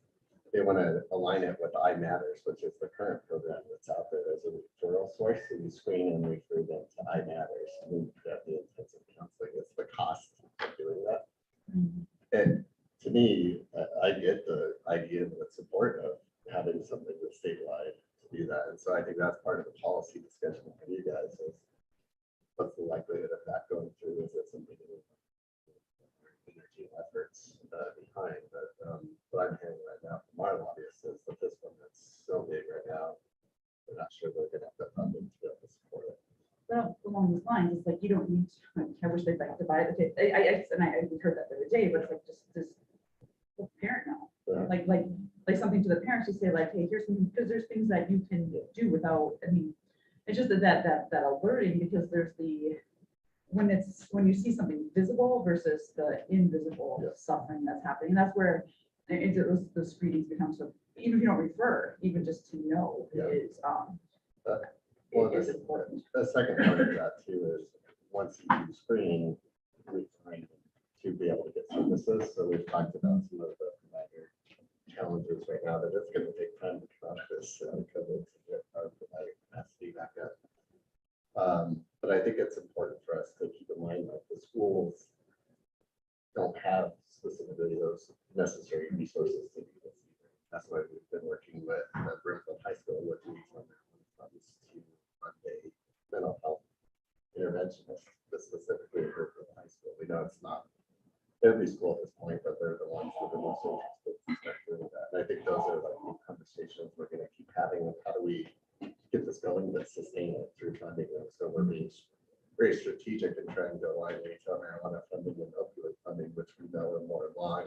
P: they want to align it with iMatters, which is the current program that's out there as a referral source. So you screen and refer them to iMatters. And that the intensive counseling is the cost of doing that. And to me, I get the idea and the support of having something that's statewide to do that. And so I think that's part of the policy discussion for you guys is what's the likelihood of that going through? Is it something that energy and efforts behind? But what I'm hearing right now from our lobbyists is that this one that's so big right now, we're not sure they're gonna have the funding to be able to support it.
E: Well, along these lines, it's like you don't need. I wish they'd like divide the tape. I heard that the other day, but it's like just let the parent know.
P: Yeah.
E: Like something to the parents to say like, hey, here's something, because there's things that you can do without. I mean, it's just that alerting, because there's when you see something visible versus the invisible suffering that's happening. That's where the screenings become so. Even if you don't refer, even just to know is is important.
P: The second part of that too is once you do screening, we find to be able to get services. So we've talked about some of the provider challenges right now that it's going to take time to come out of this COVID to get our provider capacity back up. But I think it's important for us to keep in mind that the schools don't have specifically those necessary resources to do this. That's why we've been working with Brooklyn High School with these funds to fund a mental health interventionist specifically at Brooklyn High School. We know it's not every school at this point, but they're the ones that are most interested in start doing that. And I think those are like the conversations we're going to keep having of how do we get this going but sustain it through funding them. So we're being very strategic in trying to align retail marijuana funding and opioid funding, which we know are more long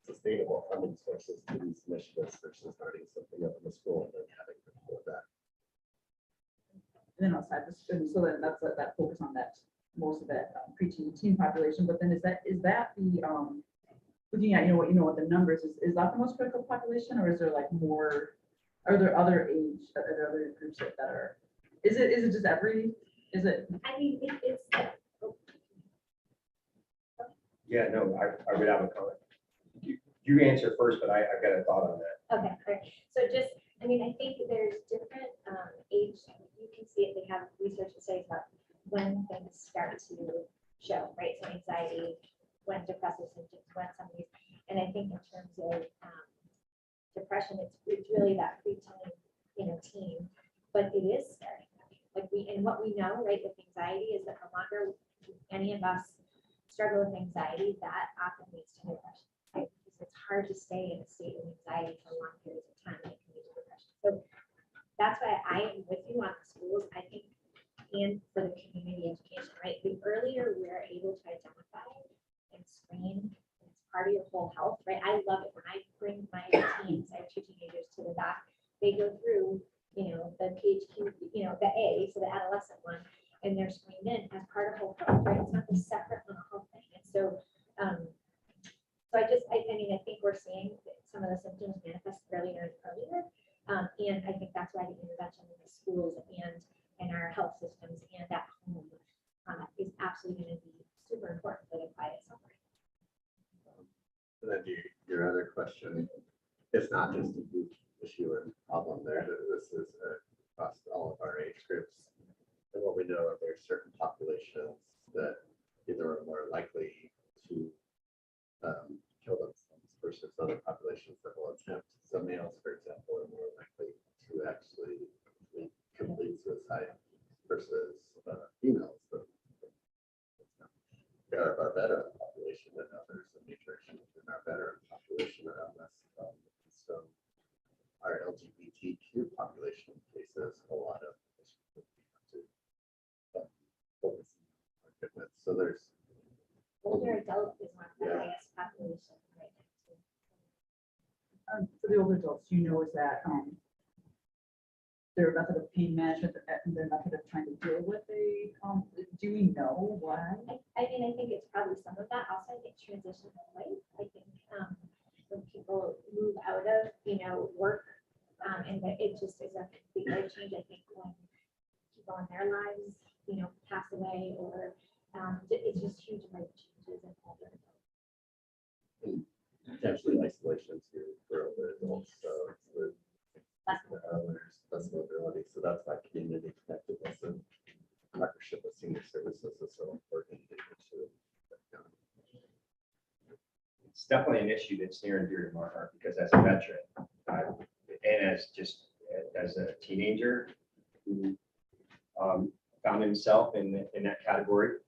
P: sustainable funding sources to these initiatives versus starting something up in the school and then having to hold that.
E: And then outside the student, so then that's that focus on that most of that preteen teen population. But then is that the looking at what the numbers is that the most critical population, or is there like more? Are there other groups that are? Is it just every? Is it?
C: I mean, it's.
B: Yeah, no, I would have a comment. You answer first, but I've got a thought on that.
C: Okay, all right. So just, I mean, I think there's different age, you can see it, they have research that says about when things start to show, right? So anxiety, when depressive symptoms, when somebody's, and I think in terms of depression, it's really that preteen, teen, but it is starting. Like and what we know, right, with anxiety is that the longer any of us struggle with anxiety, that often leads to depression, right? It's hard to stay in a state of anxiety for long periods of time. It can lead to depression. So that's why I am with you on the schools, I think, and for the community education, right? The earlier we're able to identify and screen, it's part of your whole health, right? I love it when I bring my teens, I have 2 teenagers to the doc, they go through, the PHQ, the A, so the adolescent one, and they're screened in as part of whole health, right? It's not a separate mental health thing. And so, I think we're seeing that some of the symptoms manifest earlier and earlier. And I think that's why the intervention in the schools and our health systems and at home is absolutely going to be super important for the quiet suffering.
P: And then your other question, it's not just a group issue and problem there. This is across all of our age groups. And what we know are there are certain populations that either are more likely to kill themselves versus other populations that will attempt. So males, for example, are more likely to actually complete suicide versus females that
C: adult is one of the highest population right now.
E: For the older adults, you know, is that, their method of pain management and their method of trying to deal with do we know why?
C: I mean, I think it's probably some of that. Also, I think transition of life. I think when people move out of, work, and that it just is a complete life change. I think when people in their lives, pass away or it's just huge life changes in older adults.
P: Potentially isolation too for older adults, so with there's less mobility, so that's why community connectedness and partnership with senior services is so important.
B: It's definitely an issue that's near and dear to my heart because as a veteran, and as a teenager who found himself in that category,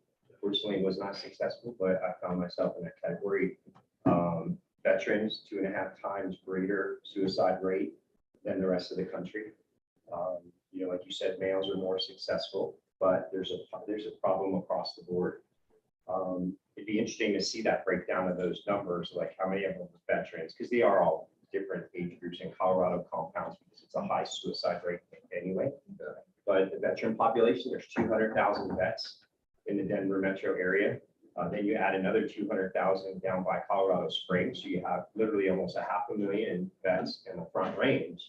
B: fortunately was not successful, but I found myself in that category. Veterans, 2.5 times greater suicide rate than the rest of the country. Like you said, males are more successful, but there's a problem across the board. It'd be interesting to see that breakdown of those numbers, like how many of them are veterans, because they are all different age groups in Colorado compounds because it's a high suicide rate anyway. But the veteran population, there's 200,000 vets in the Denver metro area. Then you add another 200,000 down by Colorado Springs. So you have literally almost 500,000 vets in the Front Range.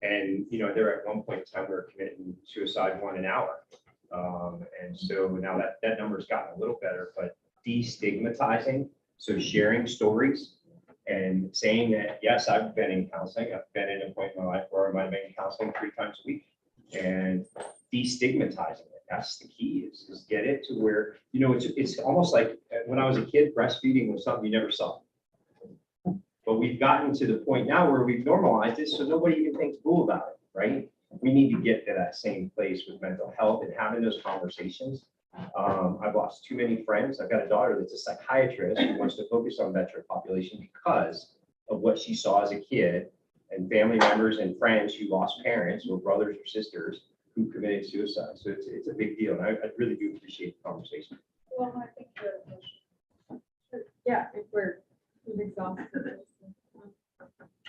B: And, they're at one point in time, we were committing suicide 1 an hour. And so now that number's gotten a little better, but destigmatizing, so sharing stories and saying that, yes, I've been in counseling. I've been in a point in my life where I might have been in counseling 3 times a week and destigmatizing it. That's the key is get it to where, it's almost like when I was a kid, breastfeeding was something you never saw. But we've gotten to the point now where we've normalized it, so nobody even thinks cool about it, right? We need to get to that same place with mental health and having those conversations. I've lost too many friends. I've got a daughter that's a psychiatrist who wants to focus on veteran population because of what she saw as a kid and family members and friends who lost parents or brothers or sisters who committed suicide. So it's a big deal. And I really do appreciate the conversation.
I: Well, I think if we've exhausted this.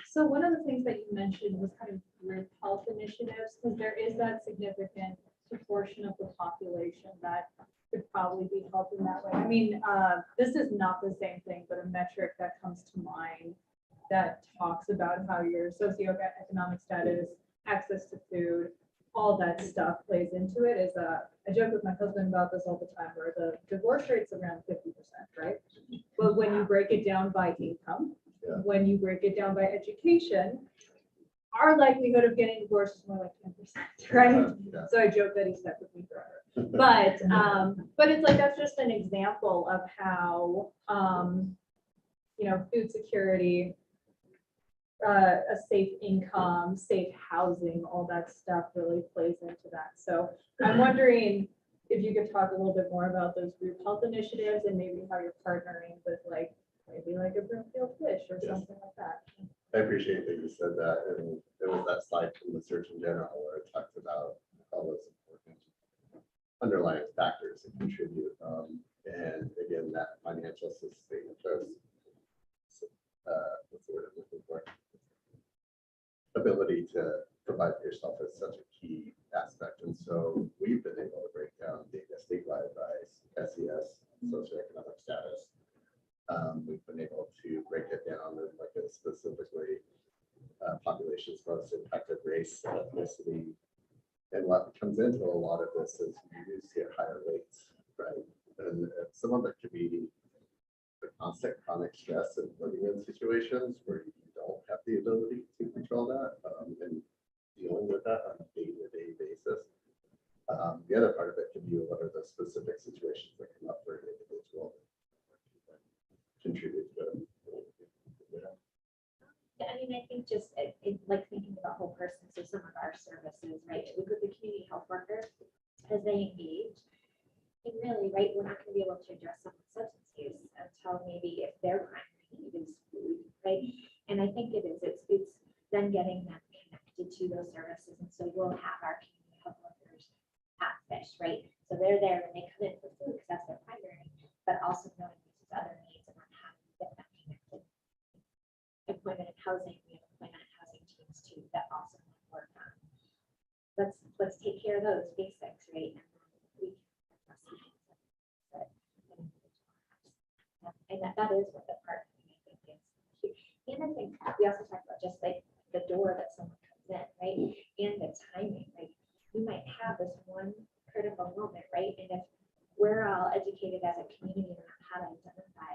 I: So one of the things that you mentioned was kind of group health initiatives, because there is that significant proportion of the population that could probably be helped in that way. I mean, this is not the same thing, but a metric that comes to mind that talks about how your socioeconomic status, access to food, all that stuff plays into it is I joke with my husband about this all the time, where the divorce rate's around 50%, right? But when you break it down by income, when you break it down by education, our likelihood of getting divorced is more like 10%, right? So I joke that he stuck with me forever. But it's like, that's just an example of how, food security, a safe income, safe housing, all that stuff really plays into that. So I'm wondering if you could talk a little bit more about those group health initiatives and maybe how you're partnering with maybe like a Broomfield Fish or something like that.
P: I appreciate that you said that, and there was that slide from the Surgeon General where it talks about all those important underlying factors that contribute. And again, that financial sustainability, what's the word I'm looking for? Ability to provide for yourself is such a key aspect. And so we've been able to break down data statewide by SES, socioeconomic status. We've been able to break it down and look at specifically populations most impacted, race, ethnicity. And what comes into a lot of this is you do see higher rates, right? And some of it could be the constant chronic stress and living in situations where you don't have the ability to control that and dealing with that on a day-to-day basis. The other part of it can be what are the specific situations that come up for an individual that contribute to it.
C: Yeah, I mean, I think just like thinking about whole person. So some of our services, right? We put the community health workers as they engage. And really, right, we're not going to be able to address someone's substance use until maybe if their primary need is food, right? And I think it is. It's then getting them connected to those services. And so we'll have our community health workers at Fish, right? So they're there when they come in for food because that's their primary, but also knowing housing, we have employment and housing teams too that also work on. Let's take care of those basics, right? And then we can address the things and that is what the part, I think, is huge. And I think we also talked about just like the door that someone comes in, right? And the timing, right? You might have this one critical moment, right? And if we're all educated as a community on how to identify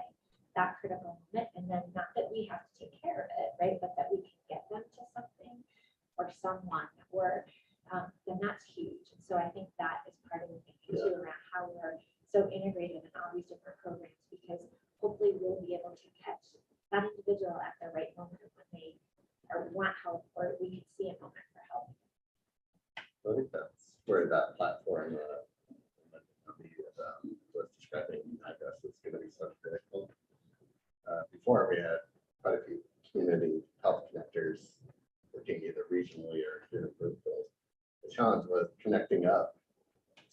C: that critical moment, and then not that we have to take care of it, right? But that we can get them to something or someone, or then that's huge. And so I think that is part of the thinking too around how we're so integrated in all these different programs, because hopefully we'll be able to catch that individual at the right moment when they or want help, or we can see a moment for help.
P: I think that's where that platform was describing, I guess, is going to be so critical. Before we had quite a few community health connectors working either regionally or here in Brookfield. The challenge was connecting up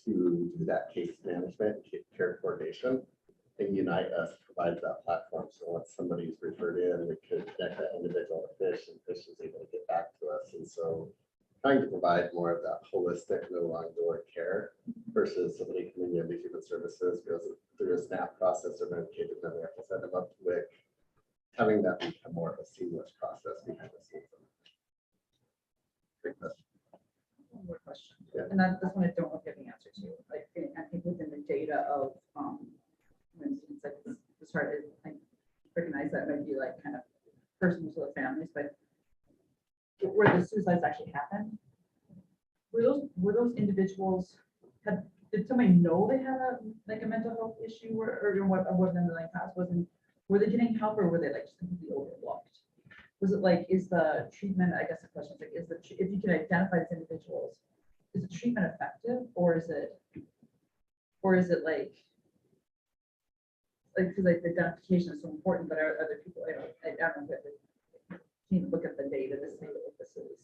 P: to do that case management, care coordination, and Unite Us provides that platform. So once somebody's referred in, we could connect that individual to Fish, and Fish is able to get back to us. And so trying to provide more of that holistic, no long door care versus somebody coming into human services, goes through a SNAP process or Medicaid, and then we have to send them up to WIC. Having that become more of a seamless process behind the scenes. Great question.
E: One more question.
P: Yeah.
E: And this one I don't know if you have the answer to. Like, I think within the data of, for instance, like the start, I recognize that might be like kind of personal to the families, but where the suicides actually happened, were those individuals, did somebody know they had a mental health issue, or what in the like past wasn't, were they getting help, or were they like just completely overlooked? Was it like, is the treatment, I guess the question is like, if you can identify these individuals, is the treatment effective, or is it like, because like the identification is so important, but are other people, I don't know if you need to look at the data to see what this is.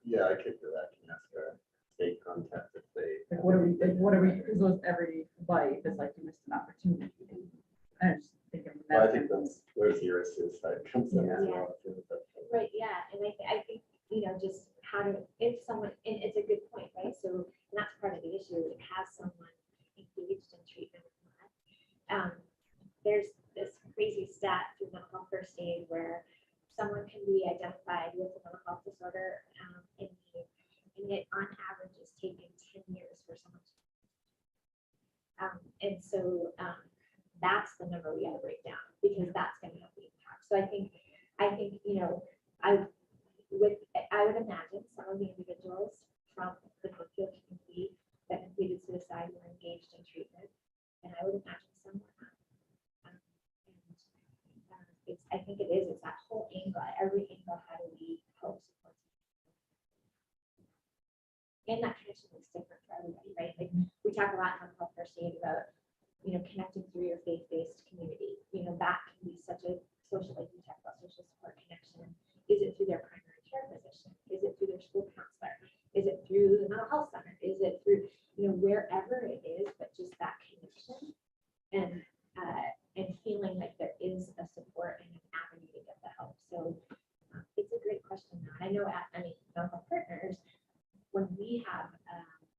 P: Yeah, I could do that. Can ask our state contact if they.
E: Like, what are we, because those every life is like, you missed an opportunity. I'm just thinking. from
P: Well, I
E: that
P: think that's where zero suicide comes in as well.
C: Right, yeah, and I think, just how to, if someone, and it's a good point, right? So, and that's part of the issue, it has someone engaged in treatment or not. There's this crazy stat through mental health first aid where someone can be identified with a mental health disorder, and it on average is taking 10 years for someone to. And so that's the number we got to break down, because that's going to have the impact. So I think, I would imagine some of the individuals from the Brookfield community that completed suicide were engaged in treatment, and I would imagine some were not. I think it's that whole angle, every angle, how do we help support? And that connection is different for everybody, right? Like we talk a lot in health first aid about, connecting through your faith-based community. That can be such a social, like we talk about social support connection. Is it through their primary care physician? Is it through their school counselor? Is it through the mental health center? Is it through, wherever it is, but just that connection and feeling like there is a support and an avenue to get the help. So it's a great question. I know at many mental health partners, when we have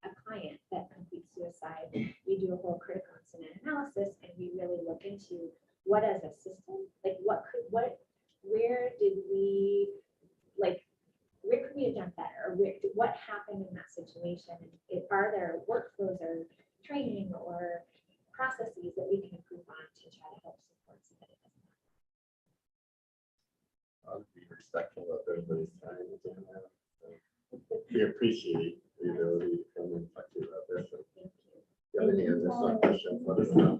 C: a client that completes suicide, we do a whole critical incident analysis, and we really look into what as a system, like where could we have done better? What happened in that situation? And are there workflows or training or processes that we can improve on to try to help support somebody?
P: I'll be respectful of everybody's time. We appreciate the ability to come and talk to you about this. If you have any additional questions, let us know.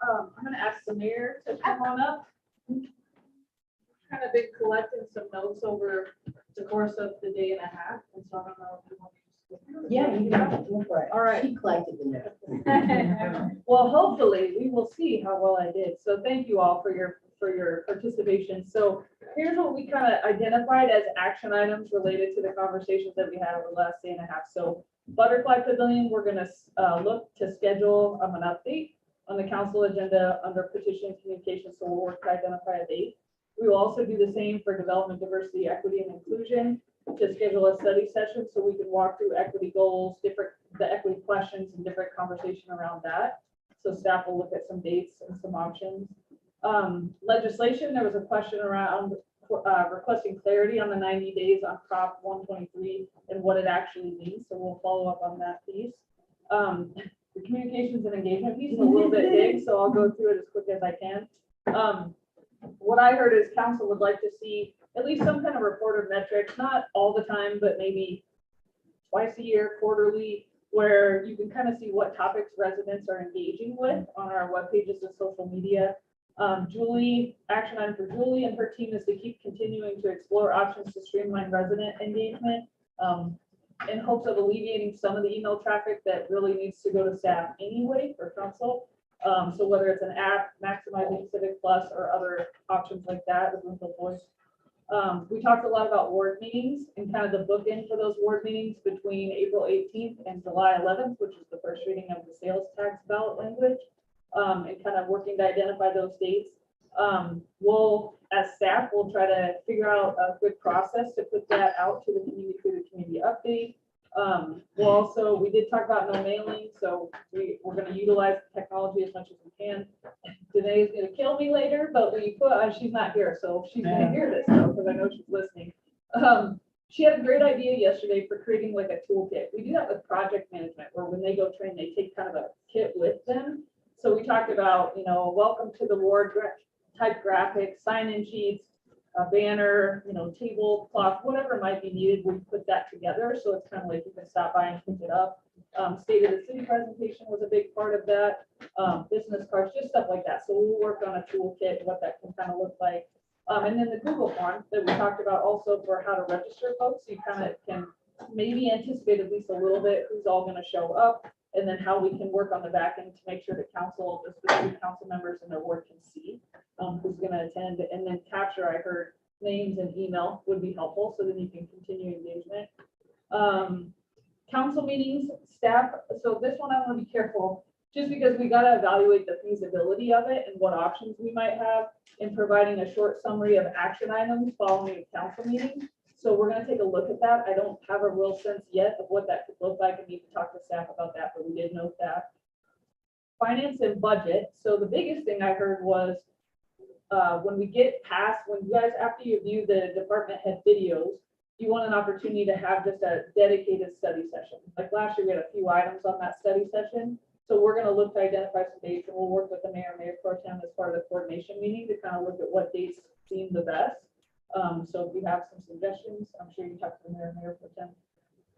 D: I'm gonna ask the mayor to come on up. Kind of been collecting some notes over the course of the day and a half, and so I don't know if you want to.
N: Yeah, you can go for it.
D: All right.
N: She collected the notes.
D: Well, hopefully, we will see how well I did. So thank you all for your participation. So here's what we kind of identified as action items related to the conversations that we had over the last day and a half. So Butterfly Pavilion, we're gonna look to schedule an update
I: on the council agenda under petition communication, so we'll work to identify a date. We will also do the same for development, diversity, equity, and inclusion, to schedule a study session so we can walk through equity goals, the equity questions and different conversation around that. So staff will look at some dates and some options. Legislation, there was a question around requesting clarity on the 90 days on Prop 123 and what it actually means. So we'll follow up on that piece. The communications and engagement piece is a little bit big, so I'll go through it as quick as I can. What I heard is council would like to see at least some kind of report of metrics, not all the time, but maybe twice a year, quarterly, where you can kind of see what topics residents are engaging with on our web pages and social media. Julie, action item for Julie and her team is to keep continuing to explore options to streamline resident engagement in hopes of alleviating some of the email traffic that really needs to go to staff anyway for council. So whether it's an app, maximizing Civic Plus or other options like that with Bloomfield Voice. We talked a lot about ward meetings and kind of the bookend for those ward meetings between April 18th and July 11th, which is the first reading of the sales tax ballot language, and kind of working to identify those dates. We'll, as staff, we'll try to figure out a good process to put that out to the community through the community update. We did talk about no mailing, so we're going to utilize technology as much as we can. Danae's going to kill me later, but she's not here, so she's going to hear this though, because I know she's listening. She had a great idea yesterday for creating like a toolkit. We do that with project management, where when they go train, they take kind of a kit with them. So we talked about, welcome to the ward type graphics, sign-in sheets, a banner, tablecloth, whatever might be needed, we put that together. So it's kind of like you can stop by and pick it up. State of the city presentation was a big part of that. Business cards, just stuff like that. So we'll work on a toolkit, what that can kind of look like. And then the Google form that we talked about also for how to register folks. So you kind of can maybe anticipate at least a little bit who's all going to show up, and then how we can work on the back end to make sure that council, the specific council members in their ward can see who's going to attend, and then capture, I heard, names and email would be helpful, so then you can continue engagement. Council meetings, staff, so this one I want to be careful, just because we got to evaluate the feasibility of it and what options we might have in providing a short summary of action items following a council meeting. So we're going to take a look at that. I don't have a real sense yet of what that could look like. I need to talk to staff about that, but we did note that. Finance and budget. So the biggest thing I heard was when we get past, when you guys, after you view the department head videos, you want an opportunity to have just a dedicated study session. Like last year, we had a few items on that study session. So we're going to look to identify some dates, and we'll work with the mayor pro tem as part of the coordination meeting to kind of look at what dates seem the best. So if you have some suggestions, I'm sure you talk to the mayor pro tem.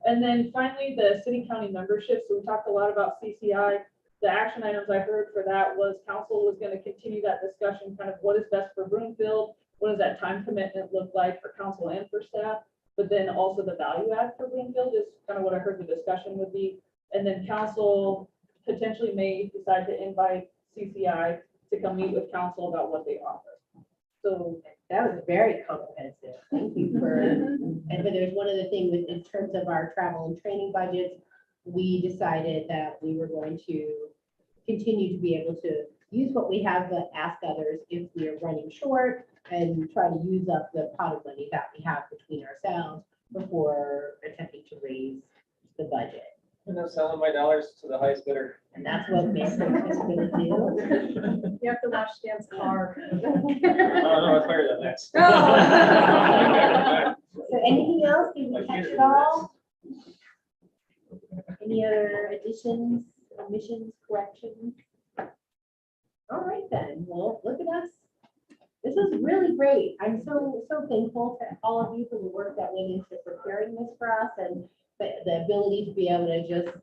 I: And then finally, the city county membership. So we talked a lot about CCI. The action items I heard for that was council was going to continue that discussion, kind of what is best for Broomfield, what does that time commitment look like for council and for staff, but then also the value add for Broomfield is kind of what I heard the discussion would be. And then council potentially may decide to invite CCI to come meet with council about what they offer.
N: So that was very comprehensive. Thank you for, and but there's one other thing with, in terms of our travel and training budgets, we decided that we were going to continue to be able to use what we have, but ask others if we are running short and try to use up the pot of money that we have between ourselves before attempting to raise the budget.
M: And I'm selling my dollars to the highest bidder.
N: And that's what Mayor Pro Tem is gonna do.
D: You have to watch Dan's car.
M: Oh, no, it's higher than that.
N: So anything else? Did we catch it all? Any other additions, omissions, corrections? All right then, well, look at us. This is really great. I'm so thankful to all of you for the work that went into preparing this for us, and the ability to be able to just,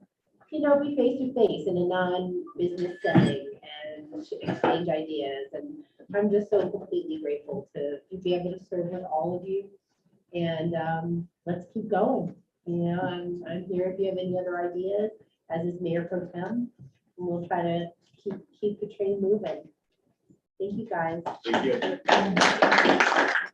N: be face to face in a non-business setting and exchange ideas. And I'm just so completely grateful to be able to serve with all of you. And let's keep going. I'm here if you have any other ideas, as is Mayor Pro Tem. And we'll try to keep the train moving. Thank you, guys.
K: Thank you.